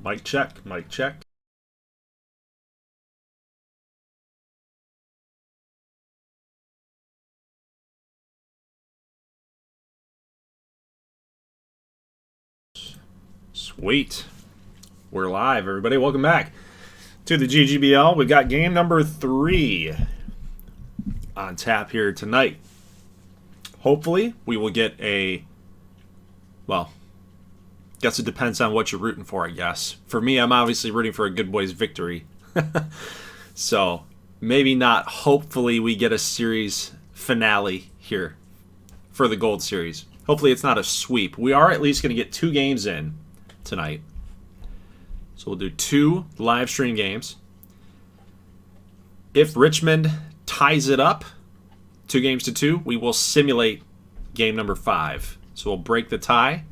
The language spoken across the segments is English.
Mic check, mic check. Sweet. We're live, everybody. Welcome back to the GGBL. We've got game number 3 on tap here tonight. Hopefully, we will get a, well, guess it depends on what you're rooting for, I guess. For me, I'm obviously rooting for a good boys victory. So, maybe not. Hopefully, we get a series finale here for the Gold Series. Hopefully, it's not a sweep. We are at least going to get 2 games in tonight. So, we'll do 2 live stream games. If Richmond ties it up, 2 games to 2, we will simulate game number 5. So, we'll break the tie.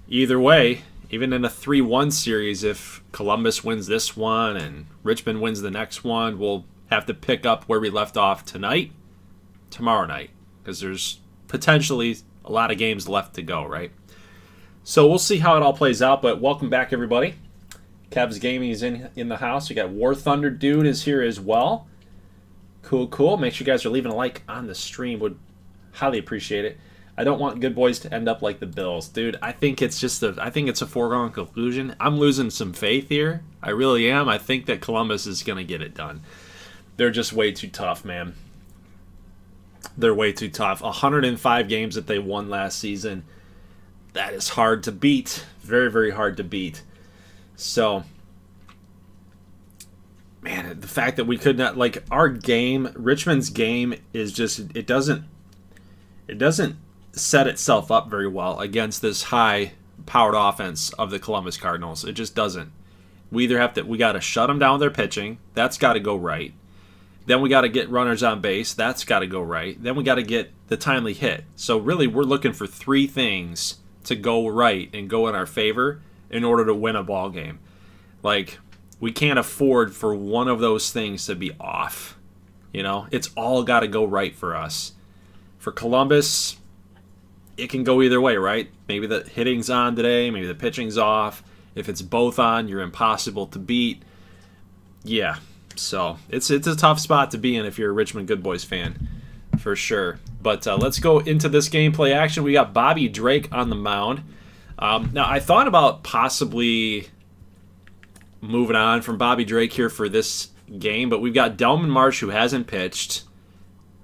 Either way, even in a 3-1 series, if Columbus wins this one and Richmond wins the next one, we'll have to pick up where we left off tonight, tomorrow night, because there's potentially a lot of games left to go, right? So we'll see how it all plays out, but welcome back, everybody. Cavs Gaming is in the house. We got War Thunder Dude is here as well. Cool. Make sure you guys are leaving a like on the stream. Would highly appreciate it. I don't want good boys to end up like the Bills, dude. I think it's a foregone conclusion. I'm losing some faith here. I really am. I think that Columbus is going to get it done. They're just way too tough, man. They're way too tough. 105 games that they won last season. That is hard to beat. Very, very hard to beat. So, man, the fact that we could not, like, our game, Richmond's game is just, it doesn't set itself up very well against this high-powered offense of the Columbus Cardinals. It just doesn't. We got to shut them down with their pitching. That's got to go right. Then we got to get runners on base. That's got to go right. Then we got to get the timely hit. So really, we're looking for 3 things to go right and go in our favor in order to win a ball game. Like, we can't afford for one of those things to be off. You know, it's all got to go right for us. For Columbus, it can go either way, right? Maybe the hitting's on today, maybe the pitching's off. If it's both on, you're impossible to beat. Yeah, so it's a tough spot to be in if you're a Richmond Good Boys fan, for sure. But let's go into this gameplay action. We got Bobby Drake on the mound. Now, I thought about possibly moving on from Bobby Drake here for this game, but we've got Delman Marsh, who hasn't pitched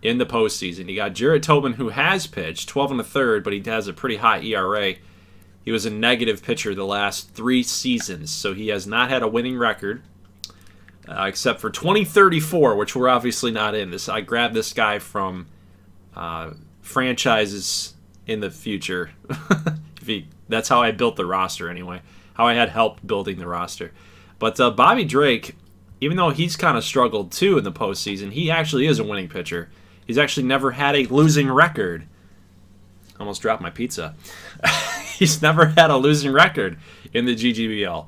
in the postseason. You got Jarrett Tobin, who has pitched 12 1/3, but he has a pretty high ERA. He was a negative pitcher the last 3 seasons, so he has not had a winning record, except for 2034, which we're obviously not in. I grabbed this guy from franchises in the future. That's how I built the roster anyway. How I had help building the roster. But Bobby Drake, even though he's kind of struggled too in the postseason, he actually is a winning pitcher. He's actually never had a losing record. Almost dropped my pizza. He's never had a losing record in the GGBL.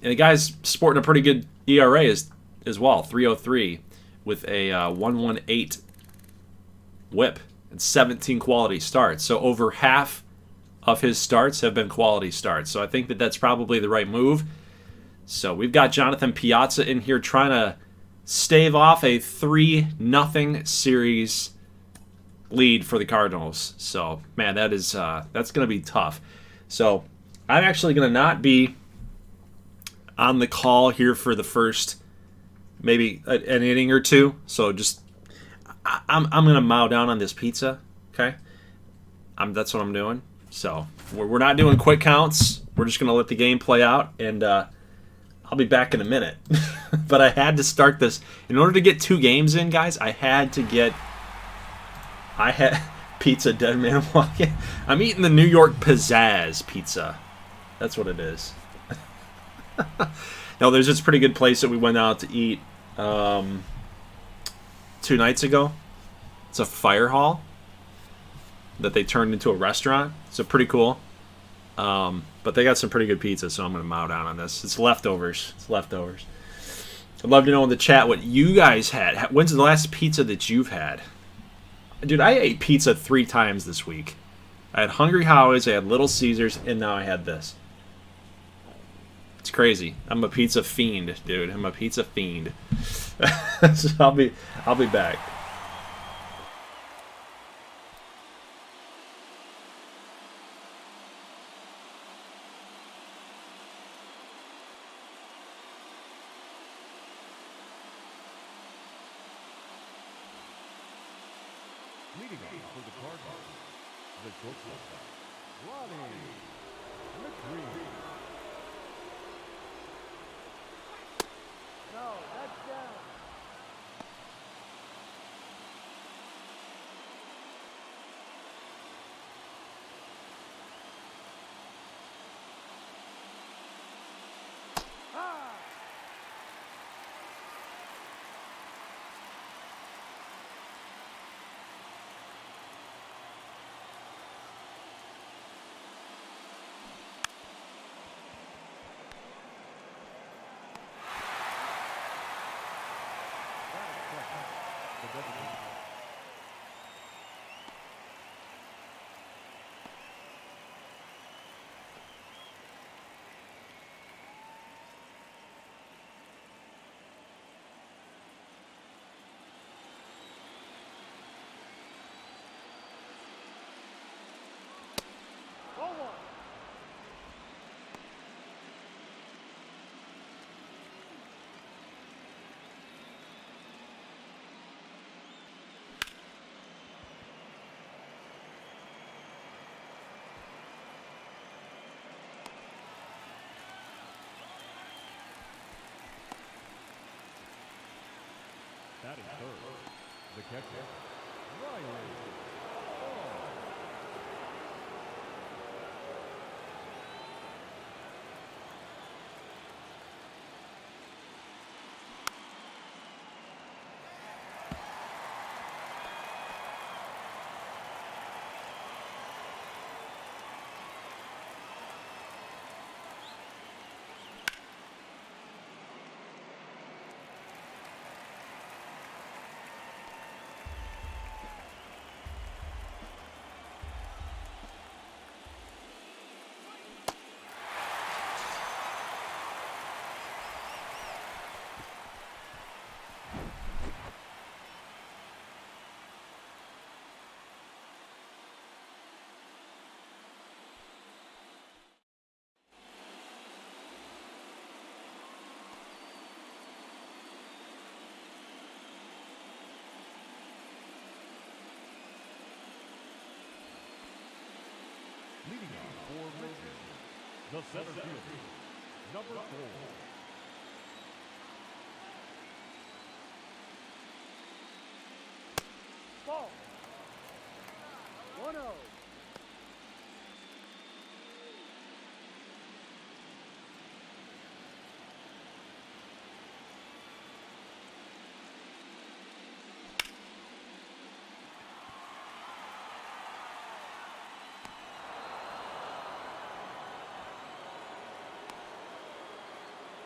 And the guy's sporting a pretty good ERA as well, 3.03, with a 1.18 whip and 17 quality starts. So over half of his starts have been quality starts. So I think that that's probably the right move. So we've got Jonathan Piazza in here trying to stave off a 3-0 series lead for the Cardinals. So, man, that's going to be tough. So I'm actually going to not be on the call here for the first maybe an inning or 2. So just I'm going to mow down on this pizza, okay? That's what I'm doing. So we're not doing quick counts. We're just going to let the game play out, and I'll be back in a minute. But I had to start this. In order to get 2 games in, guys, I had pizza, dead man walking. I'm eating the New York Pizzazz pizza. That's what it is. No, there's this pretty good place that we went out to eat 2 nights ago. It's a fire hall that they turned into a restaurant. So pretty cool. But they got some pretty good pizza, so I'm going to mow down on this. It's leftovers. I'd love to know in the chat what you guys had. When's the last pizza that you've had? Dude, I ate pizza 3 times this week. I had Hungry Howie's, I had Little Caesars, and now I had this. It's crazy. I'm a pizza fiend, dude. I'm a pizza fiend. So I'll be back. Leading off for the Cardinals, the shortstop, McCree. No, that's down. Batting third, the catcher, Riley. Leading off for Richmond, the center fielder, number 4. Ball. 1-0.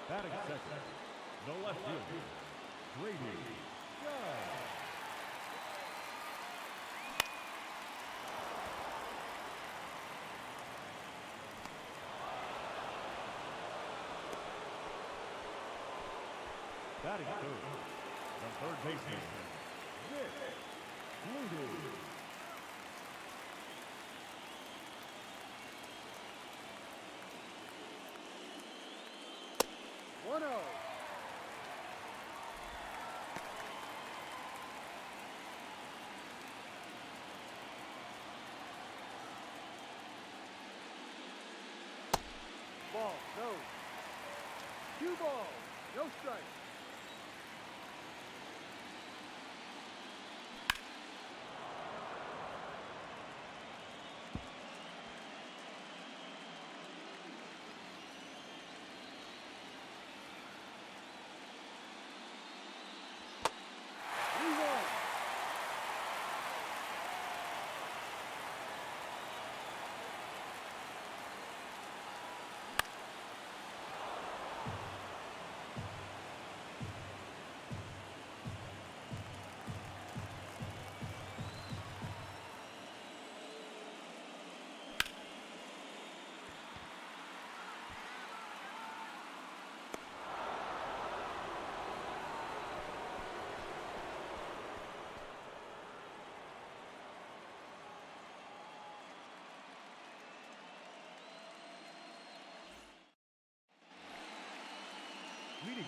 Batting second, the left fielder, Grady. Batting third, the third baseman, Bendito. 1-0. Ball, no. 2 balls, no strike.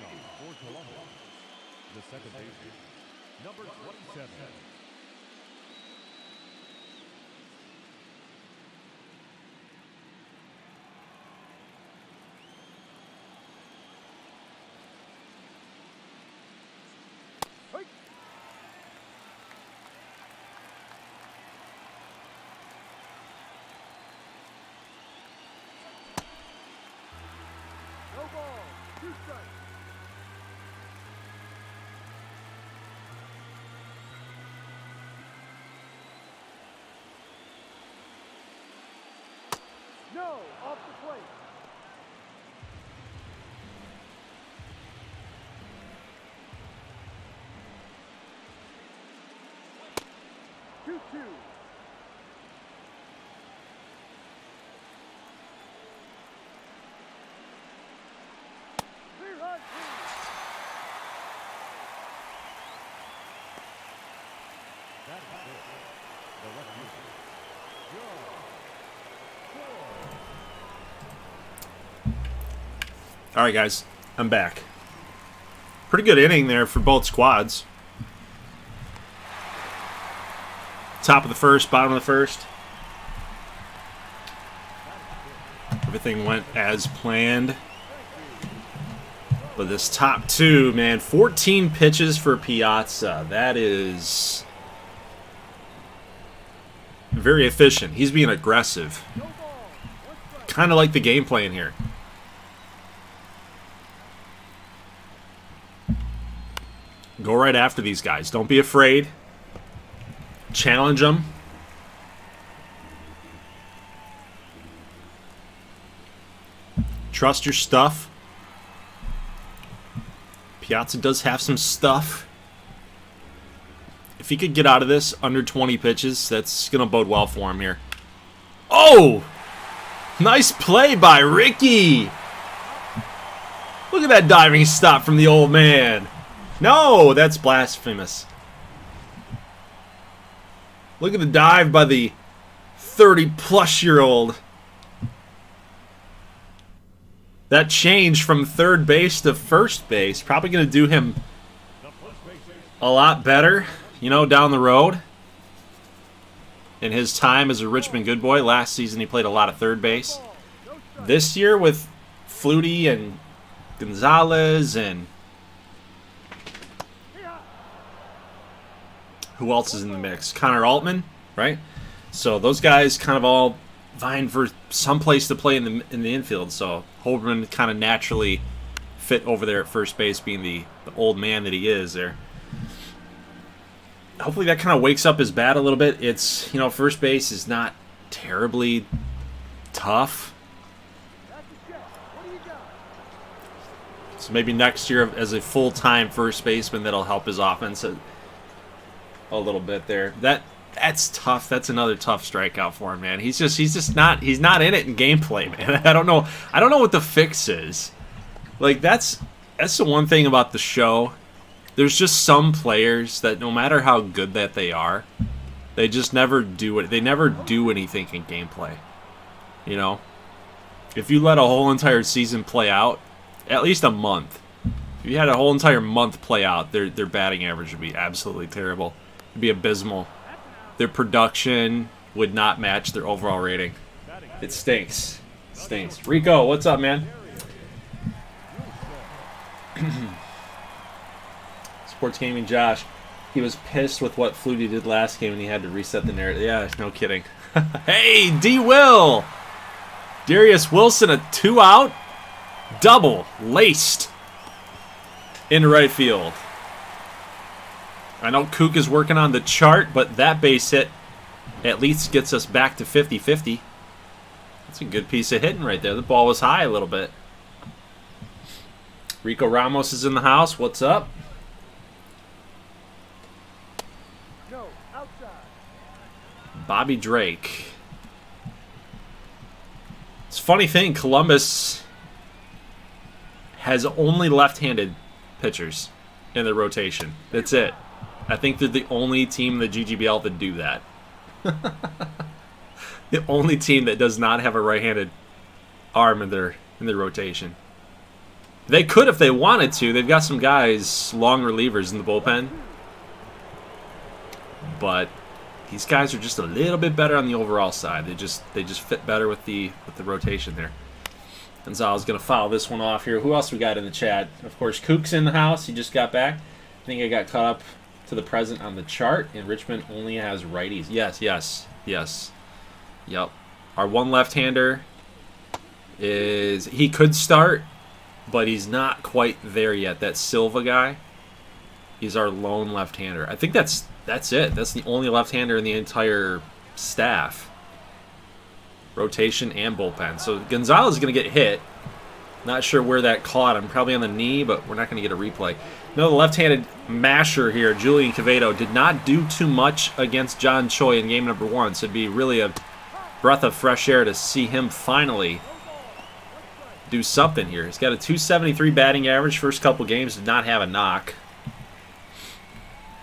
on for Columbus, the second baseman, number 27. No ball. 2 strikes. No, off the plate. Two. 3-run lead. That is it. The left fielder, Joe. All right, guys, I'm back. Pretty good inning there for both squads. Top of the first, bottom of the first. Everything went as planned. But this top two, man, 14 pitches for Piazza. That is very efficient. He's being aggressive. Kind of like the game plan here. Go right after these guys. Don't be afraid. Challenge them. Trust your stuff. Piazza does have some stuff. If he could get out of this under 20 pitches, that's going to bode well for him here. Oh! Nice play by Ricky. Look at that diving stop from the old man. No, that's blasphemous. Look at the dive by the 30-plus-year-old. That change from third base to first base probably going to do him a lot better, you know, down the road. In his time as a Richmond good boy, last season he played a lot of third base. This year with Flutie and Gonzalez and who else is in the mix? Connor Altman, right? So those guys kind of all vying for some place to play in the infield. So Holberman kind of naturally fit over there at first base, being the old man that he is there. Hopefully that kind of wakes up his bat a little bit. It's, you know, first base is not terribly tough. So maybe next year as a full-time first baseman, that'll help his offense a little bit there. That's tough. That's another tough strikeout for him, man. He's not in it in gameplay, man. I don't know what the fix is. Like that's the one thing about the show. There's just some players that no matter how good that they are, they just never do it. They never do anything in gameplay. You know? If you let a whole entire season play out, at least a month. If you had a whole entire month play out, their batting average would be absolutely terrible. It'd be abysmal. Their production would not match their overall rating. It stinks. It stinks. Rico, what's up, man? Sports Gaming Josh. He was pissed with what Flutie did last game and he had to reset the narrative. Yeah, no kidding. Hey, D. Will! Darius Wilson, a 2-out double laced in right field. I know Kook is working on the chart, but that base hit at least gets us back to 50-50. That's a good piece of hitting right there. The ball was high a little bit. Rico Ramos is in the house. What's up? No, outside. Bobby Drake. It's a funny thing, Columbus has only left-handed pitchers in the rotation. That's it. I think they're the only team in the GGBL that do that. The only team that does not have a right-handed arm in their rotation. They could if they wanted to. They've got some guys, long relievers in the bullpen. But these guys are just a little bit better on the overall side. They just fit better with the rotation there. Gonzalez going to foul this one off here. Who else we got in the chat? Of course, Kook's in the house. He just got back. I think I got caught up to the present on the chart, and Richmond only has righties. Yes. Yep. Our one left-hander he could start, but he's not quite there yet. That Silva guy, he's our lone left-hander. I think that's it. That's the only left-hander in the entire staff. Rotation and bullpen. So Gonzalez is going to get hit. Not sure where that caught him. Probably on the knee, but we're not going to get a replay. No, the left-handed masher here, Julian Quevedo, did not do too much against John Choi in game number 1. So it'd be really a breath of fresh air to see him finally do something here. He's got a .273 batting average. First couple games did not have a knock.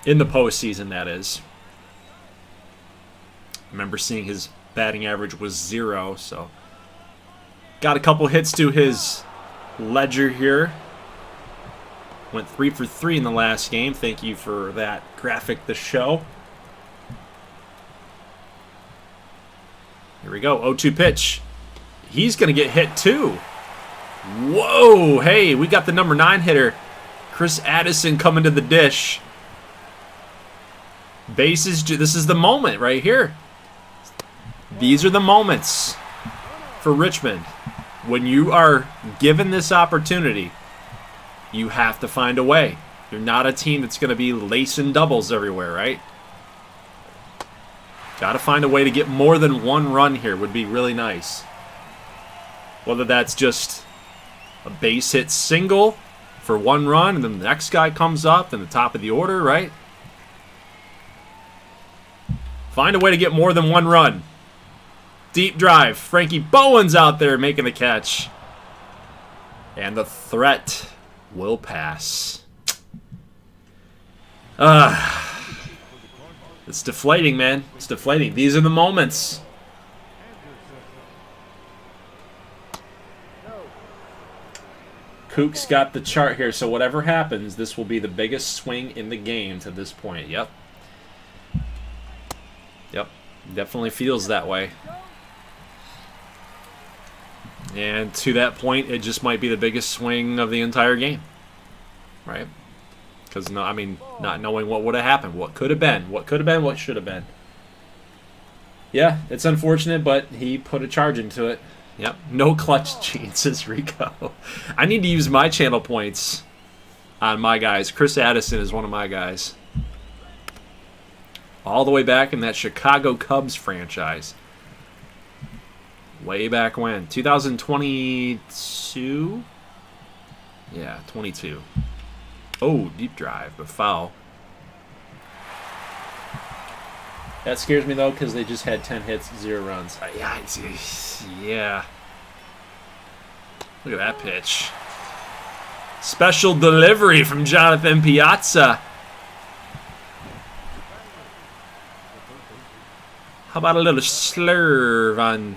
In the postseason, that is. I remember seeing his batting average was 0, so got a couple hits to his ledger here. Went 3 for 3 in the last game. Thank you for that graphic, the show. Here we go. 0-2 pitch. He's going to get hit too. Whoa! Hey, we got the number 9 hitter, Chris Addison, coming to the dish. Bases. This is the moment right here. These are the moments for Richmond. When you are given this opportunity, you have to find a way. You're not a team that's going to be lacing doubles everywhere, right? Got to find a way to get more than 1 run here would be really nice. Whether that's just a base hit single for 1 run and then the next guy comes up in the top of the order, right? Find a way to get more than 1 run. Deep drive. Frankie Bowen's out there making the catch. And the threat will pass. It's deflating, man. It's deflating. These are the moments. Kook's got the chart here, so whatever happens, this will be the biggest swing in the game to this point. Yep. Definitely feels that way. And to that point, it just might be the biggest swing of the entire game. Right? Because, no, I mean, not knowing what would have happened. What could have been. What could have been. What should have been. Yeah, it's unfortunate, but he put a charge into it. Yep. No clutch genes, says Rico. I need to use my channel points on my guys. Chris Addison is one of my guys. All the way back in that Chicago Cubs franchise. Way back when? 2022? Yeah, 22. Oh, deep drive, but foul. That scares me, though, because they just had 10 hits, 0 runs. Yeah. Look at that pitch. Special delivery from Jonathan Piazza. How about a little slurve on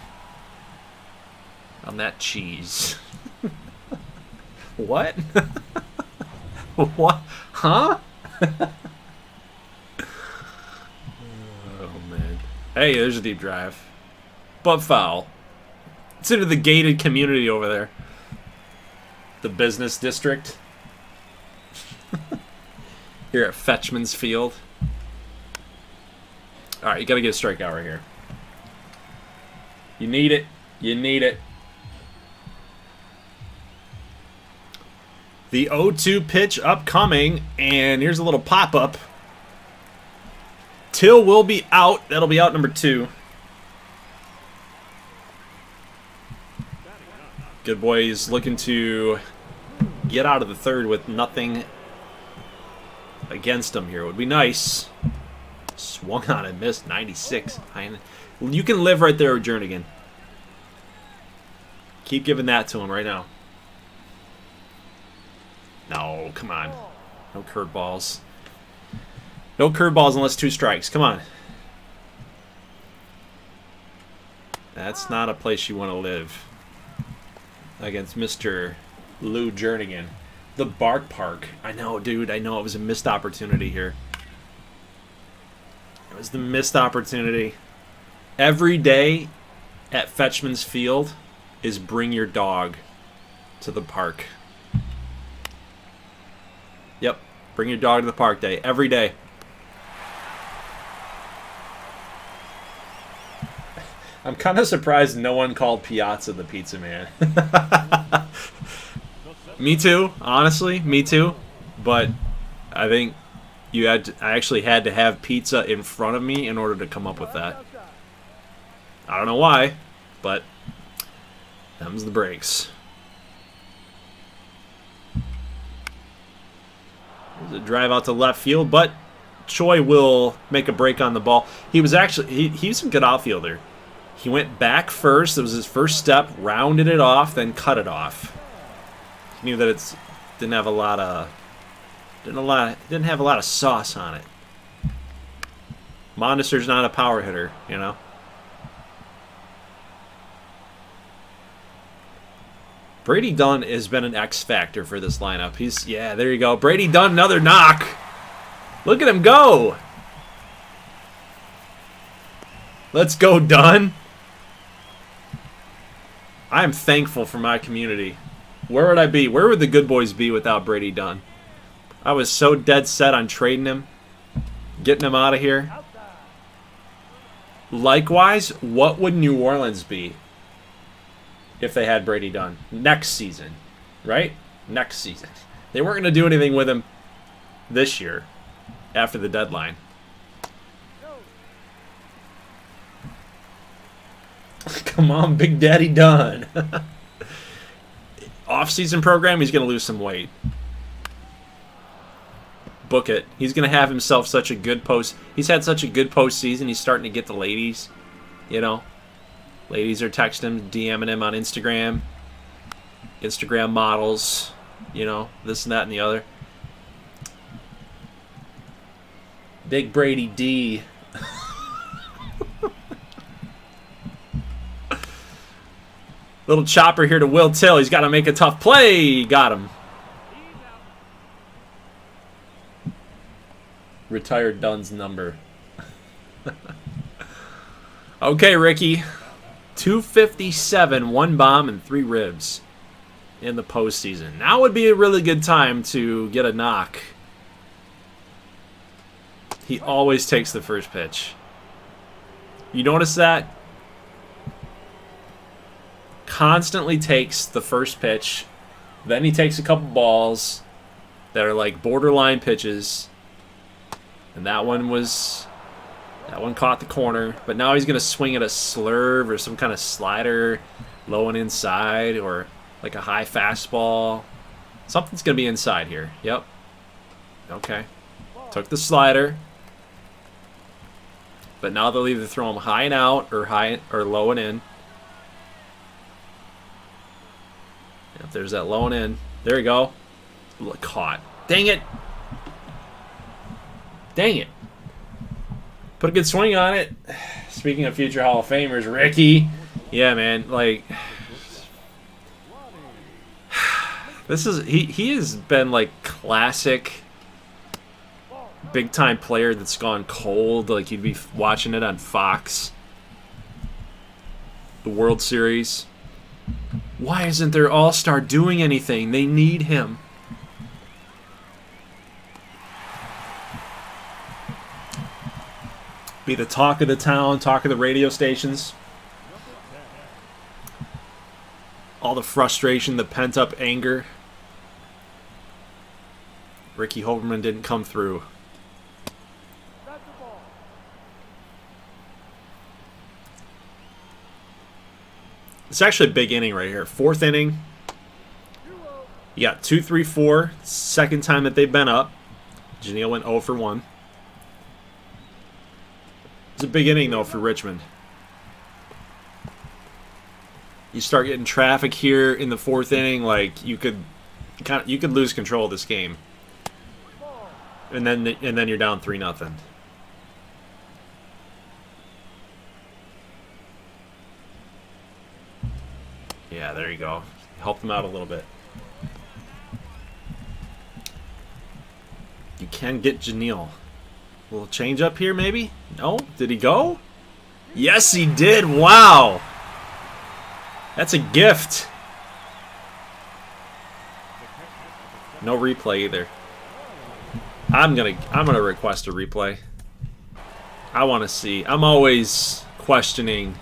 that cheese? What? What? Huh? Oh, man. Hey, there's a deep drive. But foul. It's into the gated community over there. The business district. Here at Fetchman's Field. Alright, you gotta get a strikeout right here. You need it. You need it. The 0-2 pitch upcoming, and here's a little pop-up. Till will be out. That'll be out number 2. Good boy is looking to get out of the 3rd with nothing against him here. Would be nice. Swung on and missed. 96. You can live right there with Jernigan. Keep giving that to him right now. No, come on. No curveballs. No curveballs unless 2 strikes. Come on. That's not a place you want to live. Against Mr. Lou Jernigan. The Bark Park. I know, dude. I know it was a missed opportunity here. It was the missed opportunity. Every day at Fetchman's Field is bring your dog to the park. Yep. Bring your dog to the park day. Every day. I'm kind of surprised no one called Piazza the Pizza Man. Me too, honestly, me too. But I think I actually had to have pizza in front of me in order to come up with that. I don't know why, but them's the breaks. There's a drive out to left field, but Choi will make a break on the ball. He was actually he's a good outfielder. He went back first. It was his first step, rounded it off, then cut it off. He knew that it didn't have a lot of sauce on it. Mondester's not a power hitter, you know. Brady Dunn has been an X factor for this lineup. Yeah, there you go. Brady Dunn, another knock. Look at him go. Let's go, Dunn. I am thankful for my community. Where would I be? Where would the good boys be without Brady Dunn? I was so dead set on trading him, getting him out of here. Likewise, what would New Orleans be if they had Brady Dunn next season, right? Next season. They weren't going to do anything with him this year after the deadline. Come on, Big Daddy Dunn. Off-season program, he's going to lose some weight. Book it. He's going to have himself such a good post. He's had such a good postseason. He's starting to get the ladies, you know. Ladies are texting him, DMing him on Instagram. Instagram models, you know, this and that and the other. Big Brady D. Little chopper here to Will Till. He's got to make a tough play. Got him. Retired Dunn's number. Okay, Ricky. 257, 1 bomb, and 3 ribs in the postseason. Now would be a really good time to get a knock. He always takes the first pitch. You notice that? Constantly takes the first pitch. Then he takes a couple balls that are like borderline pitches. And that one caught the corner. But now he's going to swing at a slurve or some kind of slider low and inside or like a high fastball. Something's going to be inside here. Yep. Okay. Took the slider. But now they'll either throw him high and out or low and in. If there's that low and in. There you go. Look, caught. Dang it. Dang it. Put a good swing on it. Speaking of future Hall of Famers, Ricky. Yeah, man. Like, this is he has been like classic big time player that's gone cold. Like you'd be watching it on Fox. The World Series. Why isn't their all-star doing anything? They need him. Be the talk of the town, talk of the radio stations. All the frustration, the pent-up anger. Ricky Hoberman didn't come through. It's actually a big inning right here. 4th inning. You got 2, 3, 4. Second time that they've been up. Janelle went 0 for 1. It's a big inning, though, for Richmond. You start getting traffic here in the 4th inning, like you could lose control of this game. And then you're down 3-0. Yeah, there you go. Help them out a little bit. can get Janelle. A little change up here, maybe? No? Did he go? Yes, he did. Wow. That's a gift. No replay either. I'm gonna request a replay. I want to see. I'm always questioning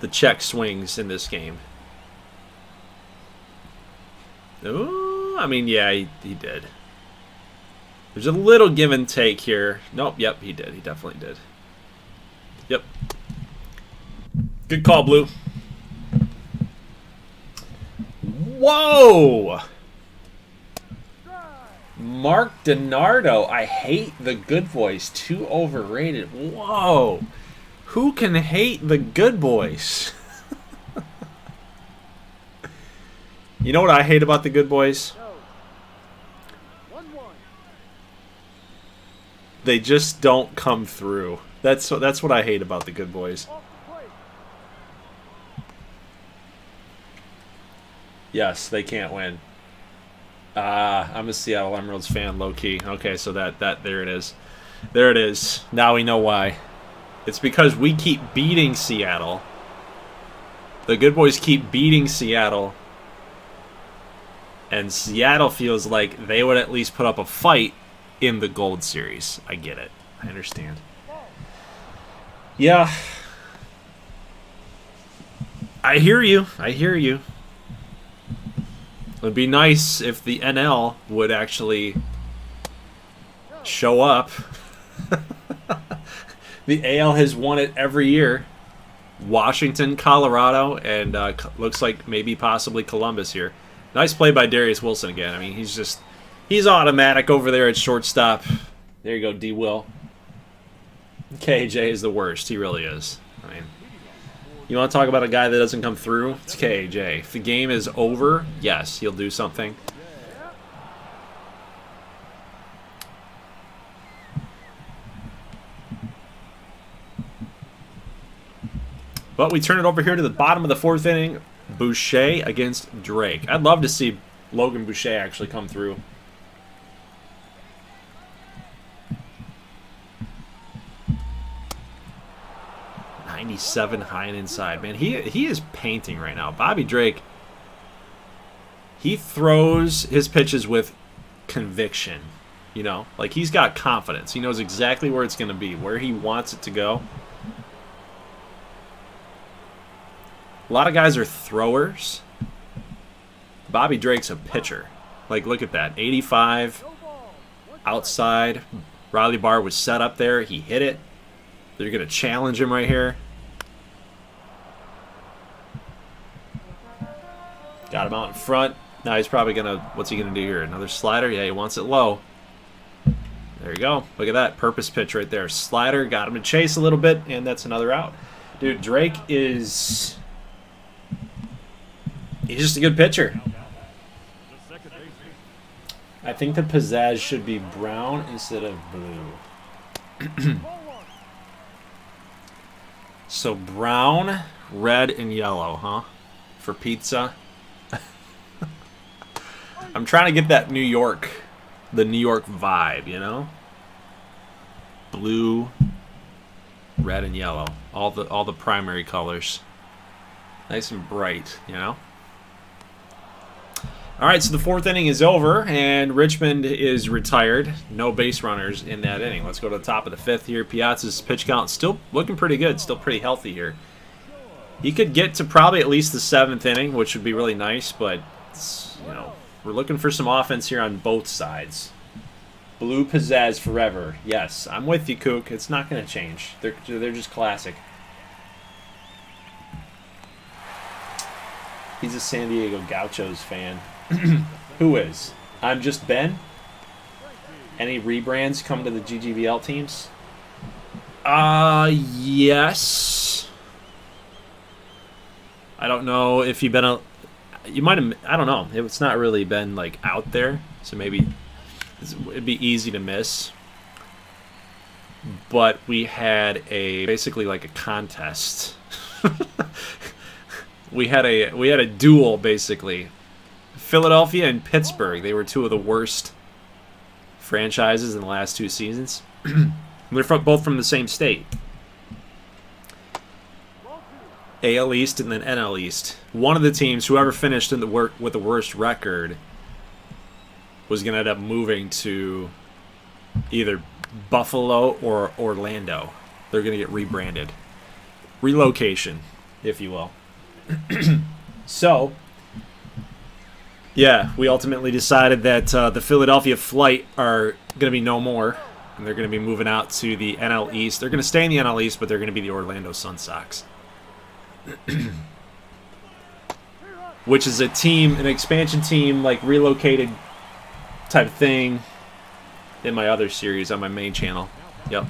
the check swings in this game. Ooh, I mean, yeah, he did. There's a little give and take here. Nope, yep, he did. He definitely did. Yep. Good call, Blue. Whoa! Mark DiNardo. I hate the good boys. Too overrated. Whoa. Who can hate the good boys? You know what I hate about the good boys? No. 1-1. They just don't come through. That's what I hate about the good boys. Off the plate. Yes, they can't win. I'm a Seattle Emeralds fan, low key. Okay, so that there it is. There it is. Now we know why. It's because we keep beating Seattle. The good boys keep beating Seattle. And Seattle feels like they would at least put up a fight in the Gold Series. I get it. I understand. Yeah. I hear you. I hear you. It would be nice if the NL would actually show up. The AL has won it every year. Washington, Colorado, and looks like maybe possibly Columbus here. Nice play by Darius Wilson again. I mean, he's automatic over there at shortstop. There you go, D. Will. KJ is the worst. He really is. I mean, you want to talk about a guy that doesn't come through? It's KJ. If the game is over, yes, he'll do something. But we turn it over here to the bottom of the fourth inning. Boucher against Drake. I'd love to see Logan Boucher actually come through. .97 high and inside. Man, he is painting right now. Bobby Drake, he throws his pitches with conviction. You know, like he's got confidence. He knows exactly where it's going to be, where he wants it to go. A lot of guys are throwers. Bobby Drake's a pitcher. Like, look at that. 85 outside. Riley Barr was set up there. He hit it. They're going to challenge him right here. Got him out in front. Now he's probably going to... What's he going to do here? Another slider? Yeah, he wants it low. There you go. Look at that. Purpose pitch right there. Slider. Got him to chase a little bit, and that's another out. Dude, Drake is... He's just a good pitcher. I think the pizzazz should be brown instead of blue. So brown, red, and yellow, huh? For pizza. I'm trying to get that the New York vibe, you know? Blue, red, and yellow. All the primary colors. Nice and bright, you know? All right, so the fourth inning is over, and Richmond is retired. No base runners in that inning. Let's go to the top of the fifth here. Piazza's pitch count still looking pretty good, still pretty healthy here. He could get to probably at least the seventh inning, which would be really nice, but you know, we're looking for some offense here on both sides. Blue pizzazz forever. Yes, I'm with you, Kook. It's not going to change. They're just classic. He's a San Diego Gauchos fan. Who is? I'm just Ben. Any rebrands come to the GGBL teams? Yes. I don't know if you've been you might have. I don't know. It's not really been like out there, so maybe it'd be easy to miss. But we had basically like a contest. we had a duel basically. Philadelphia and Pittsburgh. They were two of the worst franchises in the last 2 seasons. They're both from the same state. AL East and then NL East. One of the teams, whoever finished in with the worst record, was going to end up moving to either Buffalo or Orlando. They're going to get rebranded. Relocation, if you will. So, yeah, we ultimately decided that the Philadelphia Flight are going to be no more, and they're going to be moving out to the NL East. They're going to stay in the NL East, but they're going to be the Orlando Sun Sox. Which is a team, an expansion team, like relocated type thing in my other series on my main channel. Yep.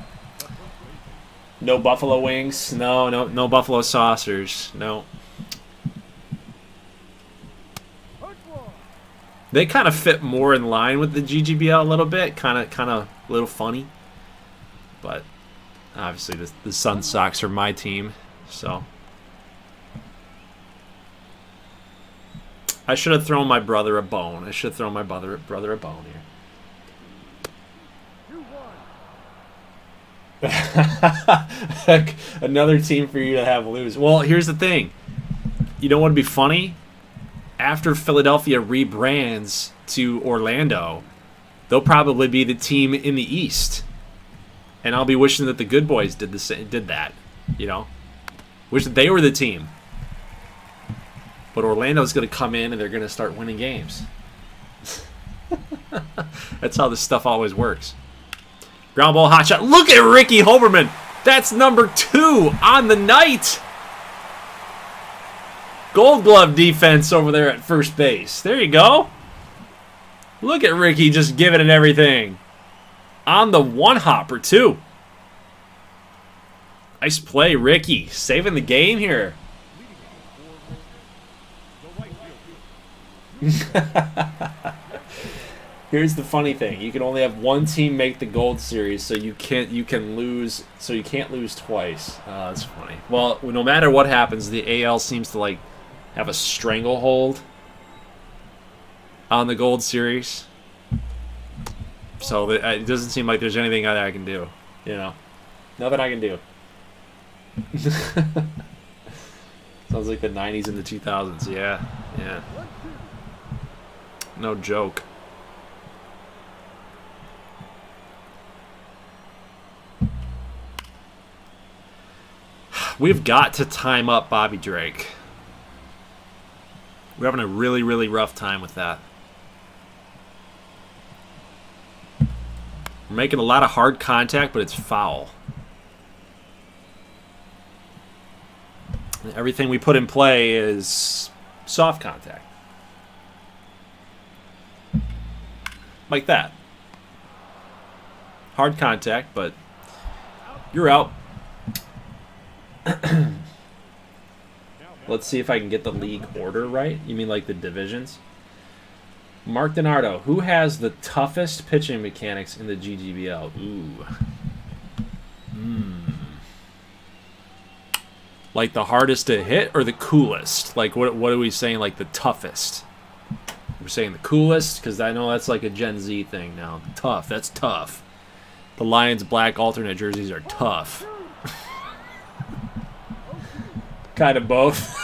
No buffalo wings. No buffalo saucers. No. They kind of fit more in line with the GGBL a little bit. Kind of a little funny. But obviously the Sun Sox are my team, so I should have thrown my brother a bone. I should have thrown my brother a bone here. Another team for you to have lose. Well, here's the thing. You know what would be funny? After Philadelphia rebrands to Orlando, they'll probably be the team in the East. And I'll be wishing that the good boys did that. You know? Wish that they were the team. But Orlando's going to come in and they're going to start winning games. That's how this stuff always works. Ground ball, hot shot. Look at Ricky Hoberman. That's number 2 on the night. Gold glove defense over there at first base. There you go. Look at Ricky just giving it everything. On the one-hopper, too. Nice play, Ricky. Saving the game here. Here's the funny thing: you can only have one team make the Gold Series, so you can't lose twice. That's funny. Well, no matter what happens, the AL seems to like have a stranglehold on the Gold Series, so it doesn't seem like there's anything that I can do. You know, nothing I can do. Sounds like the 90s and the 2000s. Yeah. No joke. We've got to time up Bobby Drake. We're having a really, really rough time with that. We're making a lot of hard contact, but it's foul. Everything we put in play is soft contact. Like that. Hard contact, but you're out. Let's see if I can get the league order right. You mean like the divisions? Mark DiNardo, who has the toughest pitching mechanics in the GGBL? Ooh. Like the hardest to hit or the coolest? Like what are we saying, like the toughest? We're saying the coolest because I know that's like a Gen Z thing now. Tough, that's tough. The Lions black alternate jerseys are tough. Kind of both.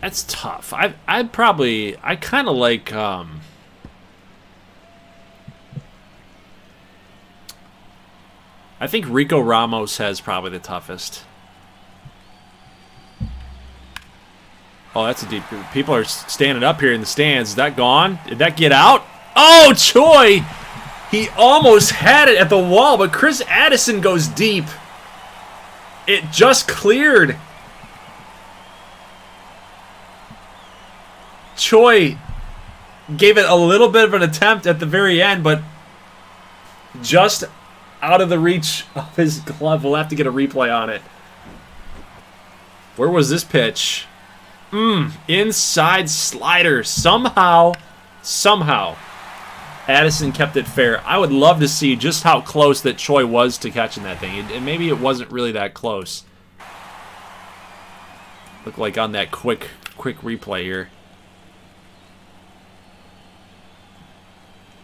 That's tough. I kind of like I think Rico Ramos has probably the toughest. Oh, that's a deep. People are standing up here in the stands. Is that gone? Did that get out? Oh, Choi! He almost had it at the wall, but Chris Addison goes deep. It just cleared. Choi gave it a little bit of an attempt at the very end, but just out of the reach of his glove. We'll have to get a replay on it. Where was this pitch? Inside slider. Somehow, Addison kept it fair. I would love to see just how close that Choi was to catching that thing. And maybe it wasn't really that close. Looked like on that quick replay here.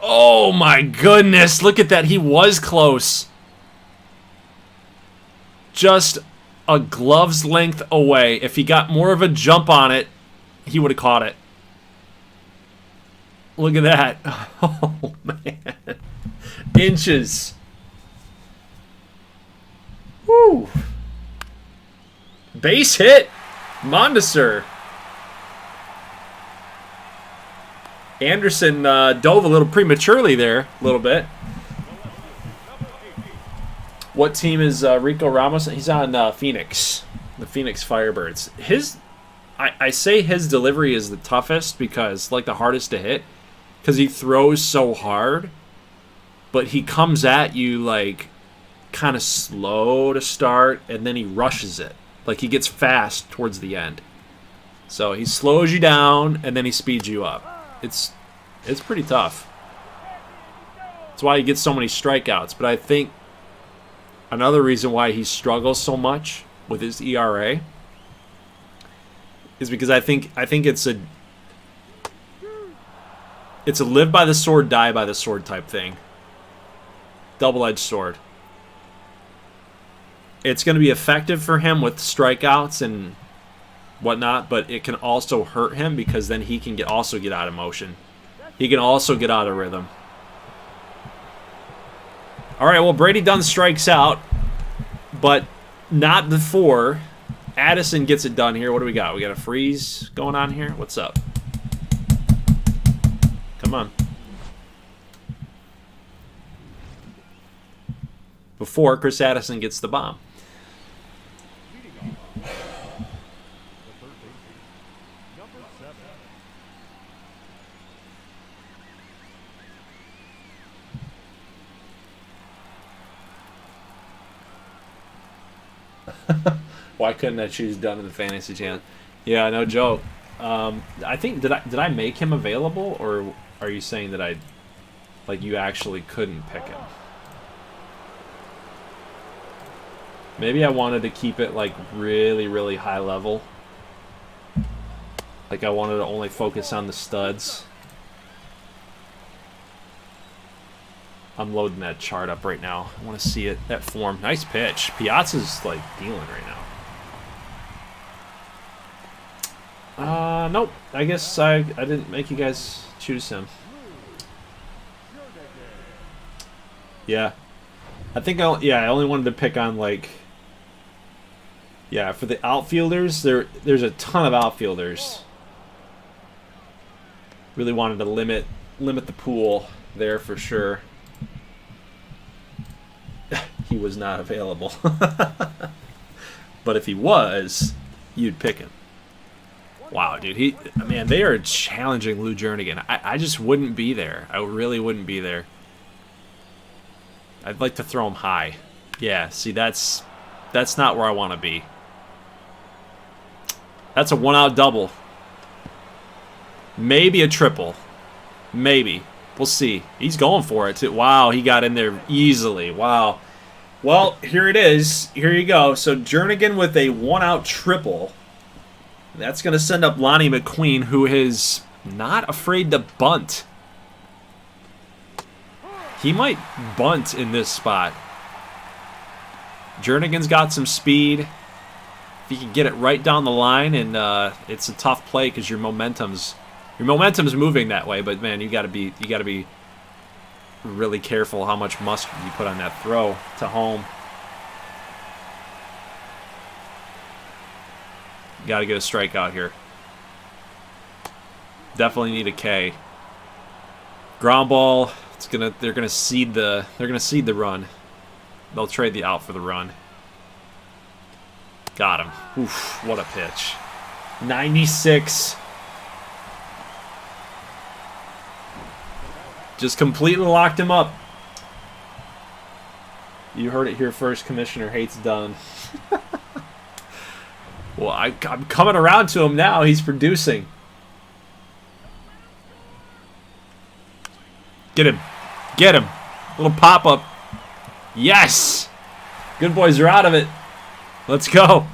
Oh my goodness, look at that. He was close. Just a glove's length away. If he got more of a jump on it, he would have caught it. Look at that. Oh, man. Inches. Woo. Base hit. Mondesir. Anderson dove a little prematurely there, a little bit. What team is Rico Ramos? He's on Phoenix, the Phoenix Firebirds. I say his delivery is the toughest because, like, the hardest to hit, because he throws so hard, but he comes at you like kind of slow to start, and then he rushes it. Like, he gets fast towards the end. So he slows you down, and then he speeds you up. It's pretty tough. That's why he gets so many strikeouts. But I think another reason why he struggles so much with his ERA is because I think it's a live by the sword, die by the sword type thing. Double-edged sword. It's going to be effective for him with strikeouts and whatnot, but it can also hurt him because then he can also get out of motion. He can also get out of rhythm. All right, well, Brady Dunn strikes out, but not before Addison gets it done here. What do we got? We got a freeze going on here? What's up? Come on. Before Chris Addison gets the bomb. Why couldn't I choose Dunn in the fantasy channel? Yeah, no joke. I think did I make him available, or are you saying that you actually couldn't pick him? Maybe I wanted to keep it like really, really high level. Like I wanted to only focus on the studs. I'm loading that chart up right now. I want to see it, that form. Nice pitch. Piazza's like dealing right now. Nope. I guess I didn't make you guys choose him. Yeah. I think I only wanted to pick on like, yeah, for the outfielders, there's a ton of outfielders. Really wanted to limit the pool there for sure. He was not available. But if he was, you'd pick him. Wow, dude. Man, they are challenging Lou Jernigan. I just wouldn't be there. I really wouldn't be there. I'd like to throw him high. Yeah, see, that's not where I want to be. That's a one-out double. Maybe a triple. Maybe. We'll see. He's going for it, too. Wow, he got in there easily. Wow. Well, here it is. Here you go. So Jernigan with a one-out triple. That's going to send up Lonnie McQueen, who is not afraid to bunt. He might bunt in this spot. Jernigan's got some speed. If he can get it right down the line, and it's a tough play because your momentum's moving that way. But man, you got to be really careful how much mustard you put on that throw to home. Got to get a strikeout here. Definitely need a K. Ground ball. They're gonna seed the run. They'll trade the out for the run. Got him. Oof, what a pitch. 96. Just completely locked him up. You heard it here first. Commissioner hates Dunn. Well, I'm coming around to him now. He's producing. Get him. Get him. Little pop-up. Yes! Good boys are out of it. Let's go.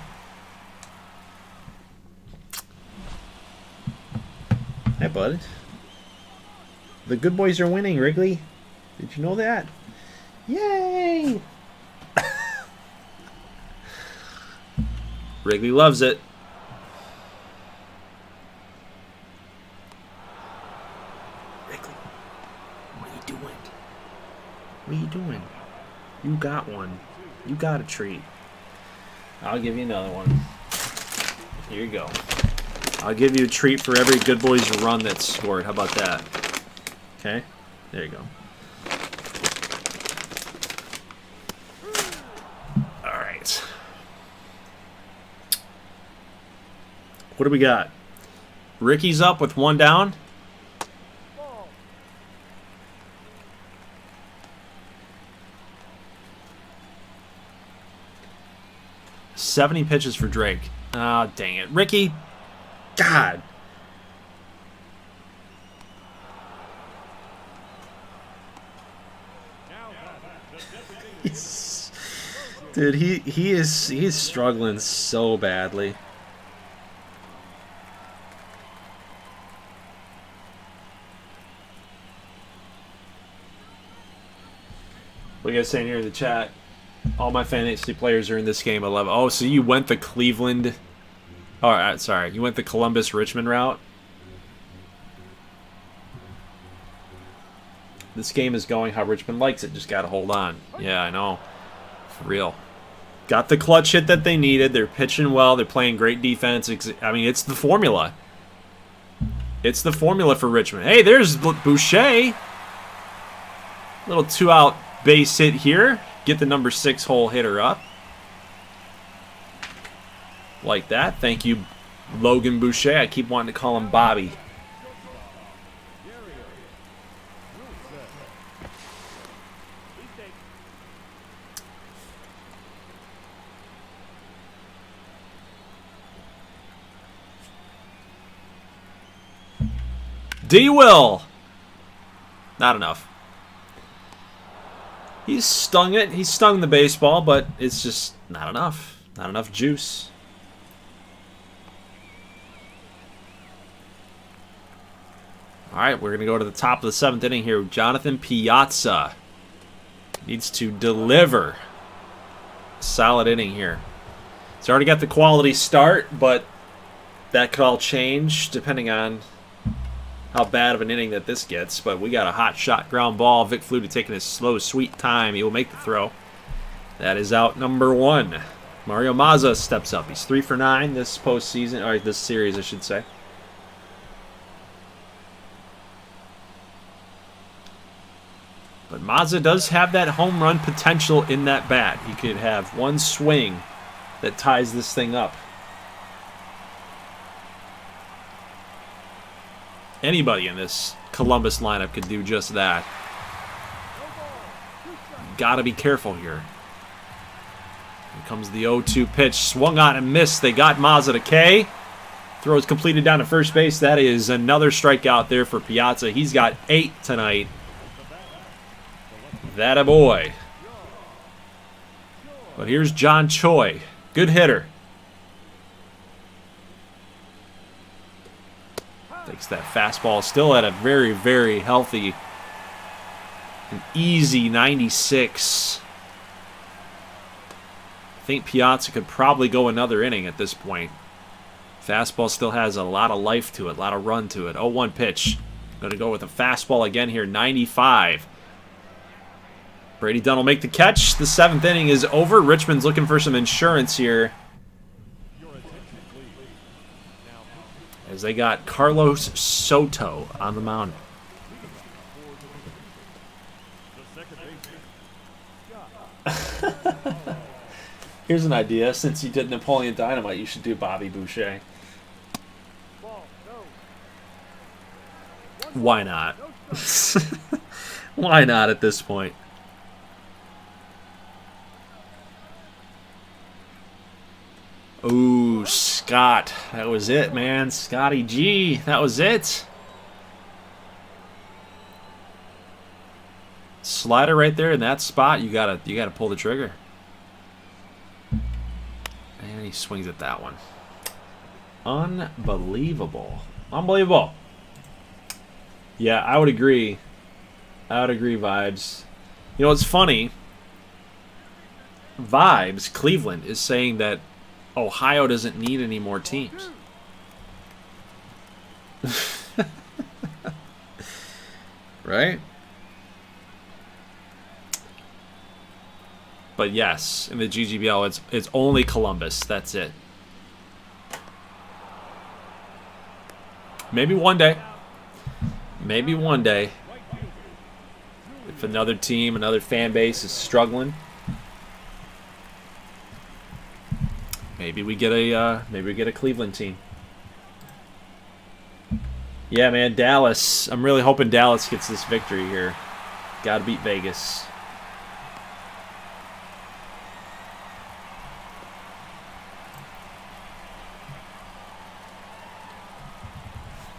Hi, bud. The good boys are winning, Wrigley. Did you know that? Yay! Wrigley loves it. Wrigley, what are you doing? What are you doing? You got one. You got a treat. I'll give you another one. Here you go. I'll give you a treat for every Good Boys run that's scored. How about that? Okay? There you go. Alright. What do we got? Ricky's up with one down. Ball. 70 pitches for Drake. Ah, dang it. Ricky. God. Dude, he's struggling so badly. What are you guys saying here in the chat? All my fantasy players are in this game. 11. Oh, so you went the Cleveland... All right, sorry. You went the Columbus-Richmond route? This game is going how Richmond likes it. Just got to hold on. Yeah, I know. For real. Got the clutch hit that they needed. They're pitching well. They're playing great defense. I mean, it's the formula. It's the formula for Richmond. Hey, there's Boucher. Little two-out base hit here. Get the number 6 hole hitter up. Like that. Thank you, Logan Boucher. I keep wanting to call him Bobby. D-Will. Not enough. He's stung it. He stung the baseball, but it's just not enough. Not enough juice. All right, we're going to go to the top of the 7th inning here. Jonathan Piazza needs to deliver. Solid inning here. He's already got the quality start, but that could all change depending on how bad of an inning that this gets. But we got a hot shot ground ball. Vic Flutie taking his slow, sweet time. He will make the throw. That is out number 1. Mario Mazza steps up. He's 3 for 9 this postseason, or this series, I should say. But Mazza does have that home run potential in that bat. He could have one swing that ties this thing up. Anybody in this Columbus lineup could do just that. Got to be careful here. Here comes the 0-2 pitch. Swung on and missed. They got Mazza to K. Throw is completed down to first base. That is another strikeout there for Piazza. He's got 8 tonight. That a boy. But here's John Choi. Good hitter. Takes that fastball. Still at a very, very healthy and easy 96. I think Piazza could probably go another inning at this point. Fastball still has a lot of life to it, a lot of run to it. 0-1 pitch. Going to go with a fastball again here, 95. Brady Dunn will make the catch. The 7th inning is over. Richmond's looking for some insurance here, as they got Carlos Soto on the mound. Here's an idea. Since you did Napoleon Dynamite, you should do Bobby Boucher. Why not? Why not at this point? Ooh, Scott. That was it, man. Scotty G. That was it. Slider right there in that spot. You gotta pull the trigger. And he swings at that one. Unbelievable. Unbelievable. Yeah, I would agree. Vibes. You know, it's funny. Vibes, Cleveland, is saying that Ohio doesn't need any more teams. Right? But yes, in the GGBL, it's only Columbus. That's it. Maybe one day. Maybe one day. If another team, another fan base is struggling, maybe we get a Cleveland team. Yeah, man, Dallas. I'm really hoping Dallas gets this victory here. Got to beat Vegas.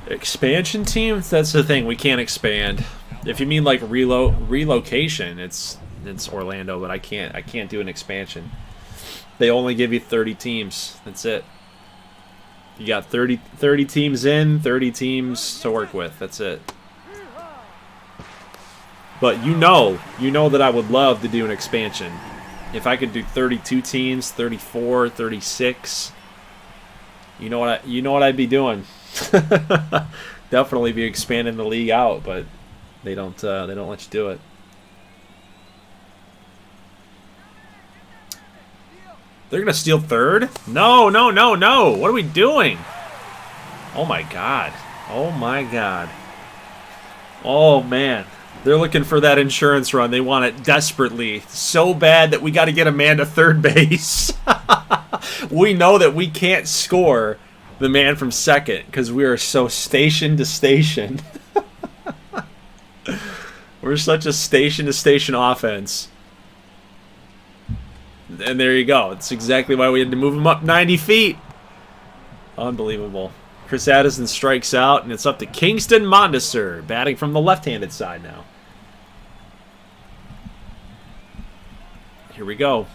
Expansion team? That's the thing. We can't expand. If you mean like relocation, it's Orlando, but I can't do an expansion. They only give you 30 teams. That's it. You got 30 teams in, 30 teams to work with. That's it. But you know that I would love to do an expansion. If I could do 32 teams, 34, 36, you know what I'd be doing. Definitely be expanding the league out, but they don't let you do it. They're gonna steal third? No. What are we doing? Oh my god. Oh man. They're looking for that insurance run. They want it desperately. So bad that we got to get a man to third base. We know that we can't score the man from second because we are so station to station. We're such a station to station offense. And there you go. It's exactly why we had to move him up 90 feet. Unbelievable. Chris Addison strikes out, and it's up to Kingston Mondesir, batting from the left-handed side now. Here we go.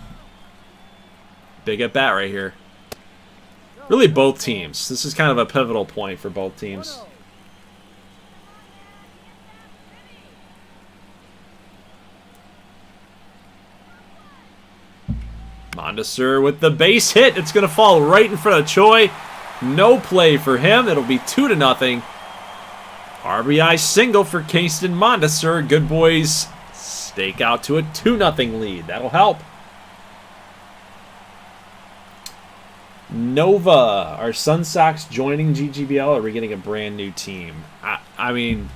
Big at bat right here. Really both teams. This is kind of a pivotal point for both teams. Mondesir with the base hit. It's going to fall right in front of Choi. No play for him. It'll be 2-0. RBI single for Kingston Mondesir. Good boys stake out to a 2-0 lead. That'll help. Nova. Are Sun Sox joining GGBL, or are we getting a brand new team? I mean,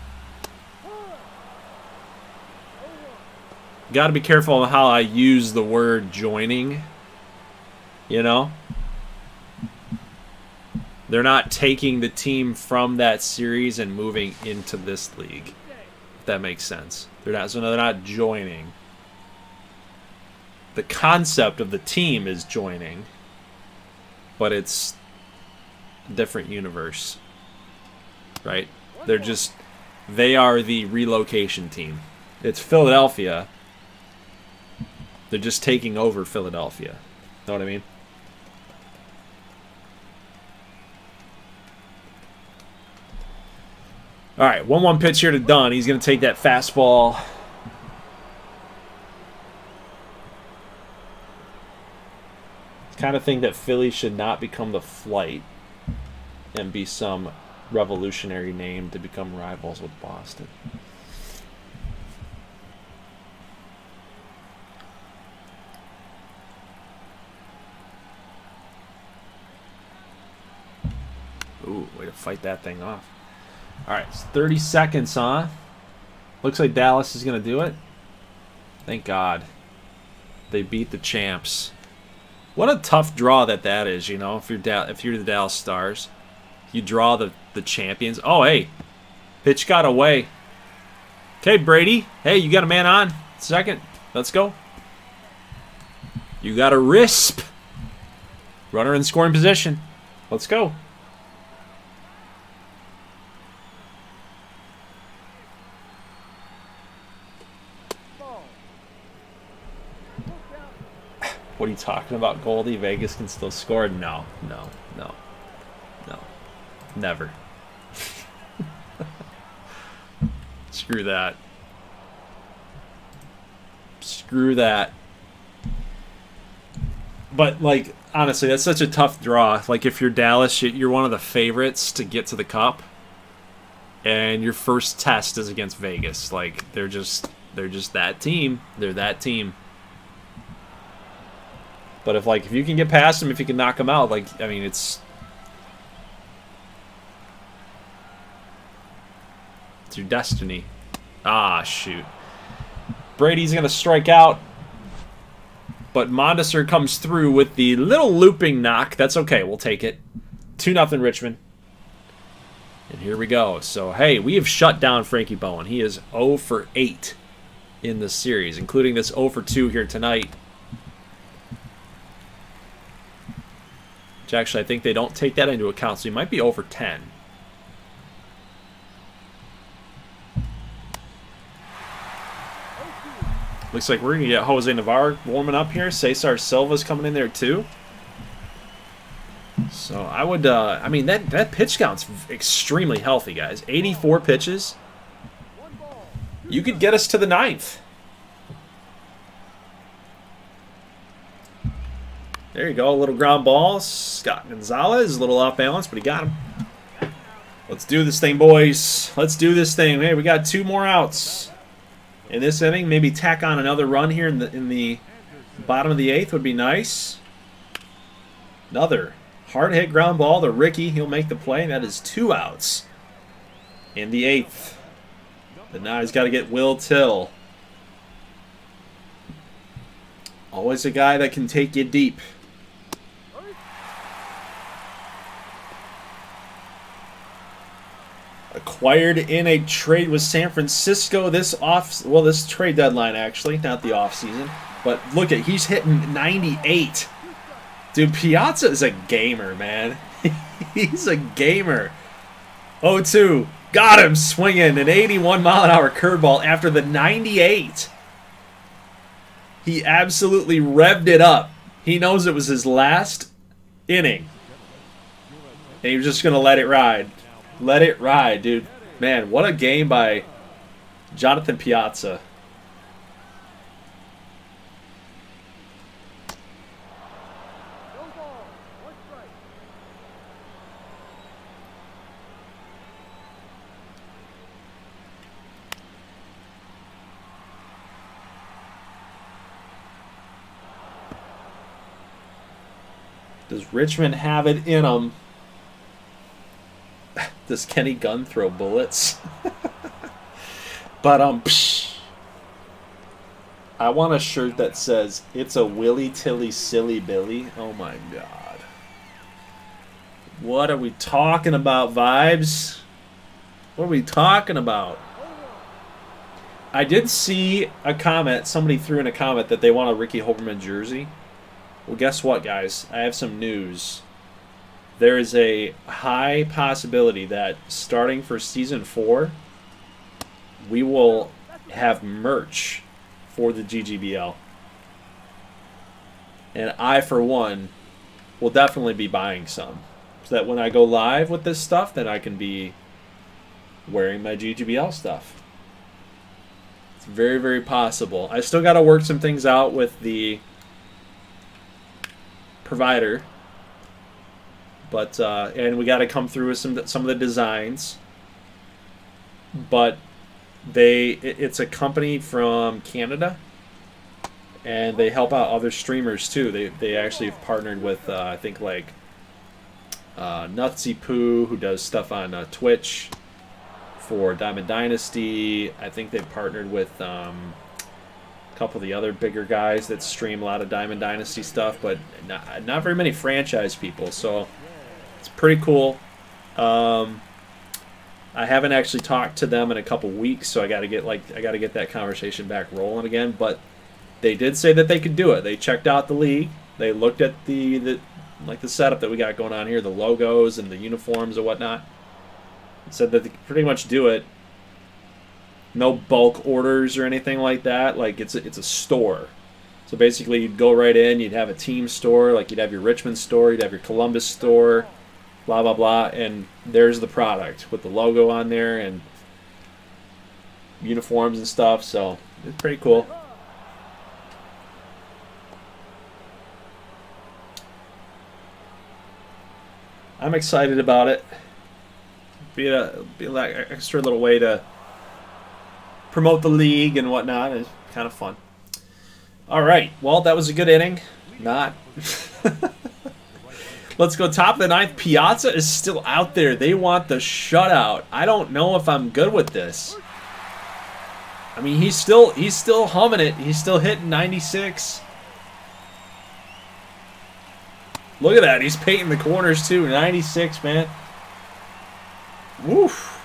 got to be careful on how I use the word joining. You know? They're not taking the team from that series and moving into this league. If that makes sense. They're not joining. The concept of the team is joining, but it's a different universe. Right? They are the relocation team. It's Philadelphia. They're just taking over Philadelphia. Know what I mean? All right, 1-1 pitch here to Dunn. He's going to take that fastball. Kind of think that Philly should not become the Flight and be some revolutionary name to become rivals with Boston. Ooh, way to fight that thing off. All right, it's 30 seconds, huh? Looks like Dallas is going to do it. Thank God. They beat the champs. What a tough draw that is, you know, if you're the Dallas Stars. You draw the champions. Oh, hey. Pitch got away. Okay, Brady. Hey, you got a man on. Second. Let's go. You got a risp. Runner in scoring position. Let's go. What are you talking about, Goldie? Vegas can still score? No. Never. Screw that. Screw that. But, like, honestly, that's such a tough draw. Like, if you're Dallas, you're one of the favorites to get to the Cup. And your first test is against Vegas. Like, they're just that team. They're that team. But if you can get past them, if you can knock them out, like, I mean, it's your destiny. Ah, shoot. Brady's going to strike out. But Mondesir comes through with the little looping knock. That's okay. We'll take it. 2-0 Richmond. And here we go. So, hey, we have shut down Frankie Bowen. He is 0 for 8 in this series, including this 0 for 2 here tonight. Which actually, I think they don't take that into account, so he might be 0 for 10. Looks like we're going to get Jose Navarro warming up here. Cesar Silva's coming in there too. So I would, I mean, that pitch count's extremely healthy, guys. 84 pitches. You could get us to the 9th. There you go, a little ground ball. Scott Gonzalez, a little off balance, but he got him. Let's do this thing, boys. Let's do this thing. Hey, we got 2 more outs in this inning. Maybe tack on another run here in the bottom of the 8th would be nice. Another hard hit ground ball to Ricky. He'll make the play. That is 2 outs in the 8th. But now he's got to get Will Till. Always a guy that can take you deep. Acquired in a trade with San Francisco this trade deadline, actually, not the offseason. But look at, he's hitting 98. Dude, Piazza is a gamer, man. He's a gamer. 0-2. Got him swinging an 81-mile-an-hour curveball after the 98. He absolutely revved it up. He knows it was his last inning. And he was just going to let it ride. Let it ride, dude. Man, what a game by Jonathan Piazza. Does Richmond have it in them? Does Kenny Gunn throw bullets? But I want a shirt that says "It's a Willy Tilly Silly Billy." Oh my God! What are we talking about, vibes? What are we talking about? I did see a comment. Somebody threw in a comment that they want a Ricky Hoberman jersey. Well, guess what, guys? I have some news. There is a high possibility that starting for Season 4, we will have merch for the GGBL. And I, for one, will definitely be buying some. So that when I go live with this stuff, then I can be wearing my GGBL stuff. It's very, very possible. I still got to work some things out with the provider. But and we got to come through with some of the designs. But it's a company from Canada, and they help out other streamers too. They actually have partnered with I think like Nutsy Poo, who does stuff on Twitch for Diamond Dynasty. I think they've partnered with a couple of the other bigger guys that stream a lot of Diamond Dynasty stuff, but not very many franchise people. So it's pretty cool. I haven't actually talked to them in a couple weeks, so I got to get that conversation back rolling again. But they did say that they could do it. They checked out the league. They looked at the setup that we got going on here, the logos and the uniforms and whatnot. Said that they could pretty much do it. No bulk orders or anything like that. Like it's a store. So So basically, you'd go right in, you'd have a team store, like you'd have your Richmond store, you'd have your Columbus store, blah, blah, blah, and there's the product with the logo on there and uniforms and stuff, so it's pretty cool. I'm excited about it. Be like an extra little way to promote the league and whatnot. It's kind of fun. All right. Well, that was a good inning. Not. Let's go top of the ninth. Piazza is still out there. They want the shutout. I don't know if I'm good with this. I mean, he's still humming it. He's still hitting 96. Look at that. He's painting the corners too. 96, man. Woof.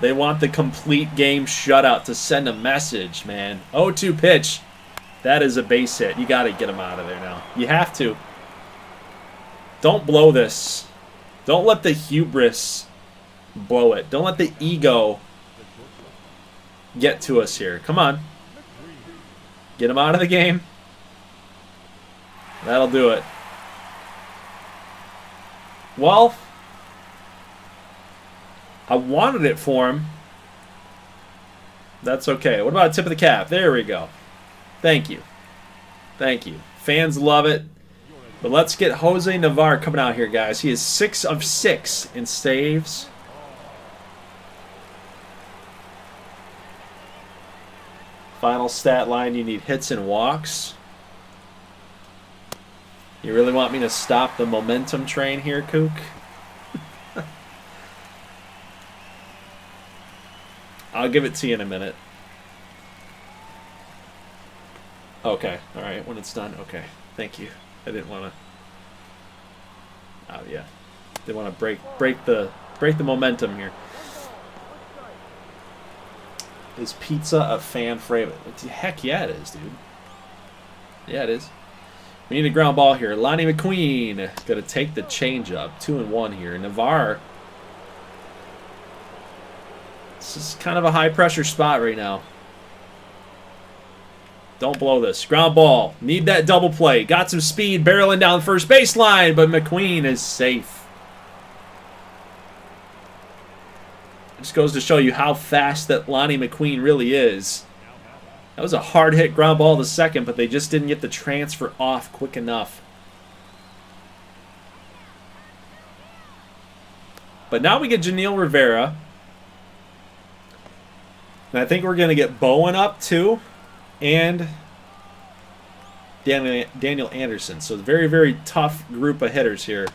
They want the complete game shutout to send a message, man. 0-2 pitch. That is a base hit. You got to get him out of there now. You have to. Don't blow this. Don't let the hubris blow it. Don't let the ego get to us here. Come on. Get him out of the game. That'll do it. Well, I wanted it for him. That's okay. What about a tip of the cap? There we go. Thank you. Thank you. Fans love it. But let's get Jose Navarre coming out here, guys. He is 6 of 6 in saves. Final stat line, you need hits and walks. You really want me to stop the momentum train here, Kook? I'll give it to you in a minute. Okay, alright, when it's done, okay. Thank you. I didn't want to... Oh, yeah. They want to break the momentum here. Is pizza a fan favorite? Heck yeah, it is, dude. Yeah, it is. We need a ground ball here. Lonnie McQueen going to take the changeup. 2-1 here. Navarre. This is kind of a high-pressure spot right now. Don't blow this. Ground ball. Need that double play. Got some speed barreling down the first baseline, but McQueen is safe. Just goes to show you how fast that Lonnie McQueen really is. That was a hard hit ground ball to second, but they just didn't get the transfer off quick enough. But now we get Janiel Rivera. And I think we're going to get Bowen up too. And Daniel Anderson. So a very, very tough group of hitters here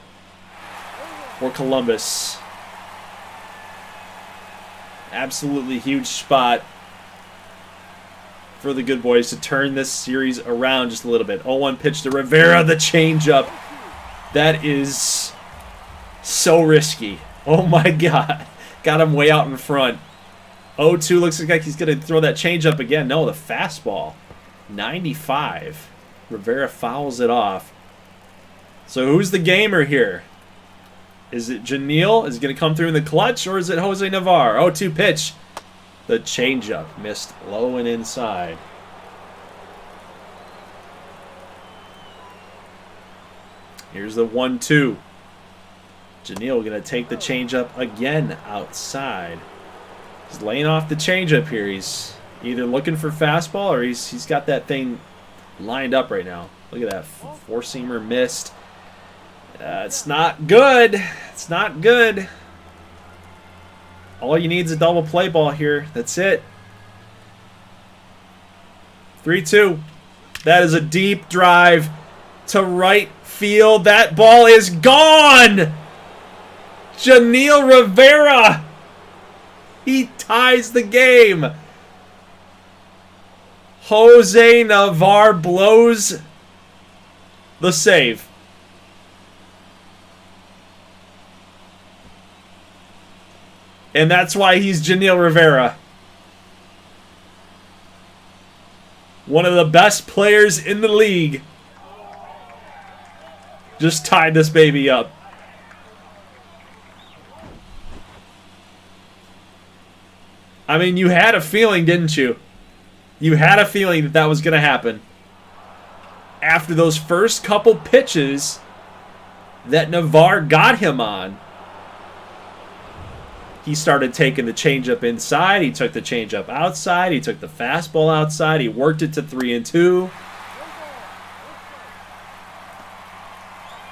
for Columbus. Absolutely huge spot for the good boys to turn this series around just a little bit. 0-1 pitch to Rivera, the changeup. That is so risky. Oh my God. Got him way out in front. 0-2 looks like he's going to throw that changeup again. No, the fastball. 95. Rivera fouls it off. So who's the gamer here? Is it Janiel? Is it going to come through in the clutch, or is it Jose Navarre? 0-2 pitch. The changeup missed low and inside. Here's the 1-2. Janiel going to take the changeup again outside. He's laying off the changeup here. He's either looking for fastball or he's got that thing lined up right now. Look at that. Four-seamer missed. It's not good. It's not good. All you need is a double play ball here. That's it. 3-2. That is a deep drive to right field. That ball is gone. Janiel Rivera. He ties the game. Jose Navarre blows the save. And that's why he's Janiel Rivera. One of the best players in the league. Just tied this baby up. I mean, you had a feeling, didn't you? You had a feeling that that was going to happen. after those first couple pitches that Navarre got him on, he started taking the changeup inside. He took the changeup outside. He took the fastball outside. He worked it to 3-2.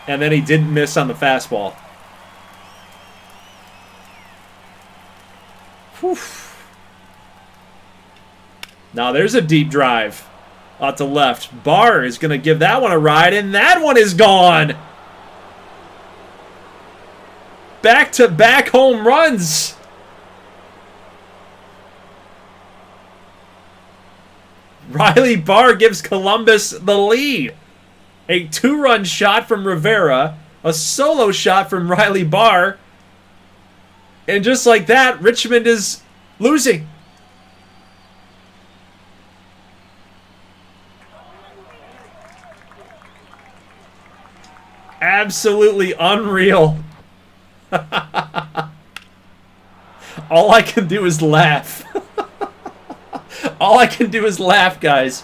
And then he didn't miss on the fastball. Whew. Now there's a deep drive out to left. Barr is going to give that one a ride, and that one is gone. Back-to-back home runs. Riley Barr gives Columbus the lead. A 2-run shot from Rivera, a solo shot from Riley Barr, and just like that, Richmond is losing. Absolutely unreal. All I can do is laugh. All I can do is laugh, guys.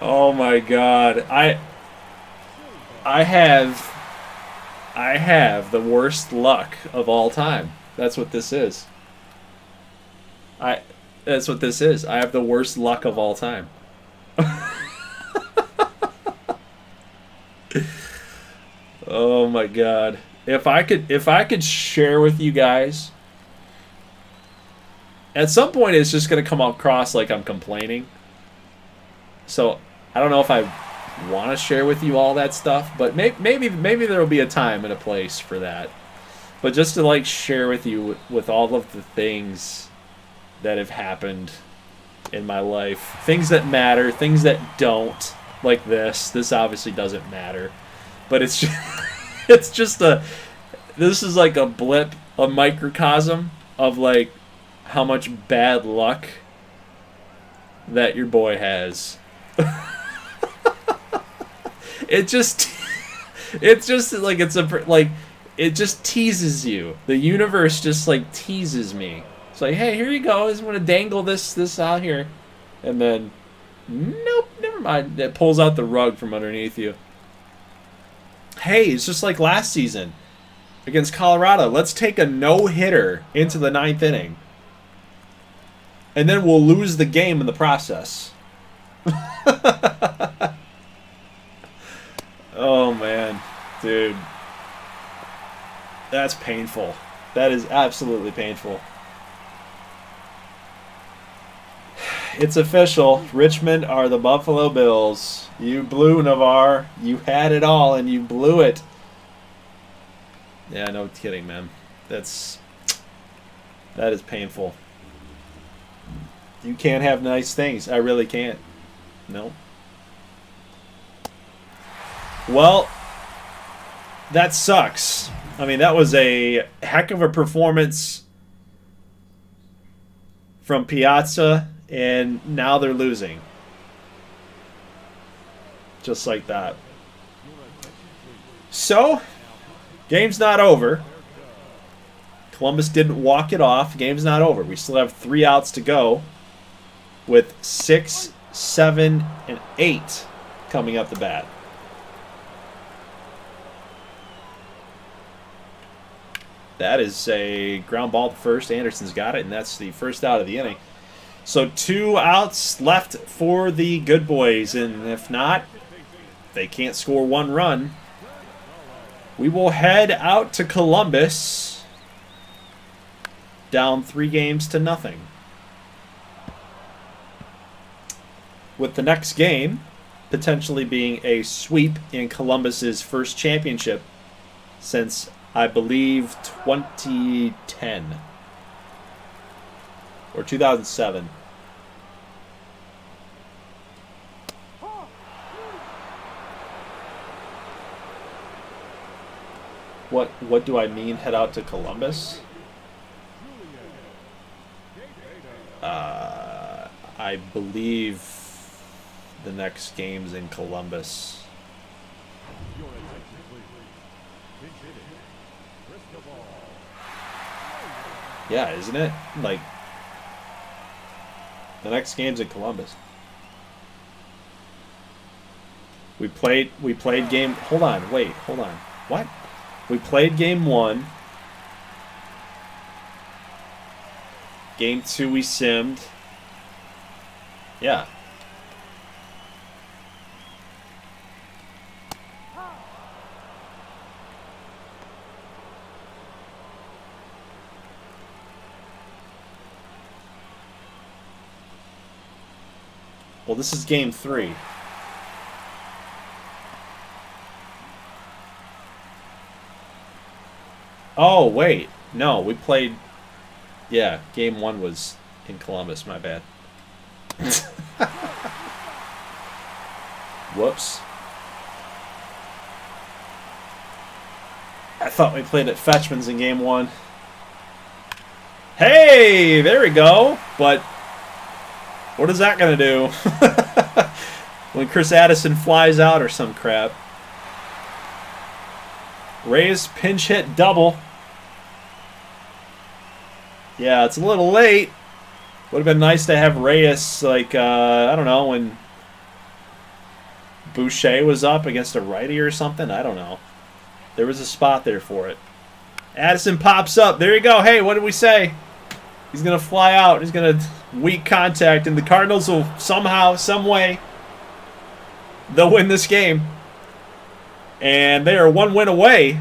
Oh my God. I have the worst luck of all time. That's what this is. That's what this is. I have the worst luck of all time. Oh my God. If I could share with you guys, at some point it's just going to come across like I'm complaining. So I don't know if I want to share with you all that stuff, but maybe there will be a time and a place for that. But just to like share with you with all of the things that have happened in my life, things that matter, things that don't, like this. This obviously doesn't matter, but it's just, this is like a blip, a microcosm of like how much bad luck that your boy has. It's just like it just teases you. The universe just like teases me. It's like, hey, here you go. I just want to dangle this out here, and then nope, never mind. It pulls out the rug from underneath you. Hey, it's just like last season against Colorado. Let's take a no-hitter into the 9th inning, and then we'll lose the game in the process. Oh man, dude, that's painful. That is absolutely painful. It's official. Richmond are the Buffalo Bills. You blew, Navarre. You had it all and you blew it. Yeah, no kidding, man. That is painful. You can't have nice things. I really can't. No. Well, that sucks. I mean, that was a heck of a performance from Piazza, and now they're losing. Just like that. So, game's not over. Columbus didn't walk it off. Game's not over. We still have 3 outs to go with 6, 7, and 8 coming up the bat. That is a ground ball to first. Anderson's got it, and that's the first out of the inning. So 2 outs left for the good boys, and if not, they can't score 1 run. We will head out to Columbus, down 3-0. With the next game potentially being a sweep in Columbus's first championship since, I believe, 2010 or 2007. What do I mean head out to Columbus? I believe the next game's in Columbus. Yeah, isn't it? Like, the next game's in Columbus. We played game. Hold on. What? We played game 1. Game 2 we simmed. Yeah. Well, this is game 3. Oh, wait. No, we played... Yeah, game 1 was in Columbus. My bad. Whoops. I thought we played at Fetchman's in game 1. Hey, there we go. But what is that going to do? When Chris Addison flies out or some crap. Reyes pinch hit double. Yeah, it's a little late. Would have been nice to have Reyes, like, I don't know, when Boucher was up against a righty or something. I don't know. There was a spot there for it. Addison pops up. There you go. Hey, what did we say? He's going to fly out. He's going to weak contact, and the Cardinals will somehow, some way, they'll win this game. And they are 1 win away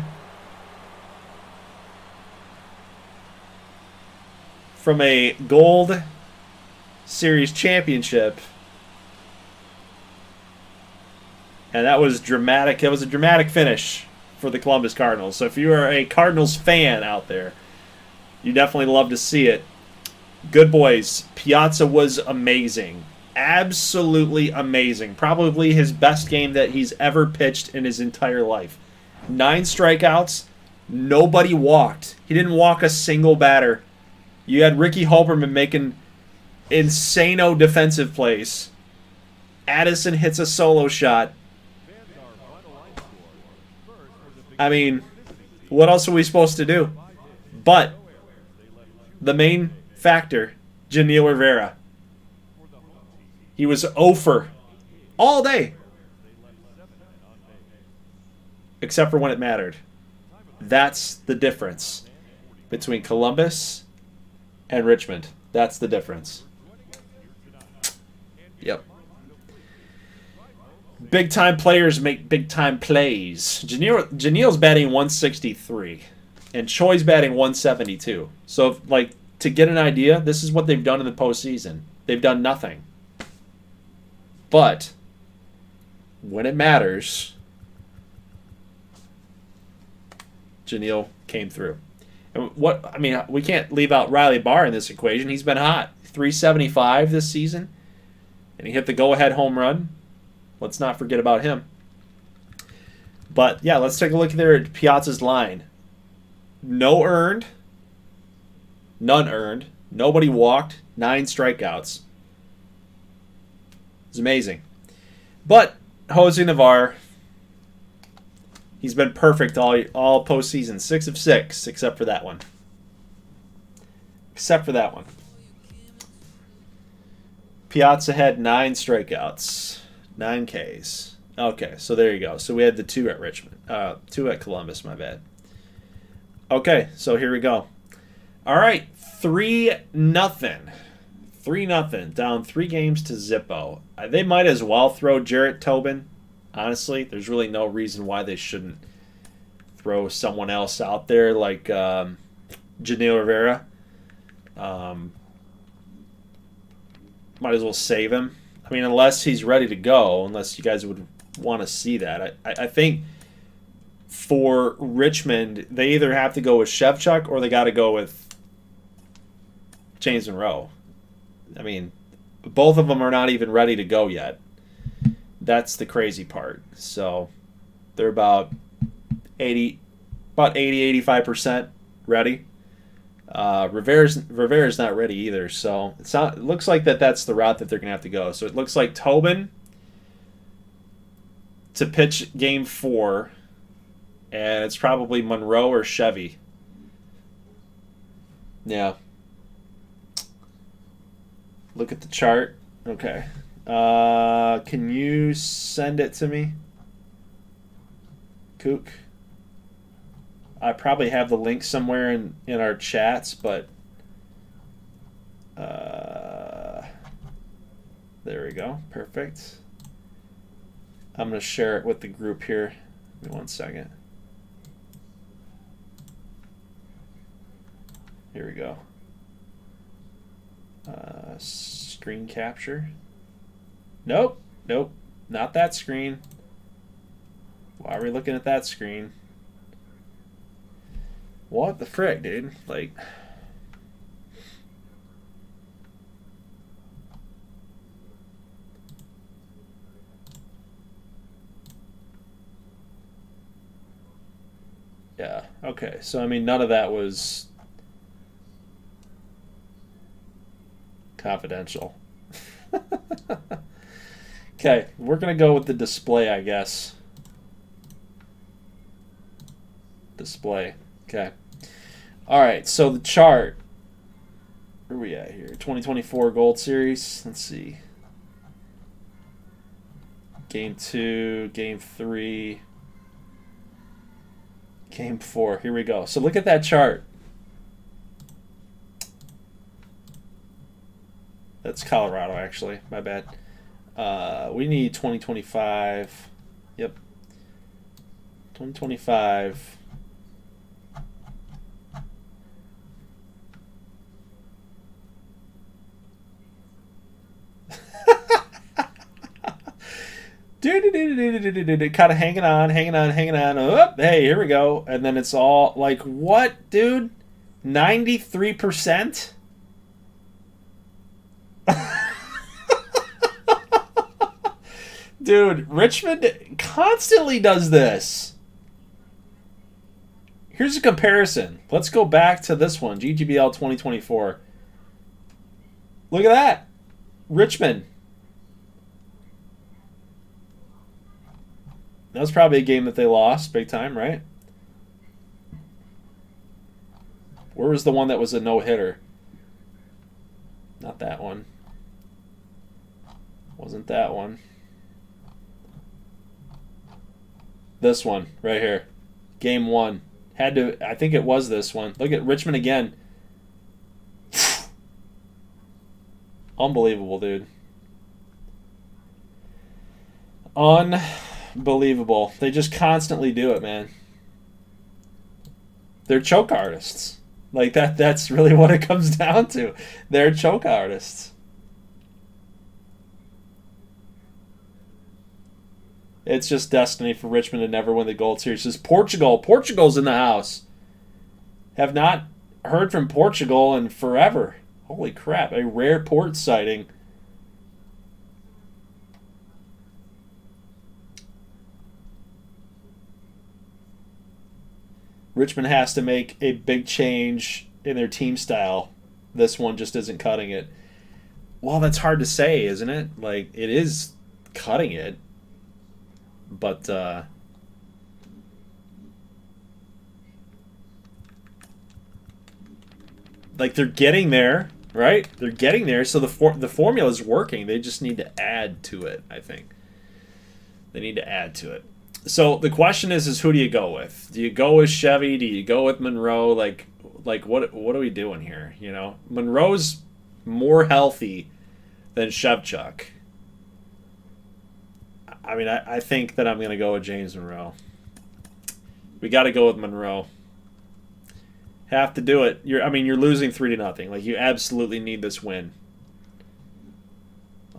from a Gold Series championship. And that was dramatic. It was a dramatic finish for the Columbus Cardinals. So if you are a Cardinals fan out there, you definitely love to see it. Good boys. Piazza was amazing. Absolutely amazing. Probably his best game that he's ever pitched in his entire life. 9 strikeouts. Nobody walked. He didn't walk a single batter. You had Ricky Holberman making insano defensive plays. Addison hits a solo shot. I mean, what else are we supposed to do? But the main factor, Janil Rivera. He was 0 for all day. Except for when it mattered. That's the difference between Columbus and Richmond. That's the difference. Yep. Big-time players make big-time plays. Janil's batting 163. And Choi's batting 172. So, like, to get an idea, this is what they've done in the postseason. They've done nothing. But when it matters, Janil came through. And we can't leave out Riley Barr in this equation. He's been hot. 375 this season. And he hit the go-ahead home run. Let's not forget about him. But, yeah, let's take a look there at Piazza's line. No earned. None earned. Nobody walked. 9 strikeouts. It's amazing. But Jose Navarre, he's been perfect all postseason. 6 of 6, except for that one. Except for that one. Piazza had 9 strikeouts. 9 Ks. Okay, so there you go. So we had the 2 at Richmond. 2 at Columbus, my bad. Okay, so here we go. All right, 3-0. 3-0. Down 3 games to Zippo. They might as well throw Jarrett Tobin. Honestly, there's really no reason why they shouldn't throw someone else out there like Janil Rivera. Might as well save him. I mean, unless he's ready to go, unless you guys would want to see that. I think for Richmond, they either have to go with Shevchuk or they got to go with James Monroe. I mean, both of them are not even ready to go yet. That's the crazy part. So they're about 85% ready. Rivera's not ready either. So it looks like that's the route that they're going to have to go. So it looks like Tobin to pitch game 4, and it's probably Monroe or Chevy. Yeah. Look at the chart. Okay. Can you send it to me? Kook. I probably have the link somewhere in our chats, but there we go. Perfect. I'm going to share it with the group here. Give me 1 second. Here we go. Screen capture. Nope. Nope. Not that screen. Why are we looking at that screen? What the frick, dude? Like... Yeah, okay. So, I mean, none of that was confidential. Okay, we're going to go with the display, I guess. Display. Okay. All right, so the chart. Where are we at here? 2024 Gold Series. Let's see. Game 2, Game 3, Game 4. Here we go. So look at that chart. That's Colorado, actually. My bad. We need 2025. Yep. 2025. Dude, kind of hanging on. Oh, hey, here we go. And then it's all like, what, dude? 93%? Dude, Richmond constantly does this. Here's a comparison. Let's go back to this one, GGBL 2024. Look at that. Richmond. That was probably a game that they lost big time, right? Where was the one that was a no-hitter? Not that one. Wasn't that one. This one right here. Game 1. Had to, I think it was this one. Look at Richmond again. Unbelievable, dude. Unbelievable. They just constantly do it, man. They're choke artists. Like that's really what it comes down to. They're choke artists. It's just destiny for Richmond to never win the Gold Series. It's Portugal. Portugal's in the house. Have not heard from Portugal in forever. Holy crap. A rare port sighting. Richmond has to make a big change in their team style. This one just isn't cutting it. Well, that's hard to say, isn't it? Like, it is cutting it. But, like, they're getting there, right? They're getting there, so the formula is working. They just need to add to it, I think. They need to add to it. So the question is who do you go with? Do you go with Chevy? Do you go with Monroe? Like what are we doing here? You know, Monroe's more healthy than Shevchuk. I mean, I think that I'm going to go with James Monroe. We got to go with Monroe. Have to do it. You're losing 3-0. Like, you absolutely need this win.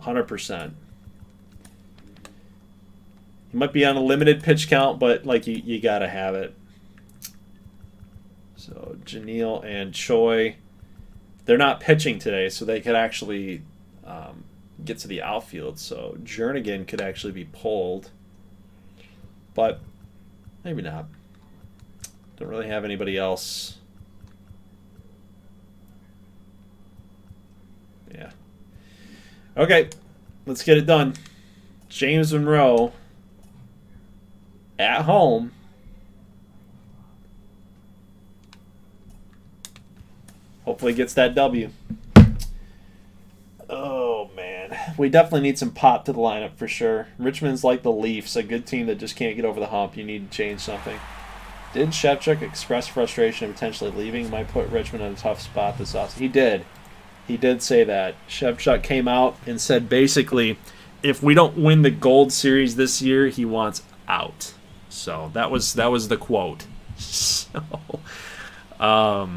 100%. You might be on a limited pitch count, but like you got to have it. So Janelle and Choi, they're not pitching today, so they could actually get to the outfield. So Jernigan could actually be pulled, but maybe not. Don't really have anybody else. Yeah. Okay, let's get it done. James Monroe at home. Hopefully gets that W. Oh, man. we definitely need some pop to the lineup for sure. Richmond's like the Leafs, a good team that just can't get over the hump. You need to change something. Did Shevchuk express frustration of potentially leaving? Might put Richmond in a tough spot this offseason. He did. He did say that. Shevchuk came out and said basically, if we don't win the Gold Series this year, he wants out. So that was the quote. So, I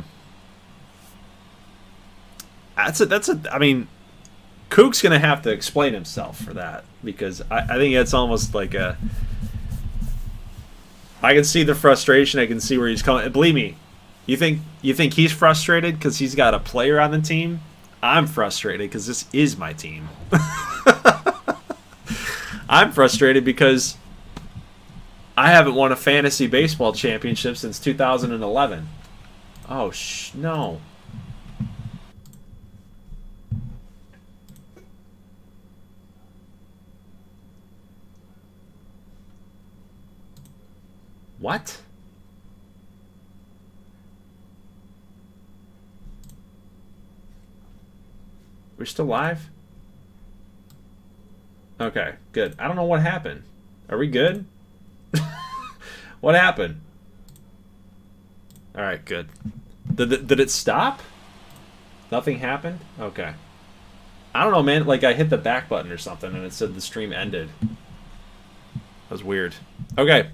mean, Kook's gonna have to explain himself for that, because I think it's almost like a. I can see the frustration. I can see where he's coming. Believe me, you think he's frustrated because he's got a player on the team? I'm frustrated because this is my team. I'm frustrated because I haven't won a fantasy baseball championship since 2011. Oh, no. What? We're still live? Okay, good. I don't know what happened. Are we good? What happened? Alright, good. Did it stop? Nothing happened? Okay. I don't know, man. Like, I hit the back button or something and it said the stream ended. That was weird. Okay.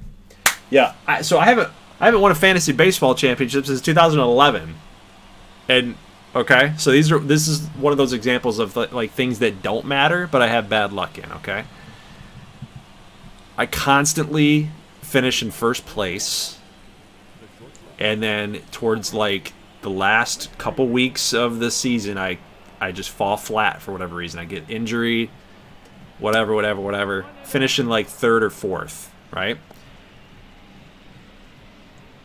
Yeah, so I haven't won a fantasy baseball championship since 2011. And okay, so this is one of those examples of like things that don't matter, but I have bad luck in, okay? I constantly finish in first place, and then towards like the last couple weeks of the season, I just fall flat for whatever reason. I get injury, whatever. Finish in like third or fourth, right?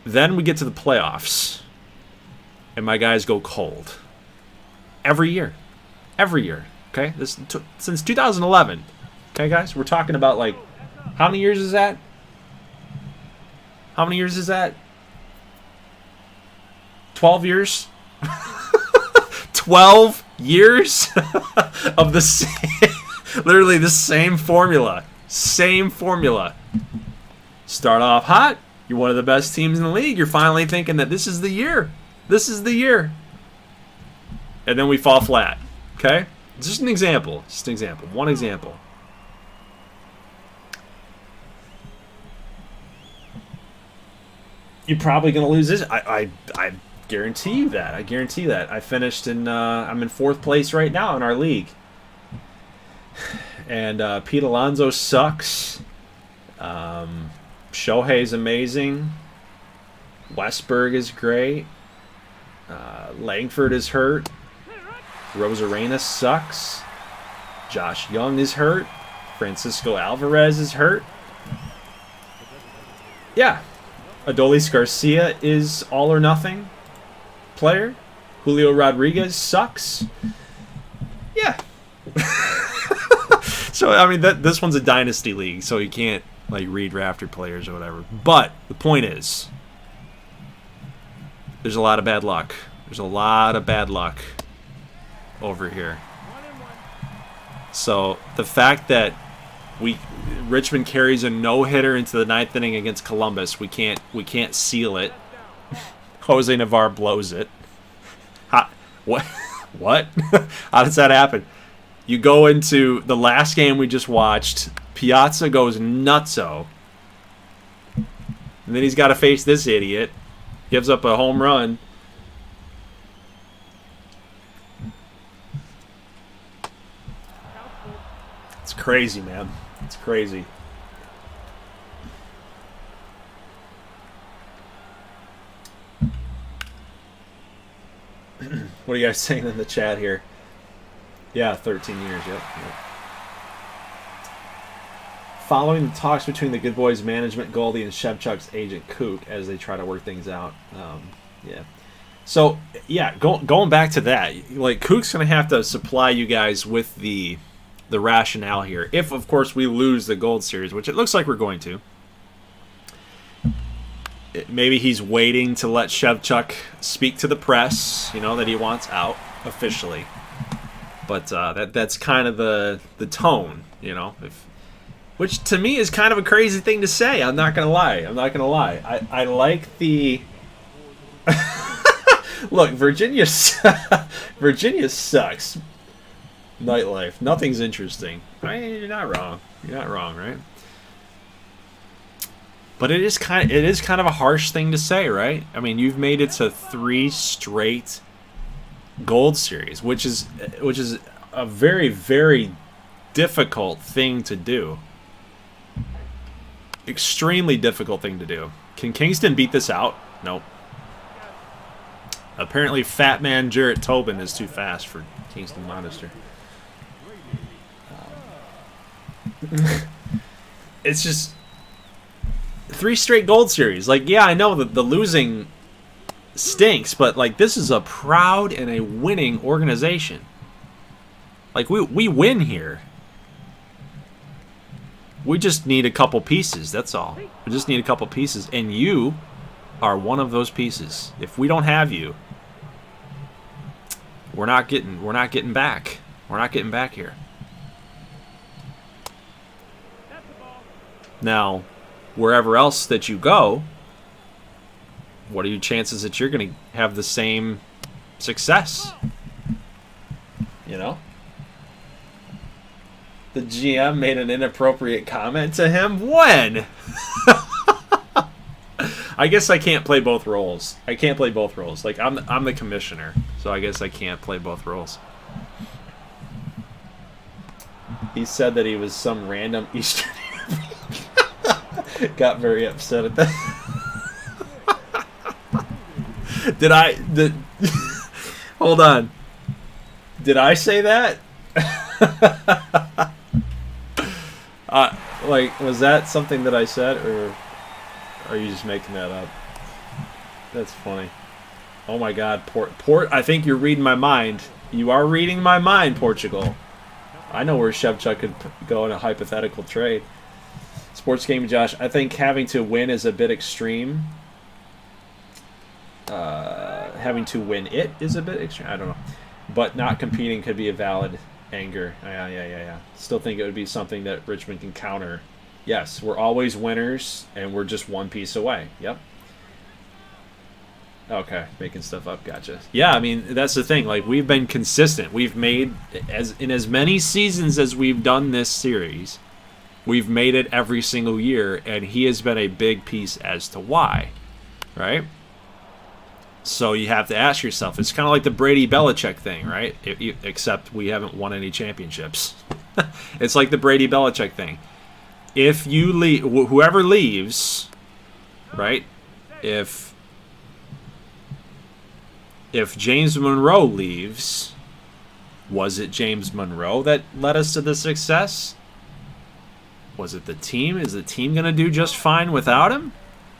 Then we get to the playoffs, and my guys go cold. Every year. Okay, since 2011. Okay, guys, we're talking about like, how many years is that? 12 years. 12 years of the same, literally the same formula. Start off hot. You're one of the best teams in the league. You're finally thinking that this is the year. And then we fall flat. Okay? Just an example. One example. You're probably going to lose this. I guarantee you that. I finished I'm in fourth place right now in our league. And Pete Alonso sucks. Shohei's amazing. Westberg is great. Langford is hurt. Rosarena sucks. Josh Young is hurt. Francisco Alvarez is hurt. Yeah. Adolis Garcia is all or nothing player. Julio Rodriguez sucks. Yeah. So, I mean, this one's a dynasty league, so you can't like read drafted players or whatever. But the point is, there's a lot of bad luck. Over here. So the fact that Richmond carries a no-hitter into the ninth inning against Columbus, we can't seal it. Jose Navarre blows it. What? How does that happen? You go into the last game we just watched. Piazza goes nutso. And then he's got to face this idiot. Gives up a home run. It's crazy, man. It's crazy. What are you guys saying in the chat here? Yeah, 13 years, yep. Following the talks between the Good Boys management, Goldie, and Shevchuk's agent, Kook, as they try to work things out. Yeah. So, yeah, going back to that, like, Kook's going to have to supply you guys with the rationale here. If, of course, we lose the Gold Series, which it looks like we're going to. Maybe he's waiting to let Shevchuk speak to the press, that he wants out officially. But that's kind of the tone, you know. Which to me is kind of a crazy thing to say. I'm not gonna lie. I like the. Look, Virginia sucks. Nightlife. Nothing's interesting. You're not wrong. Right? But it is kind of a harsh thing to say, right? I mean, you've made it to 3 straight Gold Series, which is a very, very difficult thing to do. Extremely difficult thing to do. Can Kingston beat this out? Nope. Apparently, Fat Man Jarrett Tobin is too fast for Kingston Monster. It's just 3 straight Gold Series. Like, yeah, I know that the losing stinks, but like this is a proud and a winning organization. Like we win here. We just need a couple pieces. That's all. We just need a couple pieces, and you are one of those pieces. If we don't have you, we're not getting back. We're not getting back here. Now, wherever else that you go, what are your chances that you're going to have the same success? You know? The GM made an inappropriate comment to him? When? I guess I can't play both roles. Like, I'm the commissioner, so I guess I can't play both roles. He said that he was some random Eastern Got very upset at that. Hold on. Did I say that? Like, was that something that I said, or are you just making that up? That's funny. Oh my God, Port. I think you're reading my mind. You are reading my mind, Portugal. I know where Shevchuk could go in a hypothetical trade. Sports Game Josh, I think having to win is a bit extreme. Having to win it is a bit extreme. I don't know. But not competing could be a valid anger. Yeah. Still think it would be something that Richmond can counter. Yes, we're always winners, and we're just one piece away. Yep. Okay, making stuff up. Gotcha. Yeah, I mean, that's the thing. Like, we've been consistent. We've made, as many seasons as we've done this series, we've made it every single year, and he has been a big piece as to why, right? So you have to ask yourself, it's kind of like the Brady Belichick thing, right? Except we haven't won any championships. It's like the Brady Belichick thing. If you leave, whoever leaves, right? If James Monroe leaves, was it James Monroe that led us to the success? Was it the team? Is the team going to do just fine without him?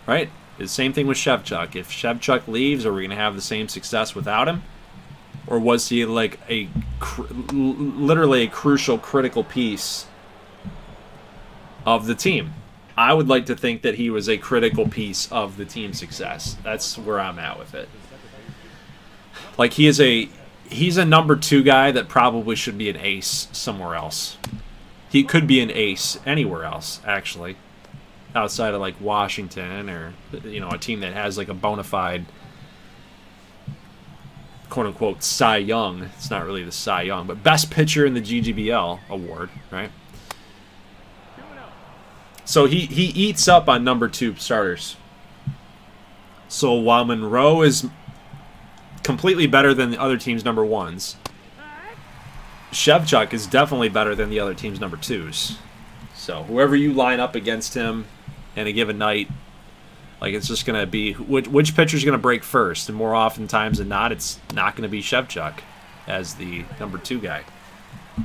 Right? The same thing with Shevchuk. If Shevchuk leaves, are we going to have the same success without him? Or was he like literally a crucial, critical piece of the team? I would like to think that he was a critical piece of the team's success. That's where I'm at with it. Like, he's a number 2 guy that probably should be an ace somewhere else. He could be an ace anywhere else, actually, outside of like Washington, or, you know, a team that has like a bona fide, quote unquote, Cy Young. It's not really the Cy Young, but best pitcher in the GGBL award, right? So he eats up on number 2 starters. So while Monroe is completely better than the other team's number 1s, Shevchuk is definitely better than the other team's number 2s. So whoever you line up against him in a given night, like, it's just going to be which pitcher's going to break first. And more often times than not, it's not going to be Shevchuk as the number 2 guy.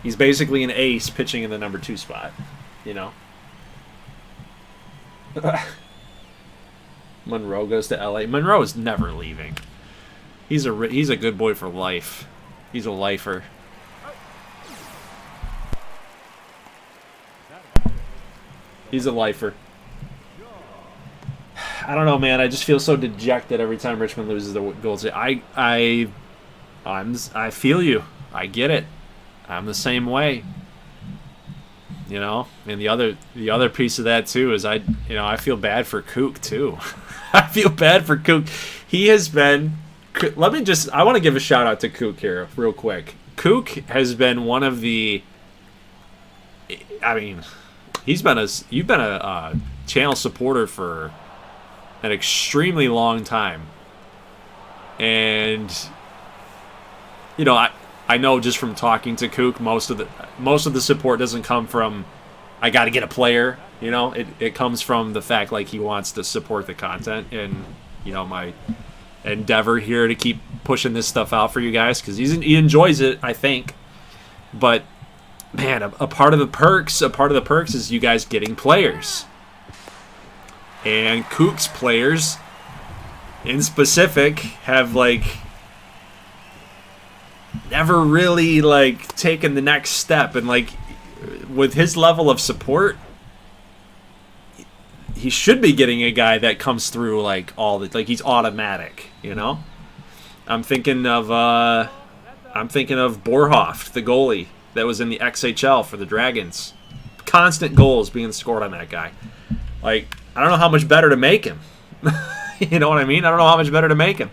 He's basically an ace pitching in the number 2 spot, you know. Monroe goes to LA. Monroe is never leaving. He's a good boy for life. He's a lifer. He's a lifer. I don't know, man. I just feel so dejected every time Richmond loses the Gold Series. I feel you. I get it. I'm the same way. You know, and the other piece of that too is I feel bad for Kook too. I feel bad for Kook. He has been. I want to give a shout out to Kook here real quick. Kook has been one of the. I mean, you've been a channel supporter for an extremely long time, and you know I know just from talking to Kook, most of the support doesn't come from I got to get a player. You know, it comes from the fact like he wants to support the content and my endeavor here to keep pushing this stuff out for you guys because he enjoys it, I think. But man, a part of the perks is you guys getting players, and Kook's players in specific have never really taken the next step, and with his level of support, he should be getting a guy that comes through he's automatic, I'm thinking of Borhoff, the goalie that was in the XHL for the Dragons. Constant goals being scored on that guy. I don't know how much better to make him. You know what I mean? I don't know how much better to make him.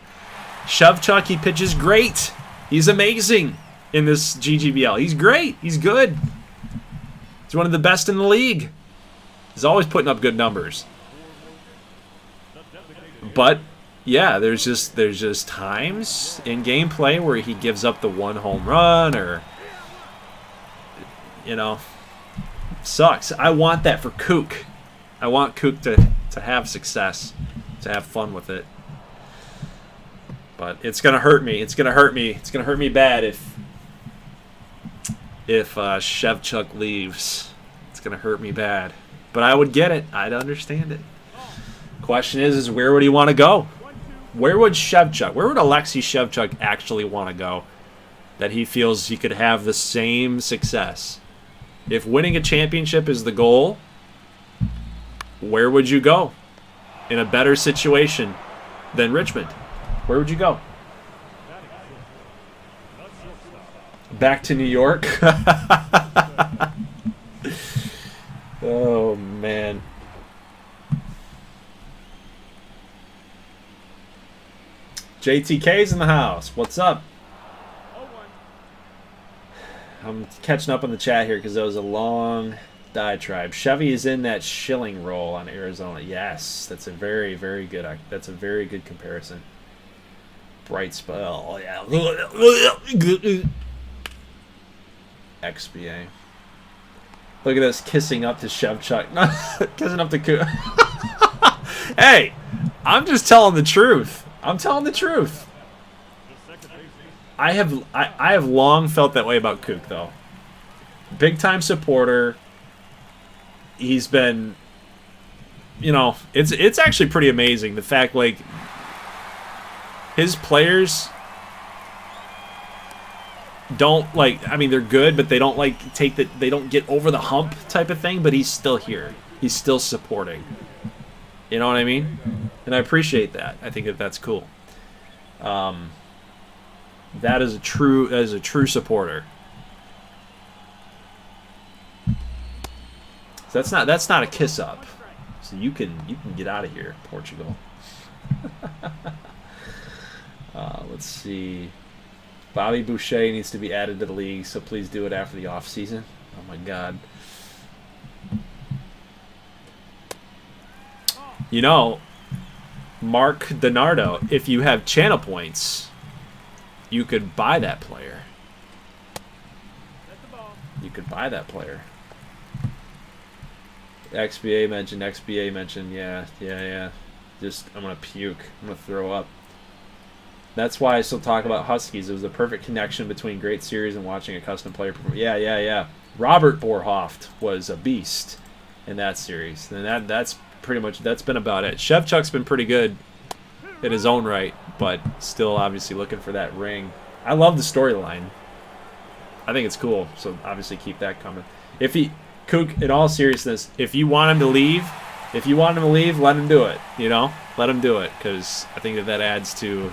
Shevchuk, he pitches great. He's amazing in this GGBL. He's great. He's good. He's one of the best in the league. He's always putting up good numbers. But yeah, there's just times in gameplay where he gives up the one home run or sucks. I want that for Kook. I want Kook to have success, to have fun with it. But it's gonna hurt me. It's gonna hurt me. It's gonna hurt me bad if Shevchuk leaves. It's gonna hurt me bad. But I would get it. I'd understand it. Question is where would he want to go? Where would Alexei Shevchuk actually want to go that he feels he could have the same success? If winning a championship is the goal, where would you go in a better situation than Richmond? Where would you go? Back to New York? Oh, man. JTK's in the house. What's up? I'm catching up on the chat here because that was a long diatribe. Chevy is in that shilling role on Arizona. Yes, that's a very, very good. That's a very good comparison. Bright spell. Oh, yeah. XBA. Look at us kissing up to Shevchuk. Kissing up to Kook. Hey, I'm just telling the truth. I'm telling the truth. I have long felt that way about Kook, though. Big time supporter. He's been, it's actually pretty amazing the fact his players don't they're good, but they don't they don't get over the hump type of thing, but he's still here. He's still supporting. You know what I mean? And I appreciate that. I think that's cool. That is a true supporter. So that's not a kiss up. So you can get out of here, Portugal. Let's see. Bobby Boucher needs to be added to the league, so please do it after the off season. Oh my God. Mark DiNardo, if you have channel points, you could buy that player. You could buy that player. XBA mentioned, yeah. Just, I'm going to puke. I'm going to throw up. That's why I still talk about Huskies. It was the perfect connection between great series and watching a custom player perform. Yeah. Robert Borhoff was a beast in that series. And that's pretty much, that's been about it. Shevchuk's been pretty good in his own right, but still obviously looking for that ring. I love the storyline. I think it's cool, so obviously keep that coming. Kook, in all seriousness, if you want him to leave, let him do it, Let him do it, because I think that adds to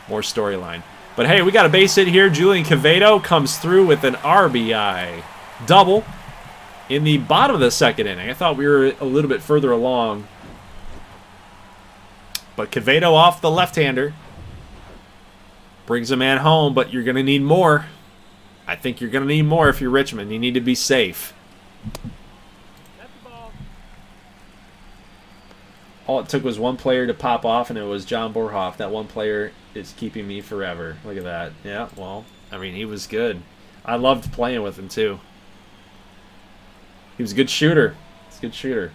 more storyline. But hey, we got a base hit here. Julian Quevedo comes through with an RBI double in the bottom of the second inning. I thought we were a little bit further along. But Quevedo off the left-hander. Brings a man home, but you're going to need more. I think you're going to need more if you're Richmond. You need to be safe. That's the ball. All it took was one player to pop off, and it was John Borhoff. That one player is keeping me forever. Look at that. Yeah, well, I mean, he was good. I loved playing with him, too. He was a good shooter. He's a good shooter.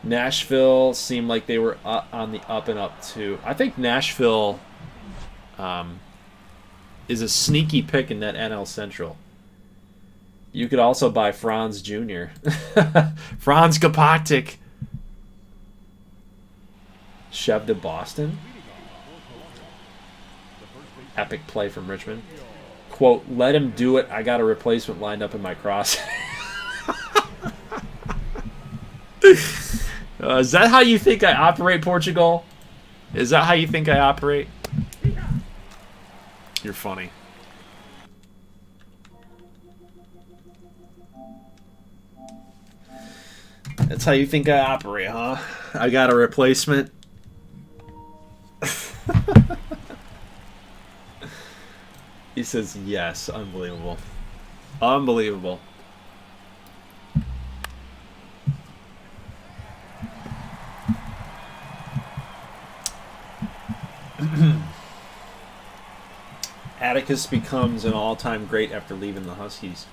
Nashville seemed like they were on the up and up, too. I think Nashville is a sneaky pick in that NL Central. You could also buy Franz Jr. Franz Kapatic. Chev to Boston. Epic play from Richmond. Quote, let him do it. I got a replacement lined up in my cross. Is that how you think I operate, Portugal? Is that how you think I operate? You're funny. That's how you think I operate, huh? I got a replacement. He says yes. Unbelievable. Unbelievable. Atticus becomes an all-time great after leaving the Huskies.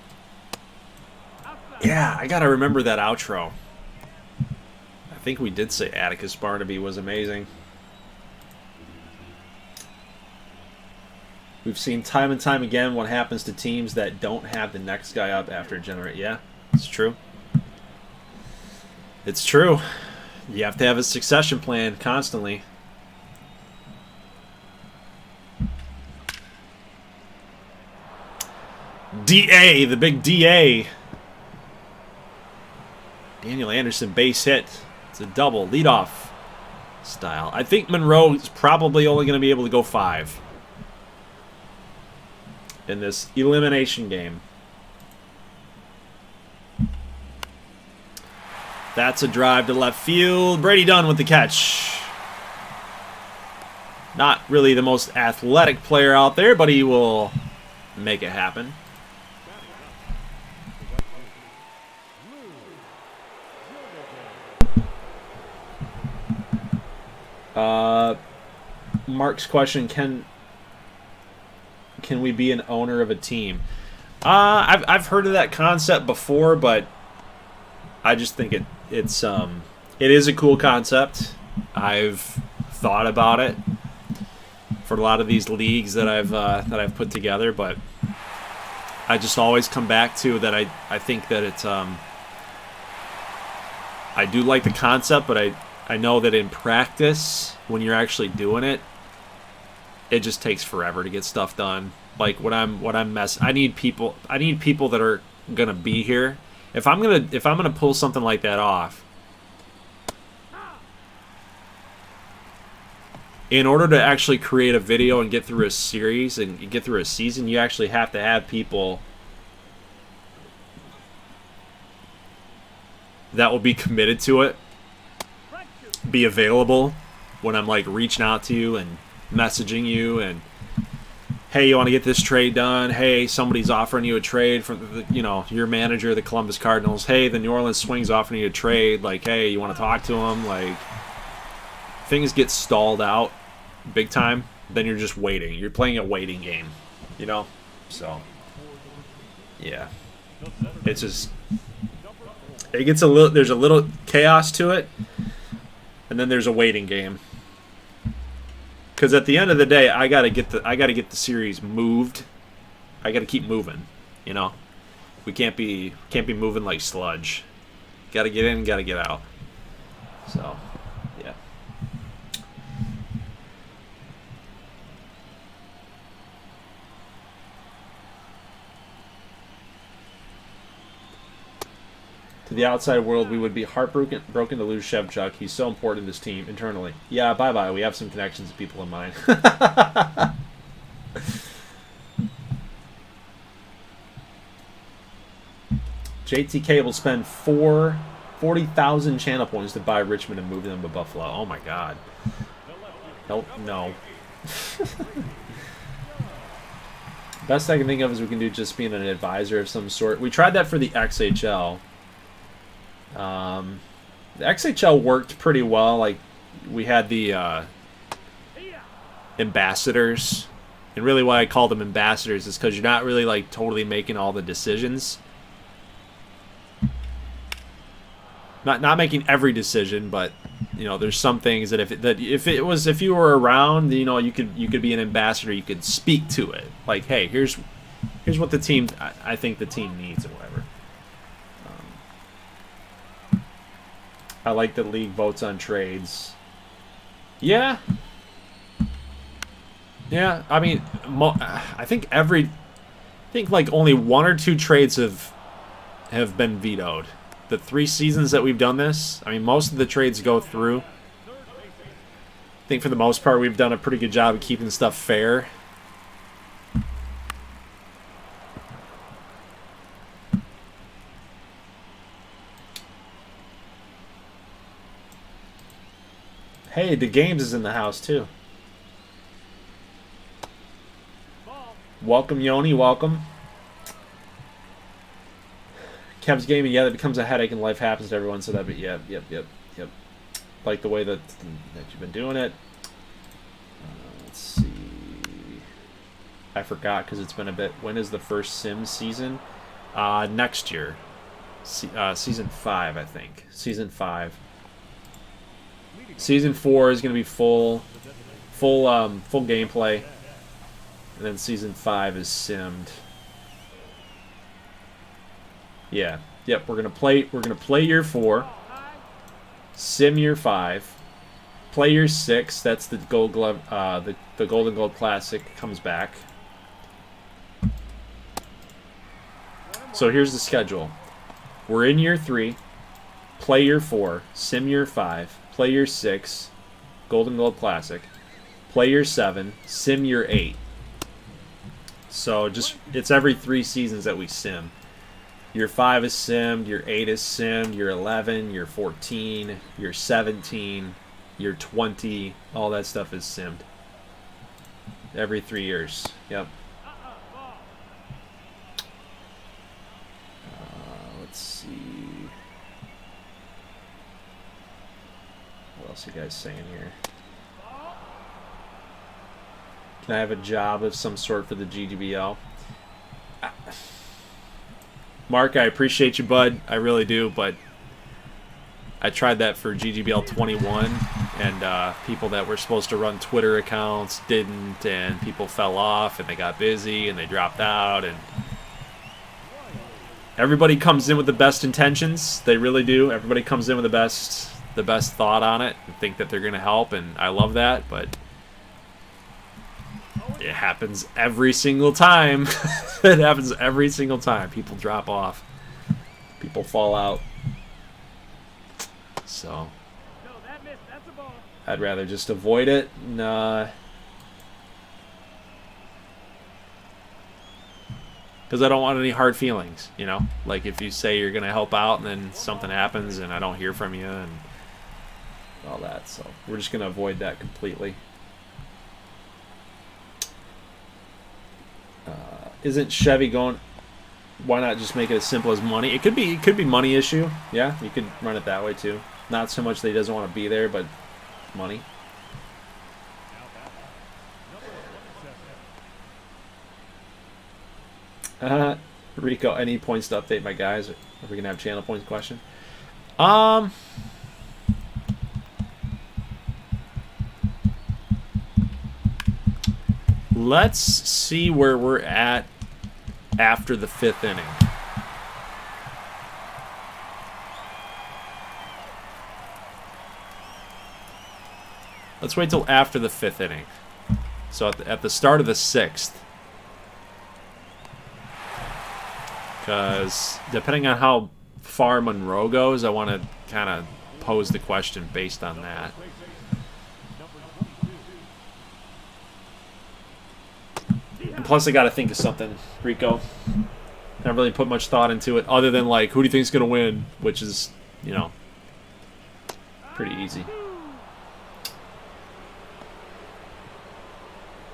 Yeah, I gotta remember that outro. I think we did say Atticus Barnaby was amazing. We've seen time and time again what happens to teams that don't have the next guy up after a generate. Yeah, it's true. It's true. You have to have a succession plan constantly. DA, the big DA. Daniel Anderson base hit. It's a double, leadoff style. I think Monroe is probably only going to be able to go 5 in this elimination game. That's a drive to left field. Brady Dunn with the catch. Not really the most athletic player out there, but he will make it happen. Mark's question, can we be an owner of a team? I've heard of that concept before, but I just think it is a cool concept. I've thought about it for a lot of these leagues that I've put together, but I just always come back to that I think that it's I do like the concept, but I know that in practice, when you're actually doing it, it just takes forever to get stuff done. Like I need people that are gonna be here. If I'm gonna pull something like that off, in order to actually create a video and get through a series and get through a season, you actually have to have people that will be committed to it, be available when I'm like reaching out to you and messaging you and, hey, you want to get this trade done? Hey, somebody's offering you a trade from your manager, the Columbus Cardinals. Hey, the New Orleans Swing's offering you a trade. Like, hey, you want to talk to them? Like, things get stalled out big time. Then you're just waiting. You're playing a waiting game, So, yeah, it's just there's a little chaos to it, and then there's a waiting game. Because at the end of the day, I gotta get the series moved. I gotta keep moving. We can't be moving like sludge. Gotta get in, gotta get out. So, yeah. To the outside world, we would be heartbroken to lose Shevchuk. He's so important to this team internally. Yeah, bye-bye. We have some connections to people in mind. JTK will spend 40,000 channel points to buy Richmond and move them to Buffalo. Oh my God. Nope, no. Best I can think of is we can do just being an advisor of some sort. We tried that for the XHL. The XHL worked pretty well. Like, we had the ambassadors. And really why I call them ambassadors is because you're not really, like, totally making all the decisions. Not making every decision, but you know, there's some things that if you were around, you know, you could be an ambassador. You could speak to it, like, hey, here's what the team I think the team needs or whatever. I like that league votes on trades. Yeah. I mean, I think like only 1 or 2 trades have been vetoed. The 3 seasons that we've done this, I mean, most of the trades go through. I think for the most part, we've done a pretty good job of keeping stuff fair. Hey, the games is in the house too. Welcome, Yoni. Welcome. Kev's gaming, yeah, that becomes a headache and life happens to everyone, so that'd be, yep. Like the way that you've been doing it. Let's see. I forgot because it's been a bit. When is the first Sims season? Next year. Season 5, I think. Season 5. Season 4 is going to be full gameplay. And then Season 5 is simmed. Yeah. Yep, we're gonna play year 4. Sim year 5. Play year 6, that's the Gold Glove the Golden Gold Classic comes back. So here's the schedule. We're in year 3, play year 4, sim year 5, play year 6, Golden Gold Classic, play year 7, sim year 8. So just it's every 3 seasons that we sim. Year 5 is simmed, year 8 is simmed, year 11, year 14, year 17, year 20, all that stuff is simmed. Every 3 years. Yep. Let's see. What else are you guys saying here? Can I have a job of some sort for the GGBL? Mark, I appreciate you, bud. I really do, but I tried that for GGBL 21, and people that were supposed to run Twitter accounts didn't, and people fell off, and they got busy, and they dropped out, and everybody comes in with the best intentions. They really do. Everybody comes in with the best thought on it, and think that they're going to help, and I love that, but it happens every single time. It happens every single time. People drop off. People fall out. So I'd rather just avoid it. Nah. Because I don't want any hard feelings, you know? Like if you say you're going to help out and then something happens and I don't hear from you and all that. So we're just going to avoid that completely. Isn't Chevy going? Why not just make it as simple as money? It could be money issue. Yeah, you could run it that way too. Not so much that he doesn't want to be there, but money. Rico, any points to update my guys? Are we gonna have channel points question? Let's see where we're at after the 5th inning. Let's wait till after the 5th inning. So at the start of the 6th. Because depending on far Monroe goes, I want to kind of pose the question based on that. And plus, I got to think of something, Rico. I haven't really put much thought into it, other than, like, who do you think's going to win? Which is, you know, pretty easy.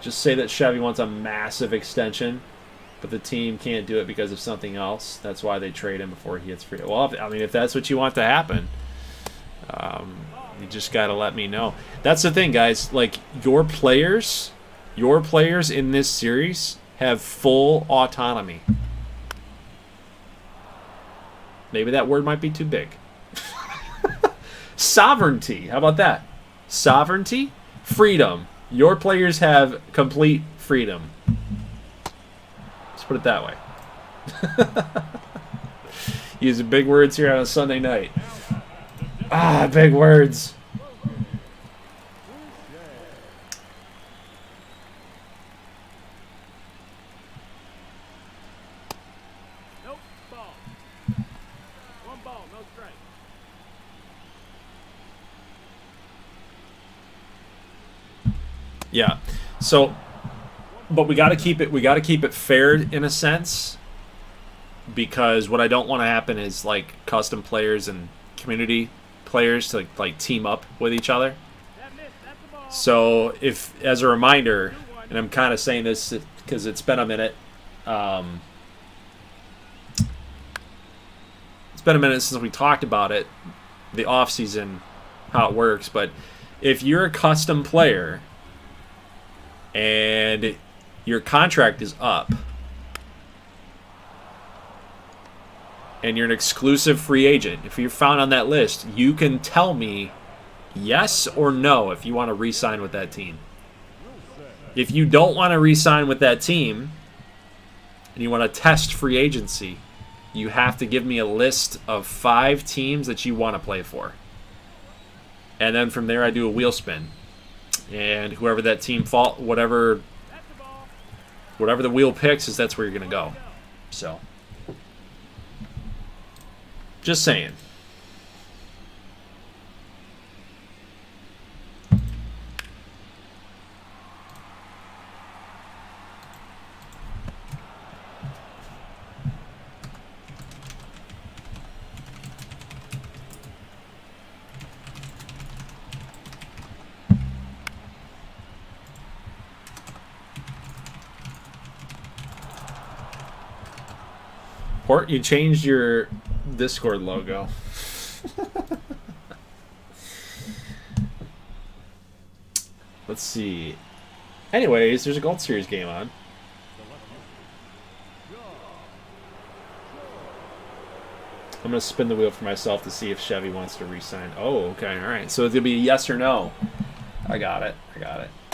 Just say that Chevy wants a massive extension, but the team can't do it because of something else. That's why they trade him before he hits free. Well, I mean, if that's what you want to happen, you just got to let me know. That's the thing, guys. Like, your players in this series have full autonomy. Maybe that word might be too big. Sovereignty. How about that? Sovereignty, freedom. Your players have complete freedom. Let's put it that way. Using big words here on a Sunday night. Ah, big words. Nope, ball. One ball, no strike. Yeah. So, but we got to keep it fair in a sense, because what I don't want to happen is like custom players and community players to like team up with each other. So, if as a reminder, and I'm kind of saying this because it's been a minute, since we talked about it, the off season, how it works. But if you're a custom player and your contract is up and you're an exclusive free agent, if you're found on that list, you can tell me yes or no if you want to re-sign with that team. If you don't want to re-sign with that team and you want to test free agency, you have to give me a list of 5 teams that you want to play for. And then from there I do a wheel spin. And whoever that team whatever the wheel picks is that's where you're going to go. So, just saying. Port, you changed your Discord logo. Let's see. Anyways, there's a Gold Series game on. I'm going to spin the wheel for myself to see if Chevy wants to re-sign. Oh, okay. All right. So it's going to be a yes or no. I got it.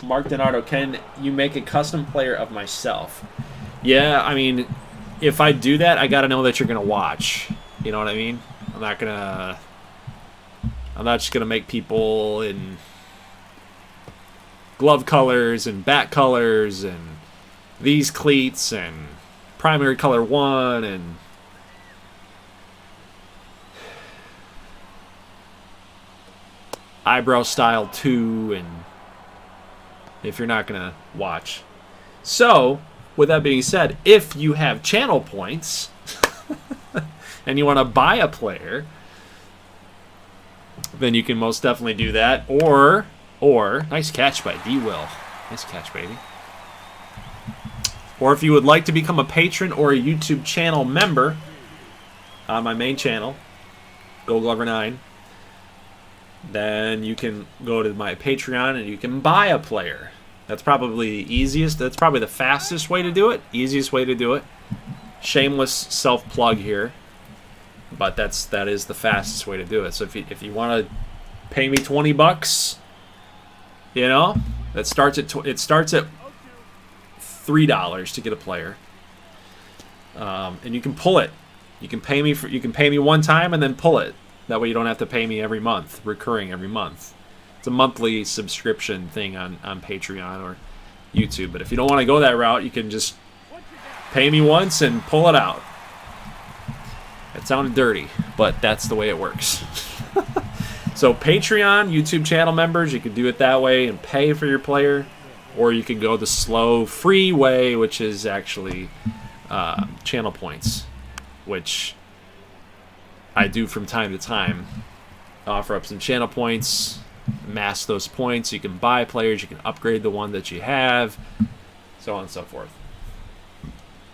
Mark Donardo, can you make a custom player of myself? Yeah, I mean, if I do that, I got to know that you're going to watch. You know what I mean? I'm not just going to make people in glove colors and bat colors and these cleats and primary color 1 and eyebrow style 2, and if you're not going to watch. So, with that being said, if you have channel points and you want to buy a player, then you can most definitely do that. Or nice catch by D-Will. Nice catch, baby. Or if you would like to become a patron or a YouTube channel member on my main channel, Goldglover 9, then you can go to my Patreon and you can buy a player. That's probably the easiest. That's probably the fastest way to do it. Easiest way to do it. Shameless self-plug here, but that is the fastest way to do it. So if you want to pay me $20, you know, it starts at $3 to get a player, and you can pull it. You can pay me one time and then pull it. That way you don't have to pay me every month, recurring every month. It's a monthly subscription thing on Patreon or YouTube. But if you don't want to go that route, you can just pay me once and pull it out. It sounded dirty, but that's the way it works. So Patreon, YouTube channel members, you can do it that way and pay for your player. Or you can go the slow, free way, which is actually channel points, which I do from time to time. Offer up some channel points, mass those points. You can buy players, you can upgrade the one that you have, so on and so forth.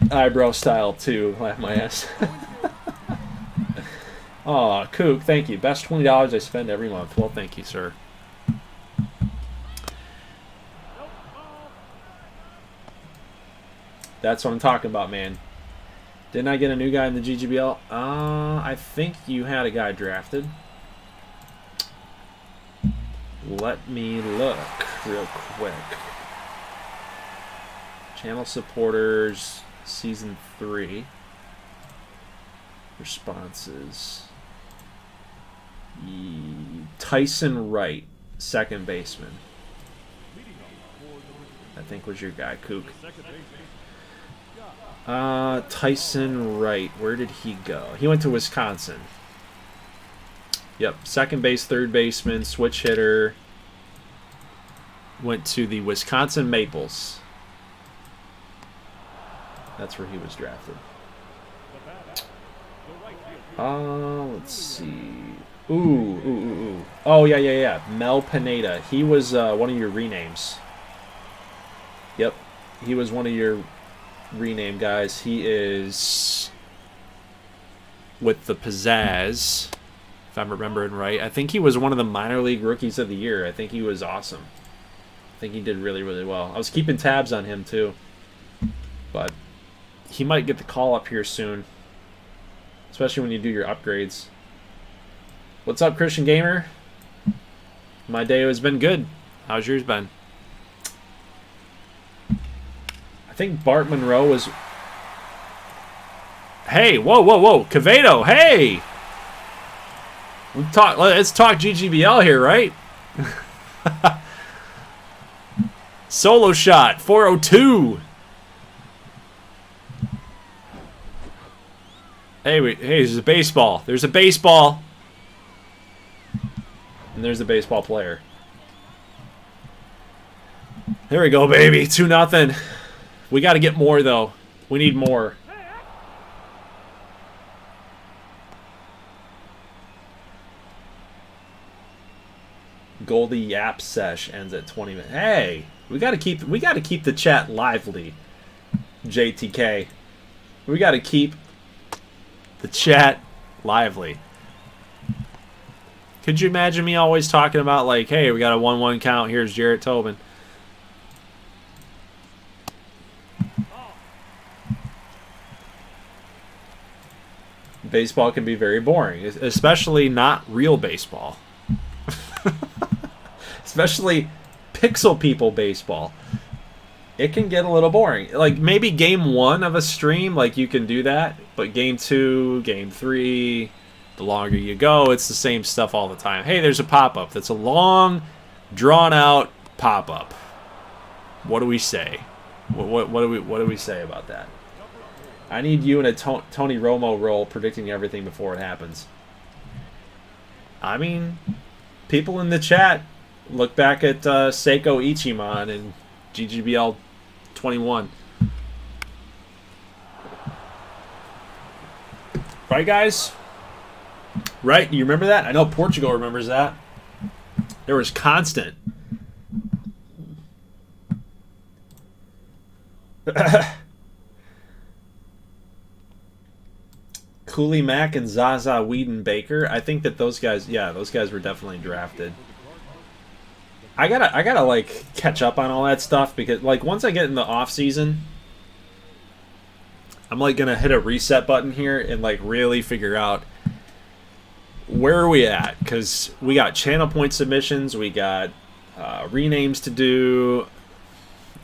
Eyebrow style too, laugh my ass. Oh, Kook, thank you. Best $20 I spend every month. Well, thank you, sir. That's what I'm talking about, man. Didn't I get a new guy in the GGBL? I think you had a guy drafted. Let me look real quick. Channel supporters, season 3. Responses. Tyson Wright, second baseman. I think was your guy, Kook. Tyson Wright, where did he go? He went to Wisconsin. Yep, second base, third baseman, switch hitter. Went to the Wisconsin Maples. That's where he was drafted. Let's see. Ooh. Oh, yeah. Mel Pineda. He was one of your renames. Yep, he was one of your rename guys. He is with the Pizzazz, if I'm remembering right. I think he was one of the minor league rookies of the year. I think he was awesome. I think he did really, really well. I was keeping tabs on him too, but he might get the call up here soon, especially when you do your upgrades. What's up, Christian Gamer? My day has been good. How's yours been? I think Bart Monroe was... Hey, whoa. Quevedo, hey! Let's talk GGBL here, right? Solo shot, 402. Hey, there's a baseball. There's a baseball. And there's a baseball player. There we go, baby. 2-0. We got to get more, though. We need more. Goldie Yap Sesh ends at 20 minutes. Hey, we got to keep the chat lively. JTK. We got to keep the chat lively. Could you imagine me always talking about, like, hey, we got a 1-1 count. Here's Jarrett Tobin. Baseball can be very boring, especially not real baseball. Especially pixel people baseball. It can get a little boring. Like, maybe game 1 of a stream, like, you can do that. But game 2, game 3... the longer you go, it's the same stuff all the time. Hey, there's a pop-up. That's a long, drawn-out pop-up. What do we say? What do we say about that? I need you in a Tony Romo role predicting everything before it happens. I mean, people in the chat look back at Seiko Ichiman and GGBL 21. Right, guys? Right? You remember that? I know Portugal remembers that. There was constant. Cooley Mack and Zaza Whedon Baker. I think that those guys, yeah, those guys were definitely drafted. I gotta like catch up on all that stuff because like once I get in the off season, I'm like gonna hit a reset button here and like really figure out where are we at, because we got channel point submissions, we got renames to do.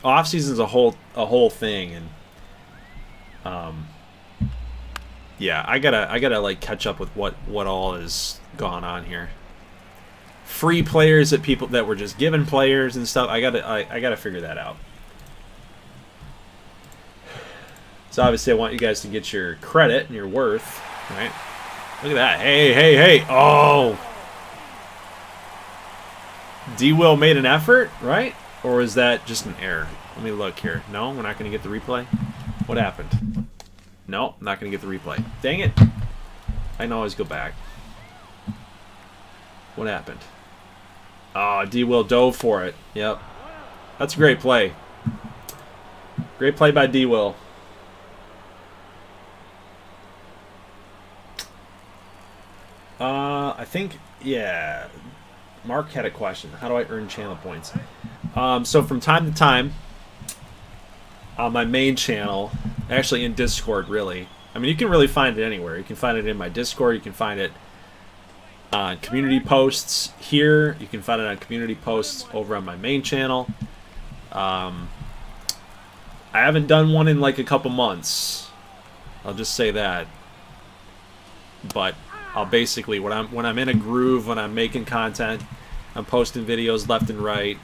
Off season's a whole thing, and yeah, I gotta like catch up with what all is going on here. Free players that people that were just given players and stuff. I gotta figure that out. So obviously I want you guys to get your credit and your worth, Right? Look at that. Hey, hey, hey. Oh. D-Will made an effort, right? Or is that just an error? Let me look here. No, we're not going to get the replay. What happened? No, I'm not going to get the replay. Dang it. I can always go back. What happened? Oh, D-Will dove for it. Yep. That's a great play. Great play by D-Will. I think, yeah. Mark had a question. How do I earn channel points? So from time to time, on my main channel, actually in Discord, really. I mean, you can really find it anywhere. You can find it in my Discord. You can find it on community posts here. You can find it on community posts over on my main channel. I haven't done one in like a couple months. I'll just say that. But I'll basically, when I'm in a groove, when I'm making content, I'm posting videos left and right.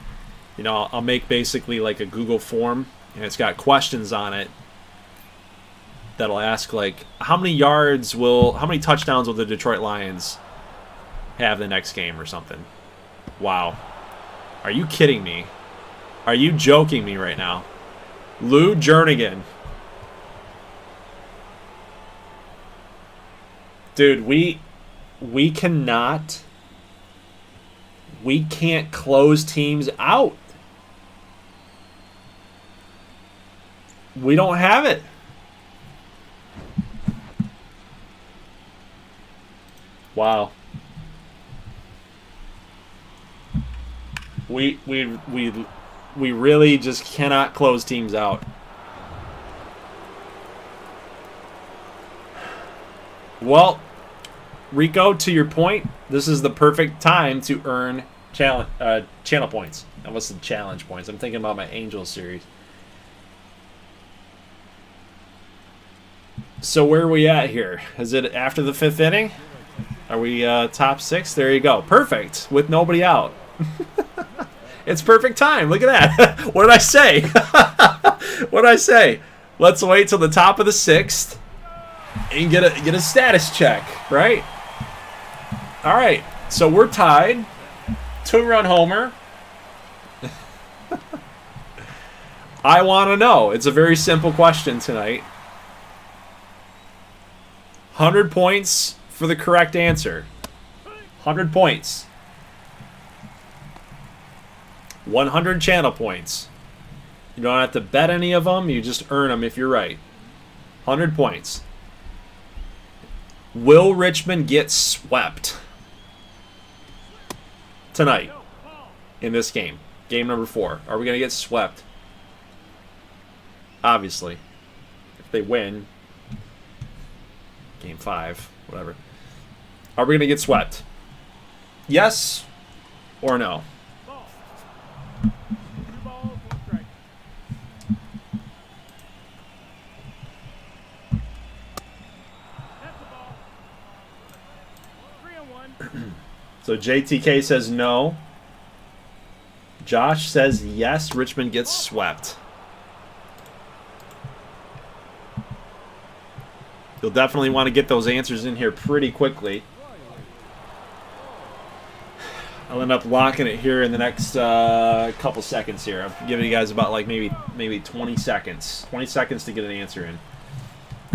You know, I'll make basically like a Google form, and it's got questions on it that'll ask like, how many touchdowns will the Detroit Lions have the next game or something? Wow. Are you kidding me? Are you joking me right now? Lou Jernigan. Dude, we can't close teams out. We don't have it. Wow. We really just cannot close teams out. Well, Rico, to your point, this is the perfect time to earn channel points. I almost said challenge points. I'm thinking about my Angels series. So where are we at here? Is it after the 5th inning? Are we top 6? There you go. Perfect. With nobody out. It's perfect time. Look at that. What did I say? What did I say? Let's wait till the top of the 6th and get a status check, right? All right. So we're tied. 2-run homer. I want to know. It's a very simple question tonight. 100 points for the correct answer. 100 points. 100 channel points. You don't have to bet any of them. You just earn them if you're right. 100 points. Will Richmond get swept tonight in this game? Game number 4. Are we going to get swept? Obviously. If they win, game 5, whatever. Are we going to get swept? Yes or no? So JTK says no. Josh says yes, Richmond gets swept. You'll definitely want to get those answers in here pretty quickly. I'll end up locking it here in the next couple seconds here. I'm giving you guys about like maybe 20 seconds. 20 seconds to get an answer in.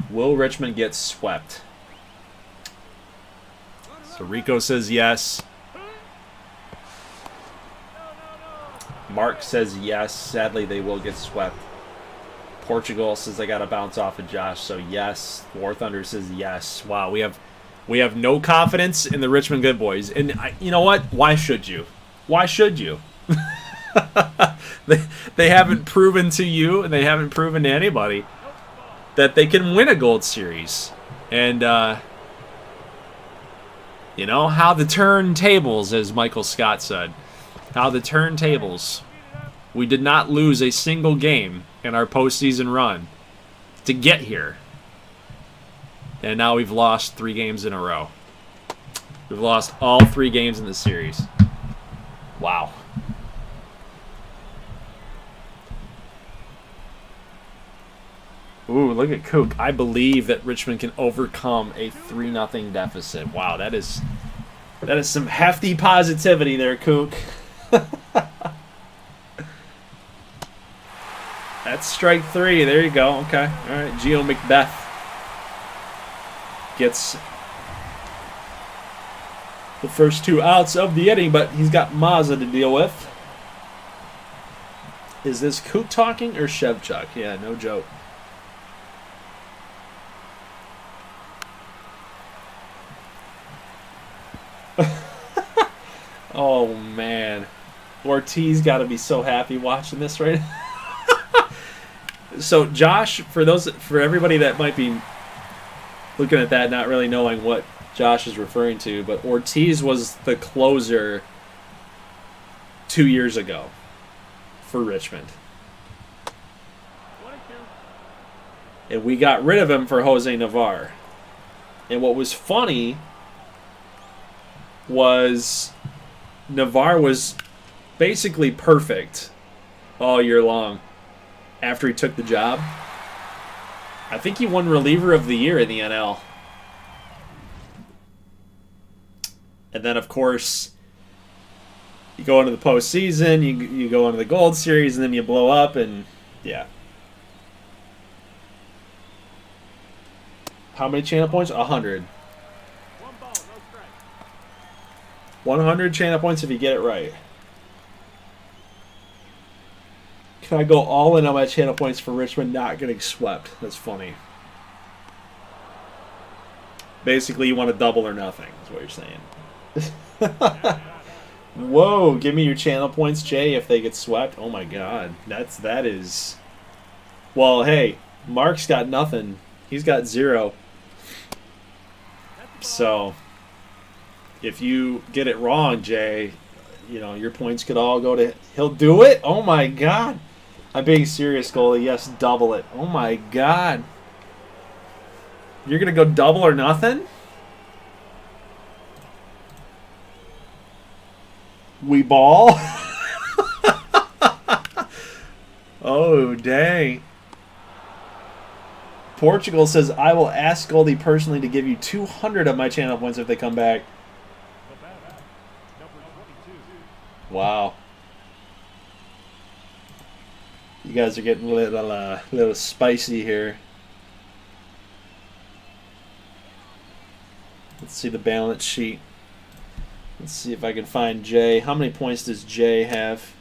Will Richmond get swept? So Rico says yes. Mark says yes. Sadly, they will get swept. Portugal says they got to bounce off of Josh, so yes. War Thunder says yes. Wow, we have no confidence in the Richmond Good Boys, and you know what? Why should you? Why should you? they haven't proven to you, and they haven't proven to anybody that they can win a Gold Series, and you know how the turntables, as Michael Scott said, how the turntables. We did not lose a single game in our postseason run to get here. And now we've lost 3 games in a row. We've lost all 3 games in the series. Wow. Ooh, look at Kook. I believe that Richmond can overcome a 3-0 deficit. Wow, that is some hefty positivity there, Kook. That's strike 3. There you go. Okay. All right. Geo Macbeth gets the first 2 outs of the inning, but he's got Mazza to deal with. Is this Kook talking or Shevchuk? Yeah, no joke. Oh, man. Ortiz got to be so happy watching this right now. So, Josh, for everybody that might be looking at that, not really knowing what Josh is referring to, but Ortiz was the closer 2 years ago for Richmond. And we got rid of him for Jose Navarre. And what was funny was Navarre was basically perfect all year long after he took the job. I think he won reliever of the year in the NL. And then, of course, you go into the postseason, you go into the Gold Series, and then you blow up, and yeah. How many channel points? 100. 100 channel points if you get it right. Can I go all in on my channel points for Richmond not getting swept? That's funny. Basically, you want to double or nothing, is what you're saying. Whoa, give me your channel points, Jay, if they get swept. Oh my god. That is... Well, hey, Mark's got nothing. He's got 0. So, if you get it wrong, Jay, you know, your points could all go to... He'll do it? Oh my god. I'm being serious, goalie. Yes, double it. Oh my god. You're going to go double or nothing? We ball? Oh, dang. Portugal says, I will ask Goldie personally to give you 200 of my channel points if they come back. Wow. You guys are getting a little spicy here. Let's see the balance sheet. Let's see if I can find Jay. How many points does Jay have?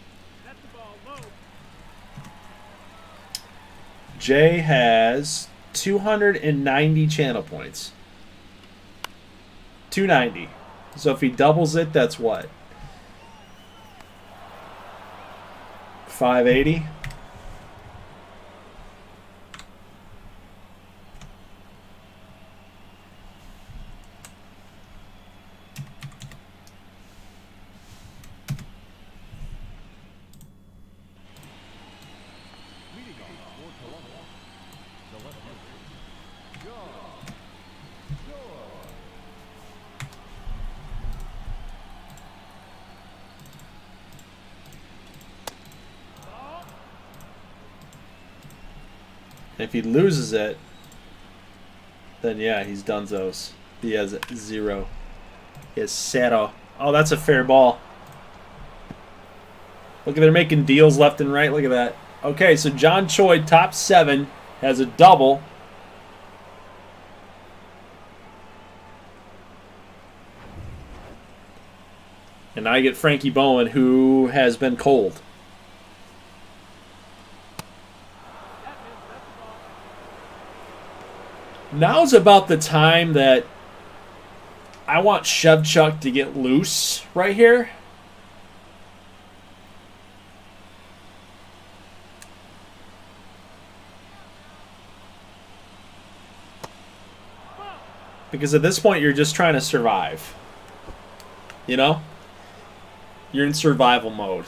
Jay has 290 channel points. 290. So if he doubles it, that's what? 580? If he loses it, then yeah, he's donezo's. He has 0. He has 0. Oh, that's a fair ball. Look at, they're making deals left and right. Look at that. Okay, so John Choi, top 7, has a double. And I get Frankie Bowen, who has been cold. Now's about the time that I want Shevchuk to get loose right here. Because at this point, you're just trying to survive. You know? You're in survival mode.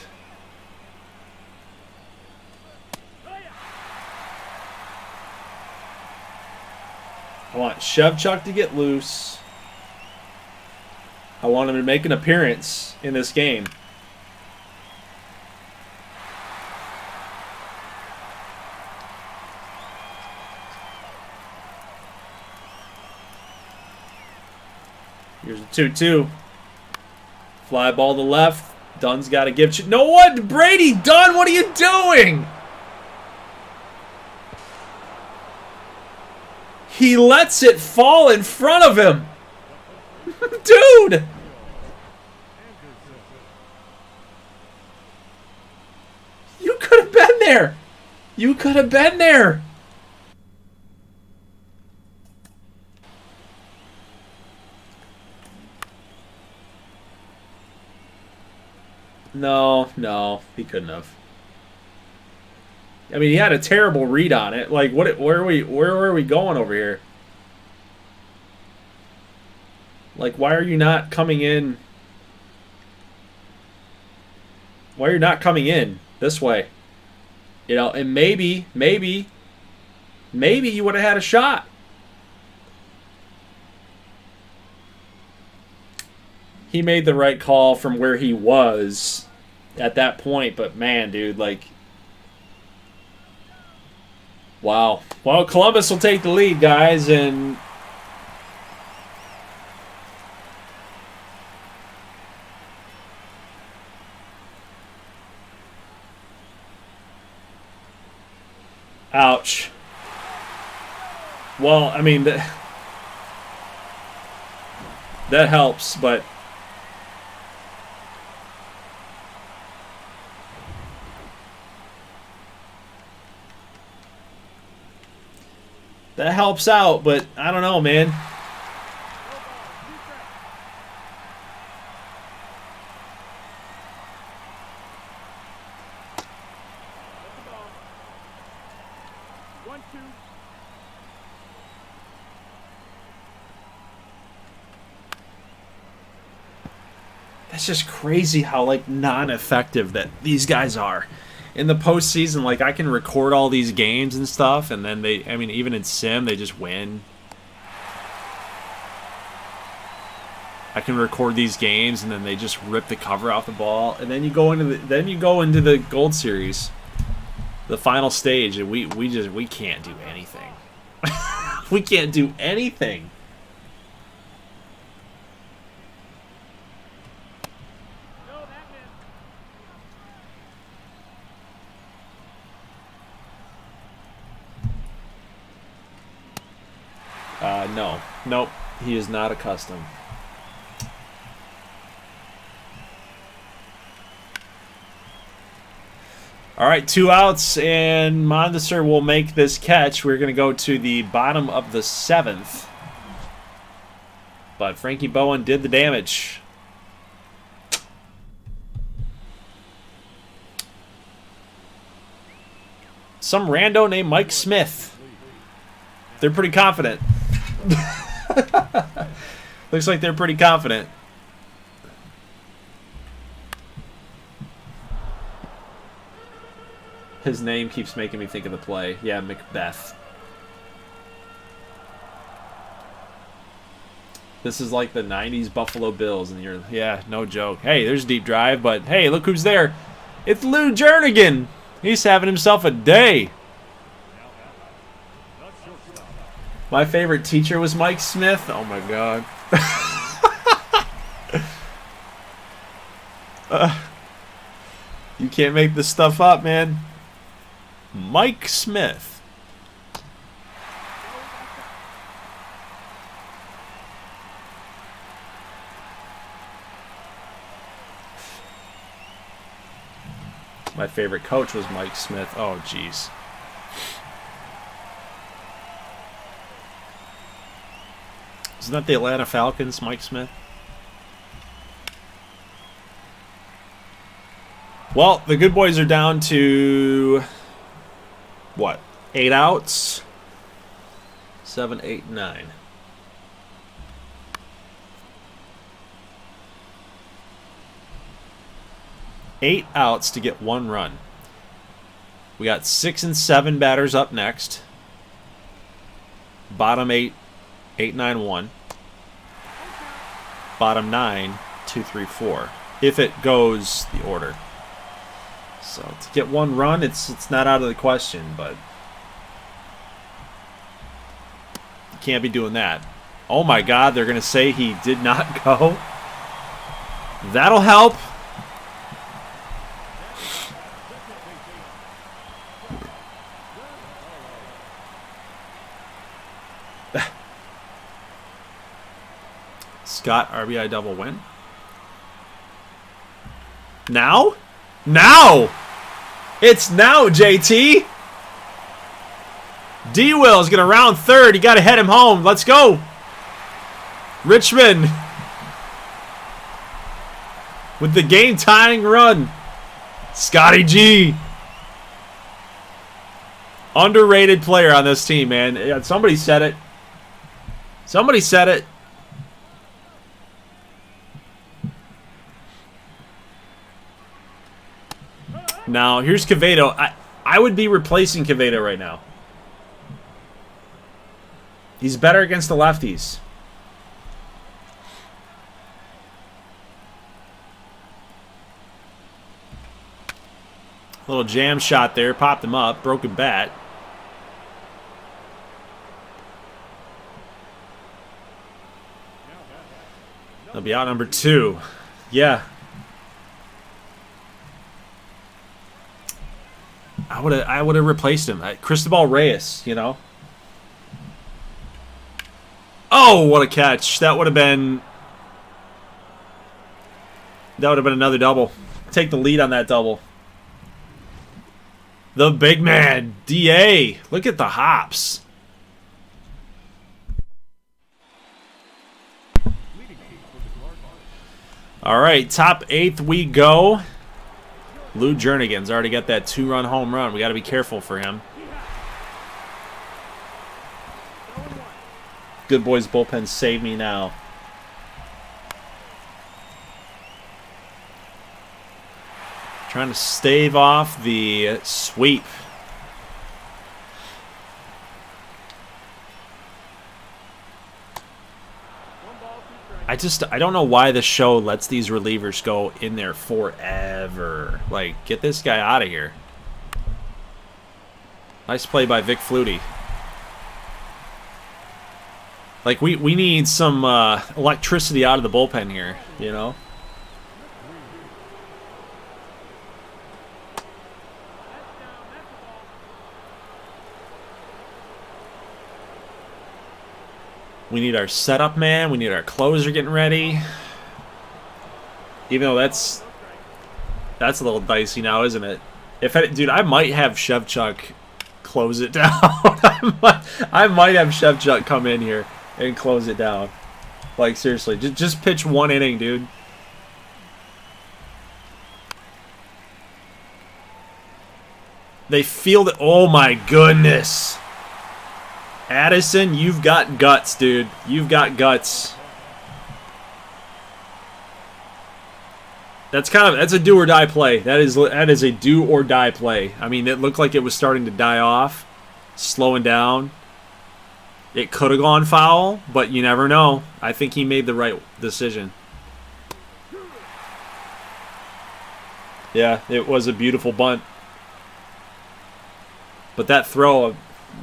I want Shevchuk to get loose. I want him to make an appearance in this game. Here's a 2-2. Fly ball to left. Dunn's got to give. No, what? Brady, Dunn, what are you doing? He lets it fall in front of him. Dude. You could have been there. You could have been there. No, he couldn't have. I mean, he had a terrible read on it. Like, where are we going over here? Like, why are you not coming in? Why are you not coming in this way? You know, and maybe you would have had a shot. He made the right call from where he was at that point, but man, dude, like, wow. Well, Columbus will take the lead, guys, and ouch. Well, I mean, that helps, but that helps out, but I don't know, man. That's just crazy how, like, non-effective that these guys are. In the postseason, like, I can record all these games and stuff, and then I mean, even in Sim, they just win. I can record these games, and then they just rip the cover off the ball, and then you go into the Gold Series, the final stage, and we can't do anything. We can't do anything. No. Nope. He is not accustomed. All right, 2 outs, and Mondesir will make this catch. We're going to go to the bottom of the 7th. But Frankie Bowen did the damage. Some rando named Mike Smith. They're pretty confident. Looks like they're pretty confident. His name keeps making me think of the play. Yeah, Macbeth. This is like the 90s Buffalo Bills, and you're, yeah, no joke. Hey, there's a deep drive, but hey, look who's there. It's Lou Jernigan. He's having himself a day. My favorite teacher was Mike Smith. Oh, my God. You can't make this stuff up, man. Mike Smith. My favorite coach was Mike Smith. Oh, jeez. Isn't that the Atlanta Falcons, Mike Smith? Well, the good boys are down to, what, 8 outs? 7, 8, 9. Eight outs to get 1 run. We got 6 and 7 batters up next. Bottom 8, 8, 9, 1. Bottom 9, 2, 3, 4. If it goes the order. So to get 1 run, it's not out of the question, but you can't be doing that. Oh my God, they're going to say he did not go. That'll help. Scott, RBI double win. Now? Now! It's now, JT! D-Will is going to round third. You got to head him home. Let's go. Richmond with the game-tying run. Scotty G. Underrated player on this team, man. Somebody said it. Somebody said it. Now, here's Quevedo. I would be replacing Quevedo right now. He's better against the lefties. Little jam shot there. Popped him up. Broken bat. They'll be out number 2. Yeah. I would have replaced him. Cristobal Reyes, you know. Oh, what a catch. That would have been another double. Take the lead on that double. The big man, DA. Look at the hops. All right, top 8th we go. Lou Jernigan's already got that 2-run home run. We got to be careful for him. Good boys bullpen save me now. Trying to stave off the sweep. I don't know why the show lets these relievers go in there forever. Like, get this guy out of here. Nice play by Vic Flutie. Like, we need some electricity out of the bullpen here, you know? We need our setup man. We need our closer getting ready. Even though that's a little dicey now, isn't it? Dude, I might have Shevchuk close it down. I might have Shevchuk come in here and close it down. Like, seriously, just pitch 1 inning, dude. They feel it. Oh my goodness. Addison, you've got guts, dude. You've got guts. That's a do or die play. That is a do or die play. I mean, it looked like it was starting to die off, slowing down. It could have gone foul, but you never know. I think he made the right decision. Yeah, it was a beautiful bunt. But that throw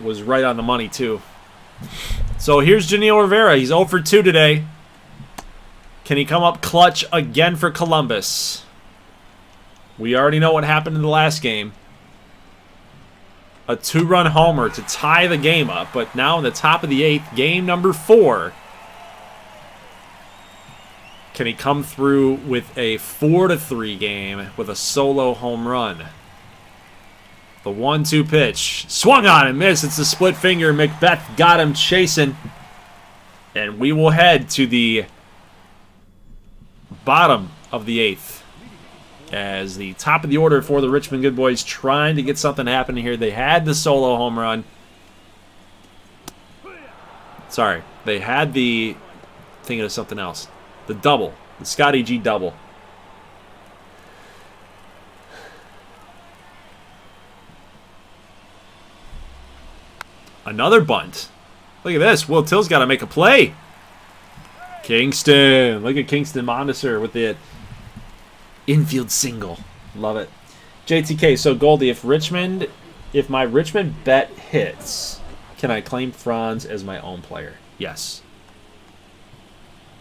was right on the money, too. So here's Janeel Rivera. He's 0 for 2 today. Can he come up clutch again for Columbus? We already know what happened in the last game. A 2-run homer to tie the game up. But now in the top of the 8th, game number 4. Can he come through with a 4-3 game with a solo home run? The 1-2 pitch. Swung on and missed. It's a split finger. Macbeth got him chasing. And we will head to the bottom of the 8th. As the top of the order for the Richmond Good Boys trying to get something happening here. They had the solo home run. Sorry. They had the... Thinking of something else. The double. The Scotty G double. Another bunt. Look at this. Will Till's got to make a play. Kingston. Look at Kingston Mondesir with the infield single. Love it. JTK. So, Goldie, if my Richmond bet hits, can I claim Franz as my own player? Yes.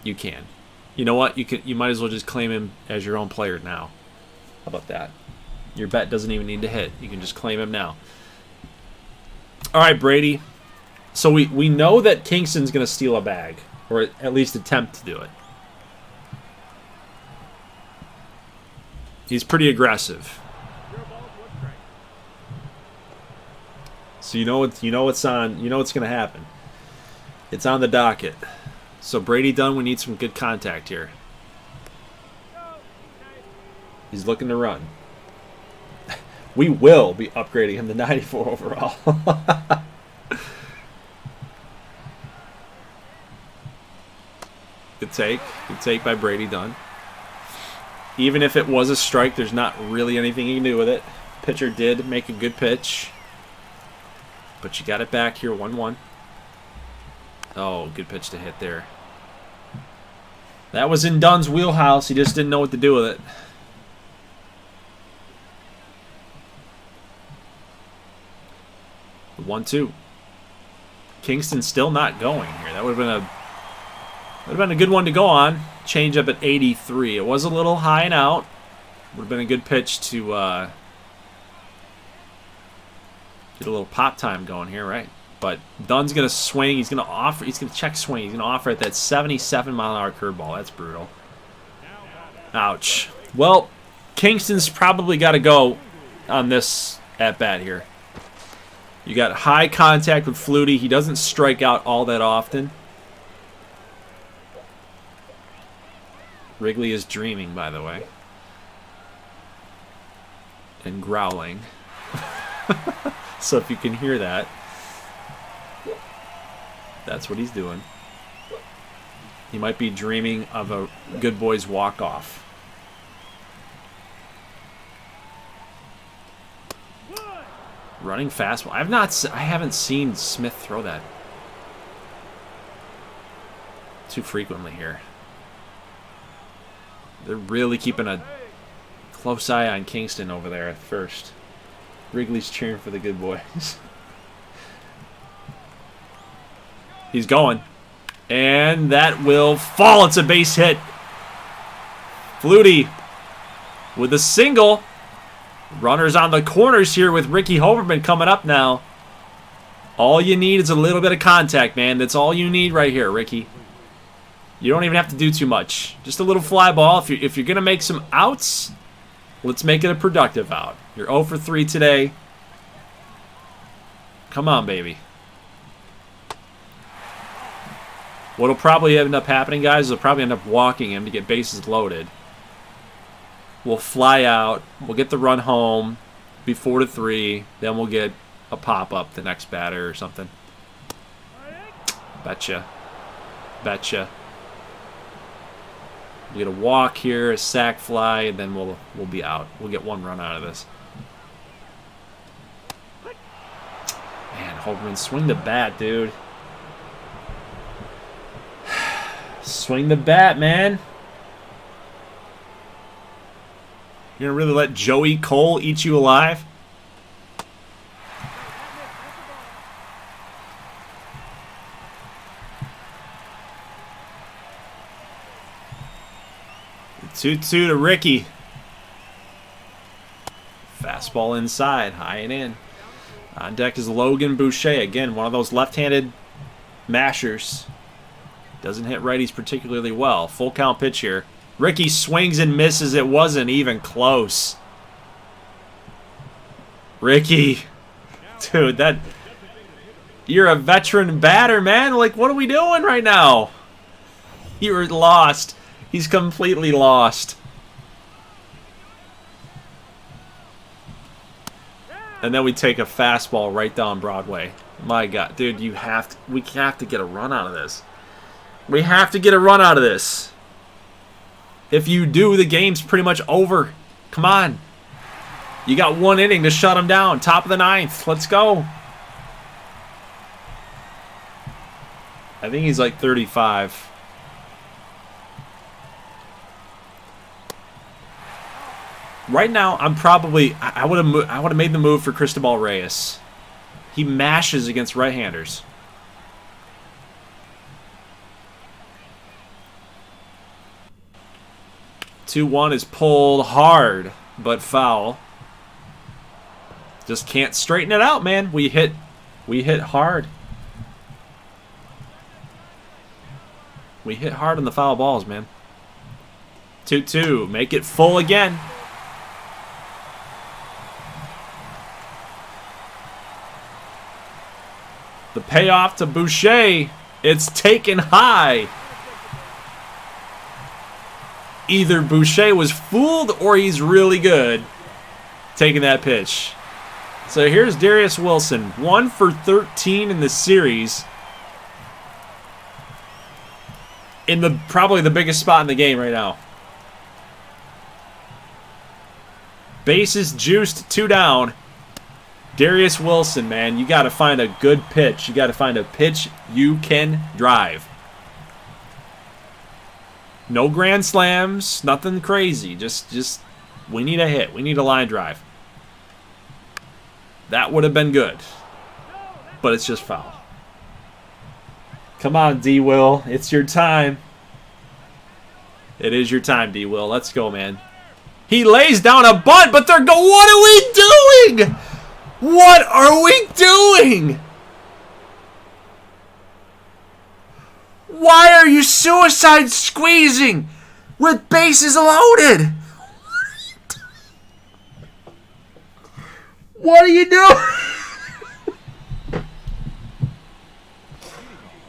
You can. You know what? You might as well just claim him as your own player now. How about that? Your bet doesn't even need to hit. You can just claim him now. All right, Brady. So we know that Kingston's going to steal a bag, or at least attempt to do it. He's pretty aggressive. So you know what's going to happen. It's on the docket. So Brady Dunn, we need some good contact here. He's looking to run. We will be upgrading him to 94 overall. Good take. Good take by Brady Dunn. Even if it was a strike, there's not really anything you can do with it. Pitcher did make a good pitch. But you got it back here, 1-1. Oh, good pitch to hit there. That was in Dunn's wheelhouse. He just didn't know what to do with it. The 1-2. Kingston still not going here. That would have been a good one to go on. Change up at 83. It was a little high and out. Would have been a good pitch to get a little pop time going here, right? But Dunn's going to swing. He's going to offer. He's going to check swing. He's going to offer at that 77-mile-an-hour curveball. That's brutal. Ouch. Well, Kingston's probably got to go on this at-bat here. You got high contact with Flutie. He doesn't strike out all that often. Wrigley is dreaming, by the way. And growling. So if you can hear that, that's what he's doing. He might be dreaming of a good boy's walk-off. Running fastball. I haven't seen Smith throw that too frequently here. They're really keeping a close eye on Kingston over there at first. Wrigley's cheering for the good boys. He's going. And that will fall. It's a base hit. Flutie with a single. Runners on the corners here with Ricky Hoverman coming up now. All you need is a little bit of contact, man. That's all you need right here, Ricky. You don't even have to do too much. Just a little fly ball. If you're going to make some outs, let's make it a productive out. You're 0 for 3 today. Come on, baby. What'll probably end up happening, guys, is they'll probably end up walking him to get bases loaded. We'll fly out. We'll get the run home. Be 4-3. Then we'll get a pop-up the next batter or something. Betcha. Betcha. We get a walk here, a sac fly, and then we'll be out. We'll get one run out of this. Man, Hoverman, swing the bat, dude. Swing the bat, man. You're going to really let Joey Cole eat you alive? The 2-2 to Ricky. Fastball inside, high and in. On deck is Logan Boucher. Again, one of those left-handed mashers. Doesn't hit righties particularly well. Full count pitch here. Ricky swings and misses. It wasn't even close. Ricky. Dude, you're a veteran batter, man. Like, what are we doing right now? You're lost. He's completely lost. And then we take a fastball right down Broadway. My God, dude, we have to get a run out of this. We have to get a run out of this. If you do, the game's pretty much over. Come on. You got 1 inning to shut him down. Top of the 9th. Let's go. I think he's like 35. Right now, I would have made the move for Cristobal Reyes. He mashes against right-handers. 2-1 is pulled hard, but foul. Just can't straighten it out, man. We hit hard. We hit hard on the foul balls, man. 2-2. Make it full again. The payoff to Boucher. It's taken high. Either Boucher was fooled or he's really good taking that pitch. So here's Darius Wilson. 1 for 13 in the series. In probably the biggest spot in the game right now. Bases juiced, 2 down. Darius Wilson, man, you got to find a good pitch. You got to find a pitch you can drive. No grand slams, nothing crazy. Just we need a hit. We need a line drive. That would have been good. But it's just foul. Come on, D-Will. It's your time. It is your time, D-Will. Let's go, man. He lays down a bunt, but they're going. What are we doing? What are we doing? Why are you suicide squeezing with bases loaded? What are you doing?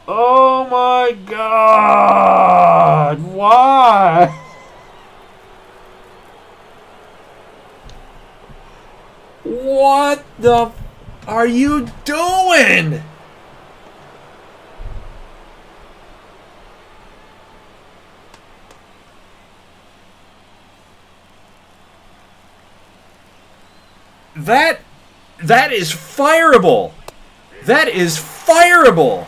Oh my God. Why? What the are you doing? That is fireable. That is fireable.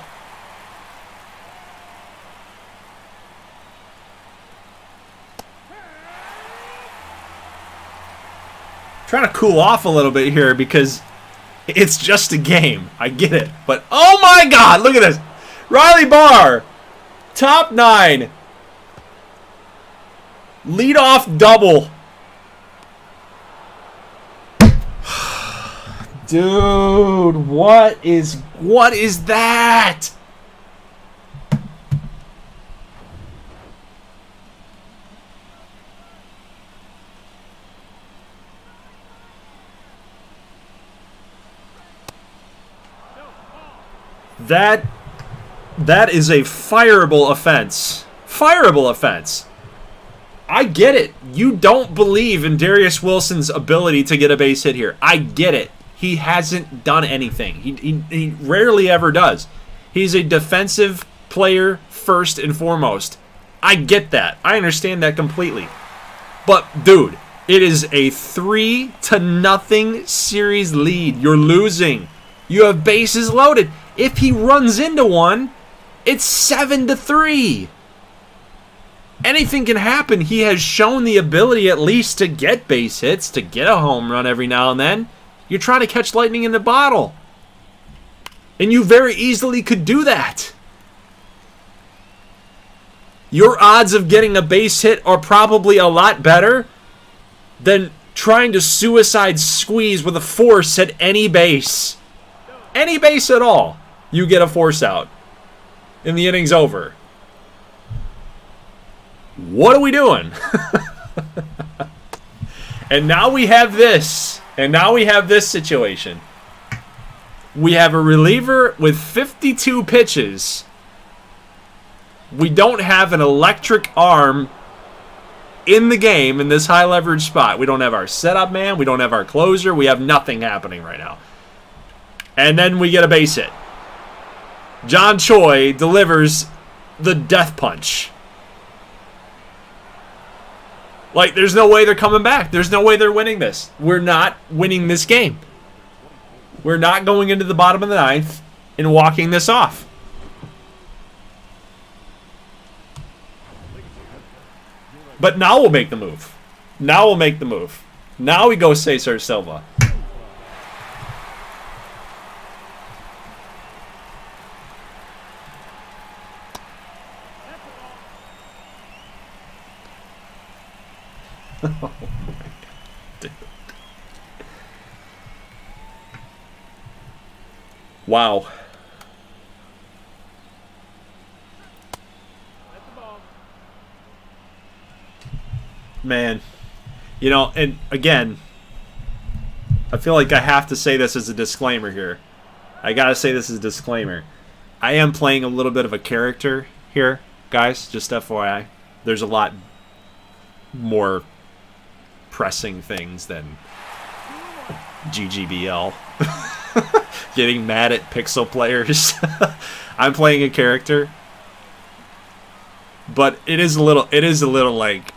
Trying to cool off a little bit here because it's just a game. I get it. But, oh my God, look at this. Riley Barr, top 9. Leadoff double. Dude, what is that? That is a fireable offense. Fireable offense. I get it. You don't believe in Darius Wilson's ability to get a base hit here. I get it. He hasn't done anything. He rarely ever does. He's a defensive player first and foremost. I get that. I understand that completely. But, dude, it is a 3-0 series lead. You're losing. You have bases loaded. If he runs into one, it's 7-3. Anything can happen. He has shown the ability at least to get base hits, to get a home run every now and then. You're trying to catch lightning in the bottle. And you very easily could do that. Your odds of getting a base hit are probably a lot better than trying to suicide squeeze with a force at any base. Any base at all. You get a force out. And the inning's over. What are we doing? And now we have this. And now we have this situation. We have a reliever with 52 pitches. We don't have an electric arm in the game in this high leverage spot. We don't have our setup man. We don't have our closer. We have nothing happening right now. And then we get a base hit. John Choi delivers the death punch. Like, there's no way they're coming back. There's no way they're winning this. We're not winning this game. We're not going into the bottom of the 9th and walking this off. But now we'll make the move. Now we'll make the move. Now we go Cesar Silva. Dude. Wow. That's the ball. Man. You know, and again, I feel like I have to say this as a disclaimer here. I gotta say this as a disclaimer. I am playing a little bit of a character here, guys, just FYI. There's a lot more pressing things than GGBL. Getting mad at pixel players. I'm playing a character. But it is a little like,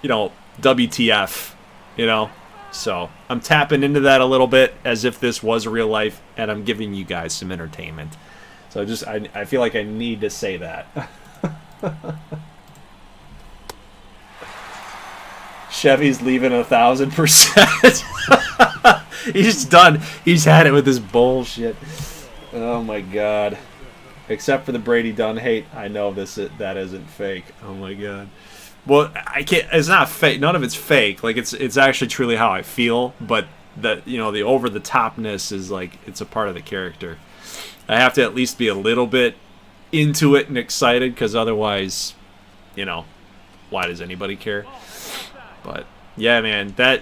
you know, WTF, you know? So I'm tapping into that a little bit as if this was real life, and I'm giving you guys some entertainment. So I feel like I need to say that. Chevy's leaving 1,000%. He's done. He's had it with this bullshit. Oh my god. Except for the Brady Dunn hate, I know that isn't fake. Oh my god. Well, I can't. It's not fake. None of it's fake. Like it's actually truly how I feel. But that, you know, the over the topness is like it's a part of the character. I have to at least be a little bit into it and excited, because otherwise, you know, why does anybody care? But yeah, man, that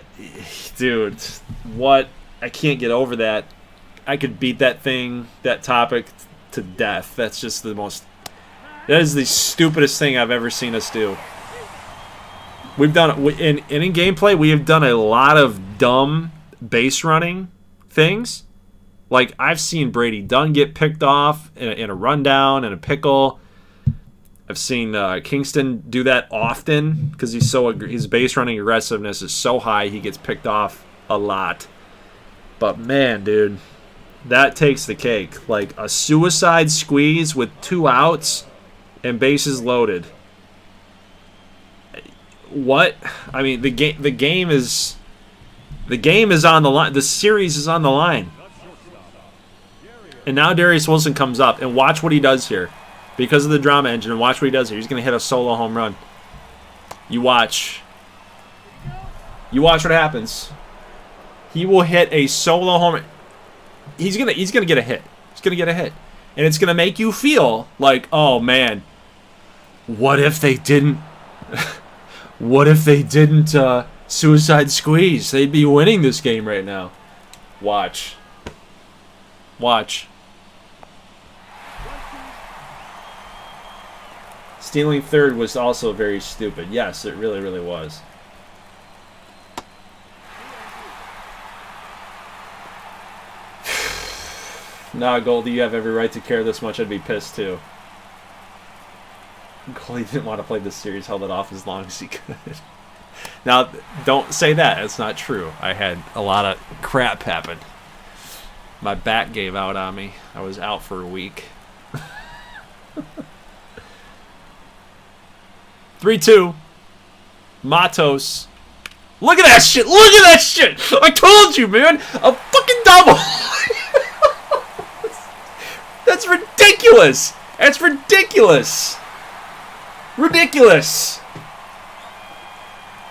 dude, what? I can't get over that. I could beat that topic to death. That's just the most. That is the stupidest thing I've ever seen us do. We've done in gameplay. We have done a lot of dumb base running things. Like I've seen Brady Dunn get picked off in a rundown and a pickle. I've seen Kingston do that often because his base running aggressiveness is so high he gets picked off a lot. But man, dude, that takes the cake. Like a suicide squeeze with 2 outs and bases loaded. What? I mean, the game is on the line. The series is on the line. And now Darius Wilson comes up, and watch what he does here. Because of the drama engine, and watch what he does here. He's going to hit a solo home run. You watch. You watch what happens. He will hit a solo home run. He's gonna get a hit. He's gonna get a hit. And it's gonna make you feel like, oh man, what if they didn't what if they didn't suicide squeeze? They'd be winning this game right now. Watch. Watch. Stealing third was also very stupid. Yes, it really, really was. Nah, Goldie, you have every right to care this much. I'd be pissed too. Goldie didn't want to play this series, held it off as long as he could. Now, don't say that. It's not true. I had a lot of crap happen. My back gave out on me. I was out for a week. 3-2. Matos. Look at that shit. Look at that shit. I told you, man. A fucking double. That's ridiculous. That's ridiculous. Ridiculous.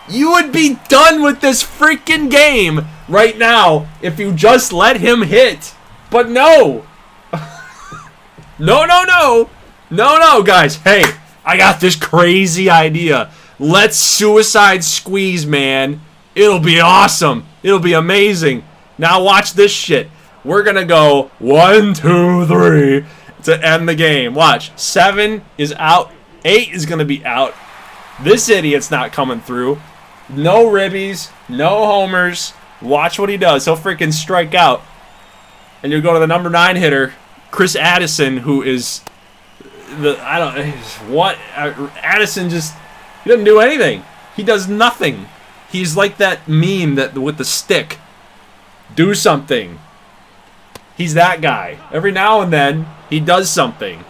You would be done with this freaking game right now if you just let him hit. But no. No, guys. Hey, I got this crazy idea. Let's suicide squeeze, man. It'll be awesome. It'll be amazing. Now watch this shit. We're going to go 1, 2, 3 to end the game. Watch. 7 is out. 8 is going to be out. This idiot's not coming through. No ribbies. No homers. Watch what he does. He'll freaking strike out. And you'll go to the number 9 hitter, Chris Addison, who is Addison just, he doesn't do anything. He does nothing. He's like that meme that with the stick. Do something. He's that guy. Every now and then, he does something.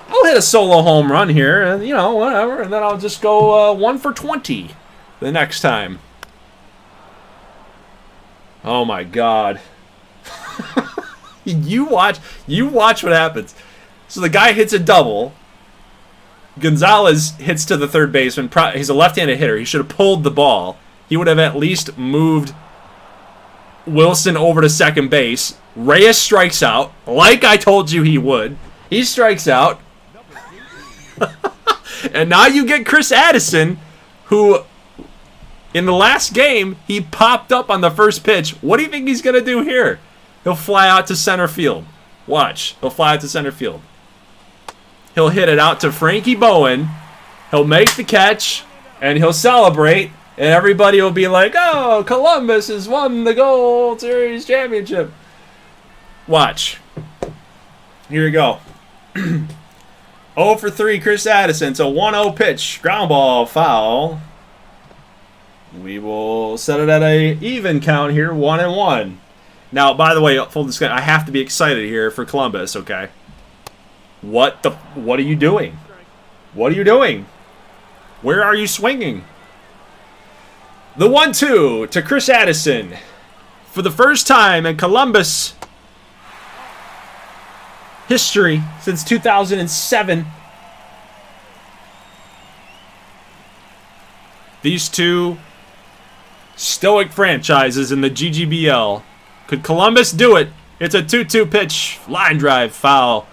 I'll hit a solo home run here, and you know, whatever, and then I'll just go 1 for 20 the next time. Oh my God. You watch what happens. So the guy hits a double. Gonzalez hits to the third baseman. He's a left-handed hitter. He should have pulled the ball. He would have at least moved Wilson over to second base. Reyes strikes out, like I told you he would. He strikes out. And now you get Chris Addison, who, in the last game, he popped up on the first pitch. What do you think he's going to do here? He'll fly out to center field. Watch. He'll fly out to center field. He'll hit it out to Frankie Bowen. He'll make the catch, and he'll celebrate, and everybody will be like, oh, Columbus has won the Gold Series championship. Watch. Here we go. 0 for 3, Chris Addison. It's a 1-0 pitch. Ground ball, foul. We will set it at an even count here, 1-1. Now, by the way, full disclosure, I have to be excited here for Columbus, okay? What are you doing? What are you doing? Where are you swinging? The 1-2 to Chris Addison. For the first time in Columbus history since 2007. These two stoic franchises in the GGBL. Could Columbus do it? It's a 2-2 pitch. Line drive, foul.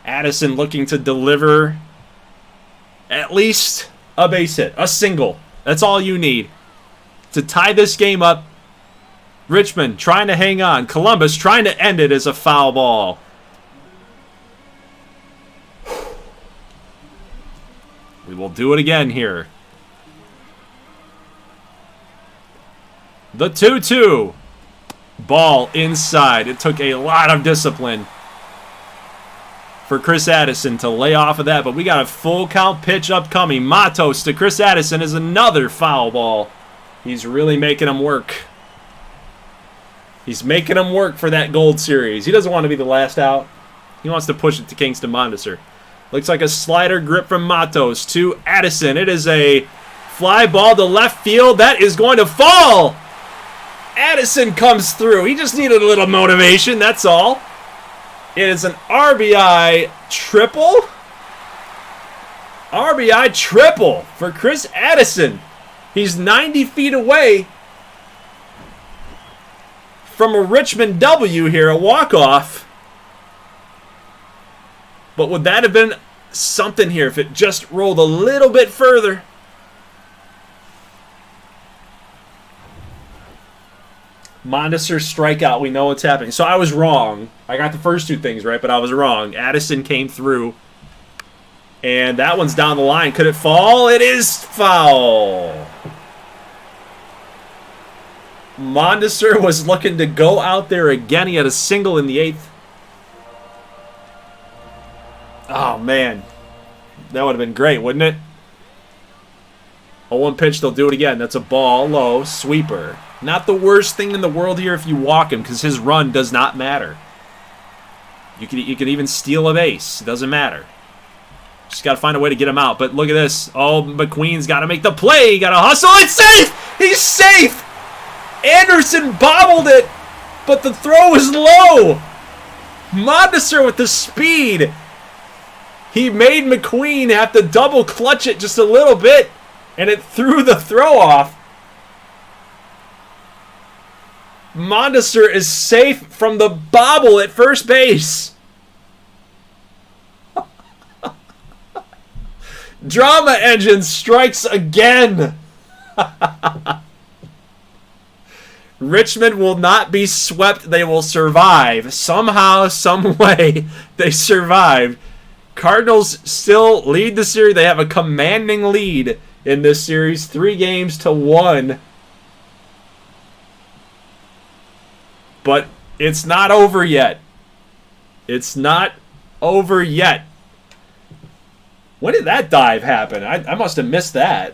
Addison looking to deliver at least a base hit. A single. That's all you need to tie this game up. Richmond trying to hang on. Columbus trying to end it as a foul ball. We will do it again here. The 2-2. Ball inside. It took a lot of discipline for Chris Addison to lay off of that, but we got a full count pitch upcoming. Matos to Chris Addison is another foul ball. He's really making him work. He's making him work for that Gold Series. He doesn't want to be the last out. He wants to push it to Kingston Mondesir. Looks like a slider grip from Matos to Addison. It is a fly ball to left field. That is going to fall. Addison comes through. He just needed a little motivation, that's all. It is an RBI triple. RBI triple for Chris Addison. He's 90 feet away from a Richmond W here, a walk-off. But would that have been something here if it just rolled a little bit further? Mondesir strikeout. We know what's happening. So I was wrong. I got the first two things right, but I was wrong. Addison came through. And that one's down the line. Could it fall? It is foul. Mondesir was looking to go out there again. He had a single in the 8th. Oh, man. That would have been great, wouldn't it? 0-1 pitch, they'll do it again. That's a ball, low, sweeper. Not the worst thing in the world here if you walk him, because his run does not matter. You can even steal a base. It doesn't matter. Just got to find a way to get him out. But look at this. Oh, McQueen's got to make the play. Got to hustle. It's safe! He's safe! Anderson bobbled it, but the throw was low. Mondesir with the speed. He made McQueen have to double clutch it just a little bit, and it threw the throw off. Mondesir is safe from the bobble at first base. Drama engine strikes again. Richmond will not be swept. They will survive. Somehow, some way, they survived. Cardinals still lead the series. They have a commanding lead in this series, 3-1. But it's not over yet. It's not over yet. When did that dive happen? I must have missed that.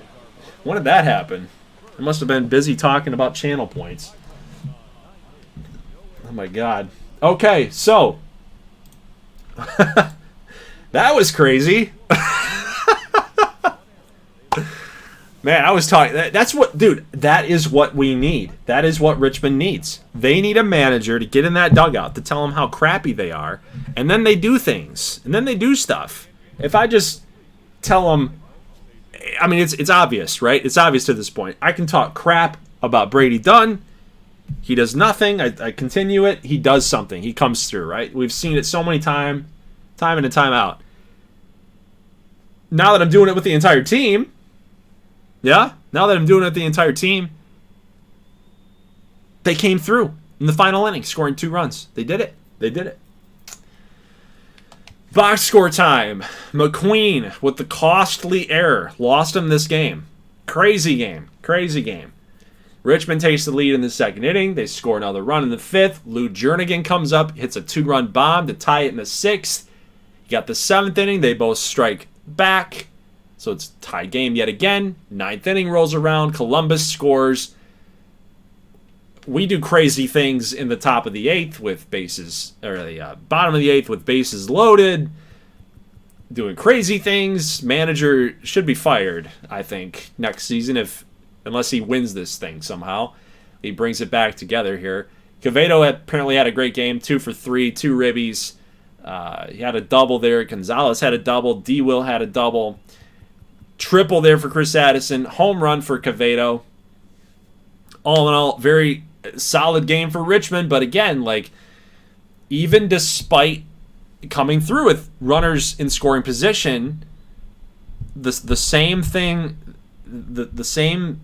When did that happen? I must have been busy talking about channel points. Oh my God. Okay, so. That was crazy. Man, I was talking. That's what, dude, that is what we need. That is what Richmond needs. They need a manager to get in that dugout to tell them how crappy they are. And then they do things. And then they do stuff. If I just tell them, I mean, it's obvious, right? It's obvious to this point. I can talk crap about Brady Dunn. He does nothing. I continue it. He does something. He comes through, right? We've seen it so many time in and time out. Now that I'm doing it with the entire team, they came through in the final inning, scoring 2 runs. They did it. Box score time. McQueen with the costly error. Lost him this game. Crazy game. Richmond takes the lead in the 2nd inning. They score another run in the 5th. Lou Jernigan comes up, hits a 2-run bomb to tie it in the 6th. You got the 7th inning. They both strike back. So it's a tie game yet again. 9th inning rolls around. Columbus scores. We do crazy things in the top of the 8th with bases, or the bottom of the 8th with bases loaded. Doing crazy things. Manager should be fired, I think, next season unless he wins this thing somehow. He brings it back together here. Quevedo apparently had a great game, 2 for 3, 2 ribbies. He had a double there. Gonzalez had a double. D-Will had a double. Triple there for Chris Addison. Home run for Quevedo. All in all, very solid game for Richmond. But again, like, even despite coming through with runners in scoring position, the same thing, the same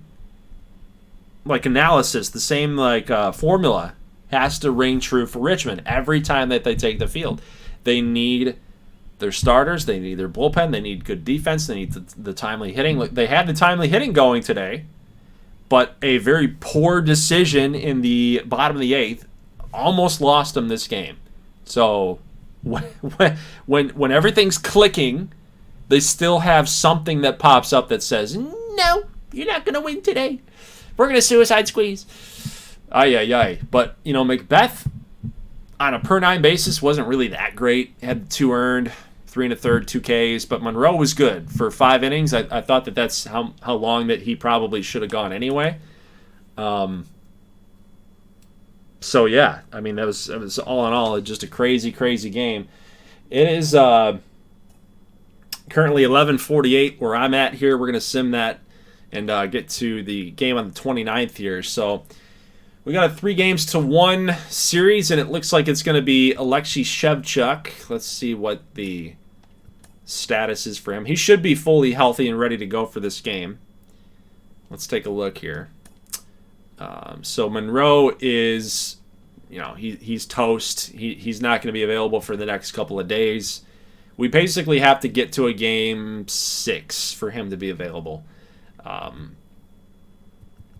like analysis, the same like formula has to ring true for Richmond every time that they take the field. They need their starters, they need their bullpen, they need good defense, they need the timely hitting. They had the timely hitting going today, but a very poor decision in the bottom of the 8th almost lost them this game. So when everything's clicking, they still have something that pops up that says, no, you're not going to win today. We're going to suicide squeeze. Ay. But, Macbeth, on a per 9 basis, wasn't really that great. Had 2 earned, 3 1/3, 2 Ks. But Monroe was good for 5 innings. I thought that's how long that he probably should have gone anyway. So, yeah. I mean, it was all in all just a crazy, crazy game. It is currently 11:48 where I'm at here. We're going to sim that and get to the game on the 29th here. So we got a 3-games-to-1 series, and it looks like it's going to be Alexei Shevchuk. Let's see what the status is for him. He should be fully healthy and ready to go for this game. Let's take a look here. So Monroe is, he's toast. He's not going to be available for the next couple of days. We basically have to get to a game 6 for him to be available.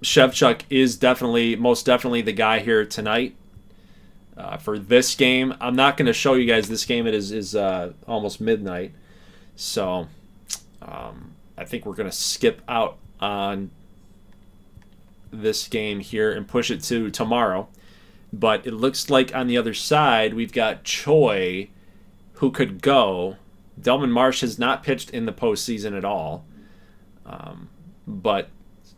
Shevchuk is most definitely the guy here tonight for this game. I'm not going to show you guys this game. It is almost midnight. So I think we're going to skip out on this game here and push it to tomorrow. But it looks like on the other side, we've got Choi, who could go. Delman Marsh has not pitched in the postseason at all. But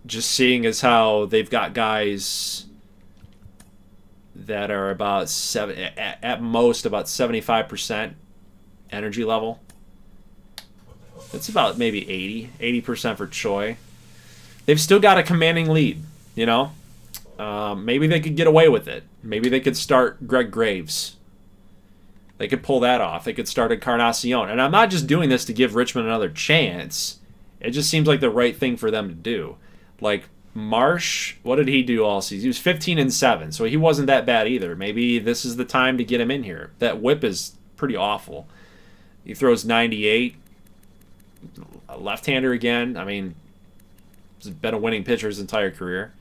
just seeing as how they've got guys that are about at most about 75% energy level. That's about maybe 80% for Choi. They've still got a commanding lead, Maybe they could get away with it. Maybe they could start Greg Graves. They could pull that off. They could start Encarnacion. And I'm not just doing this to give Richmond another chance. It just seems like the right thing for them to do. Like Marsh, what did he do all season? He was 15-7, so he wasn't that bad either. Maybe this is the time to get him in here. That whip is pretty awful. He throws 98. A left-hander again. I mean, he's been a winning pitcher his entire career.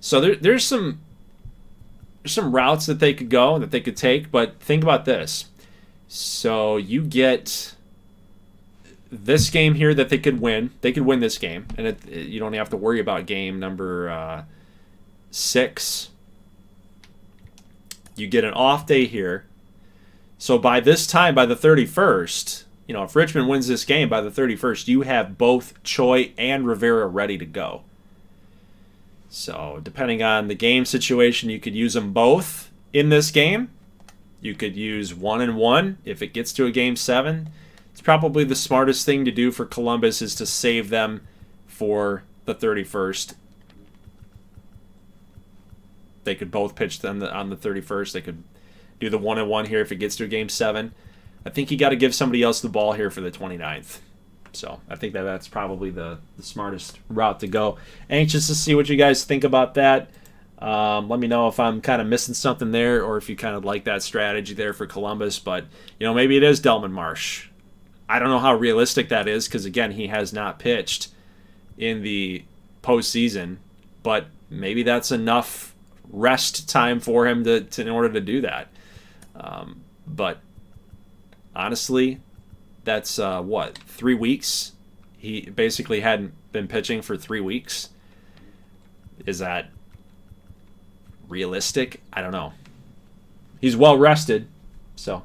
So there's some routes that they could go, that they could take, but think about this. So you get this game here that they could win. They could win this game, and you don't have to worry about game number 6. You get an off day here. So by this time, by the 31st, if Richmond wins this game by the 31st, you have both Choi and Rivera ready to go. So depending on the game situation, you could use them both in this game. You could use 1 and 1 if it gets to a game 7. It's probably the smartest thing to do for Columbus is to save them for the 31st. They could both pitch them on the 31st. They could do the 1-1 here if it gets to a Game 7. I think you got to give somebody else the ball here for the 29th. So I think that's probably the smartest route to go. Anxious to see what you guys think about that. Let me know if I'm kind of missing something there or if you kind of like that strategy there for Columbus. But, maybe it is Delman Marsh. I don't know how realistic that is because, again, he has not pitched in the postseason. But maybe that's enough rest time for him to in order to do that. But honestly, that's 3 weeks? He basically hadn't been pitching for 3 weeks. Is that realistic? I don't know. He's well rested. So,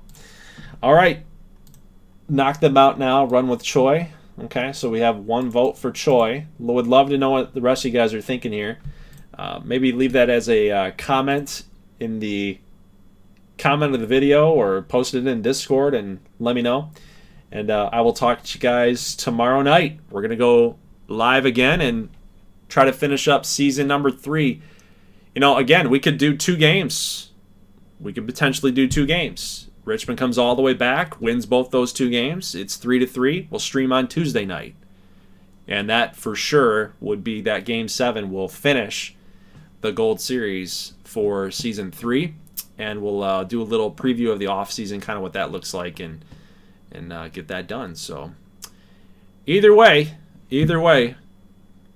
all right. Knock them out now. Run with Choi. Okay, so we have 1 vote for Choi. Would love to know what the rest of you guys are thinking here. Maybe leave that as a comment in the comment of the video or post it in Discord and let me know. And I will talk to you guys tomorrow night. We're going to go live again and try to finish up season number 3. Again, we could do 2 games. We could potentially do 2 games. Richmond comes all the way back, wins both those 2 games. It's 3-3. We'll stream on Tuesday night. And that for sure would be that Game 7 will finish the Gold Series for Season 3. And we'll do a little preview of the offseason, kind of what that looks like, and get that done. So either way,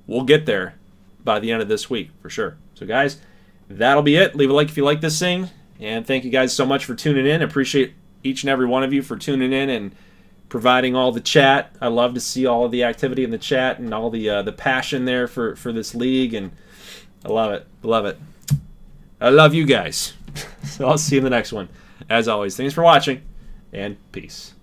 we'll get there by the end of this week for sure. So guys, that'll be it. Leave a like if you like this thing. And thank you guys so much for tuning in. I appreciate each and every one of you for tuning in and providing all the chat. I love to see all of the activity in the chat and all the passion there for this league. And I love it. Love it. I love you guys. So I'll see you in the next one. As always, thanks for watching and peace.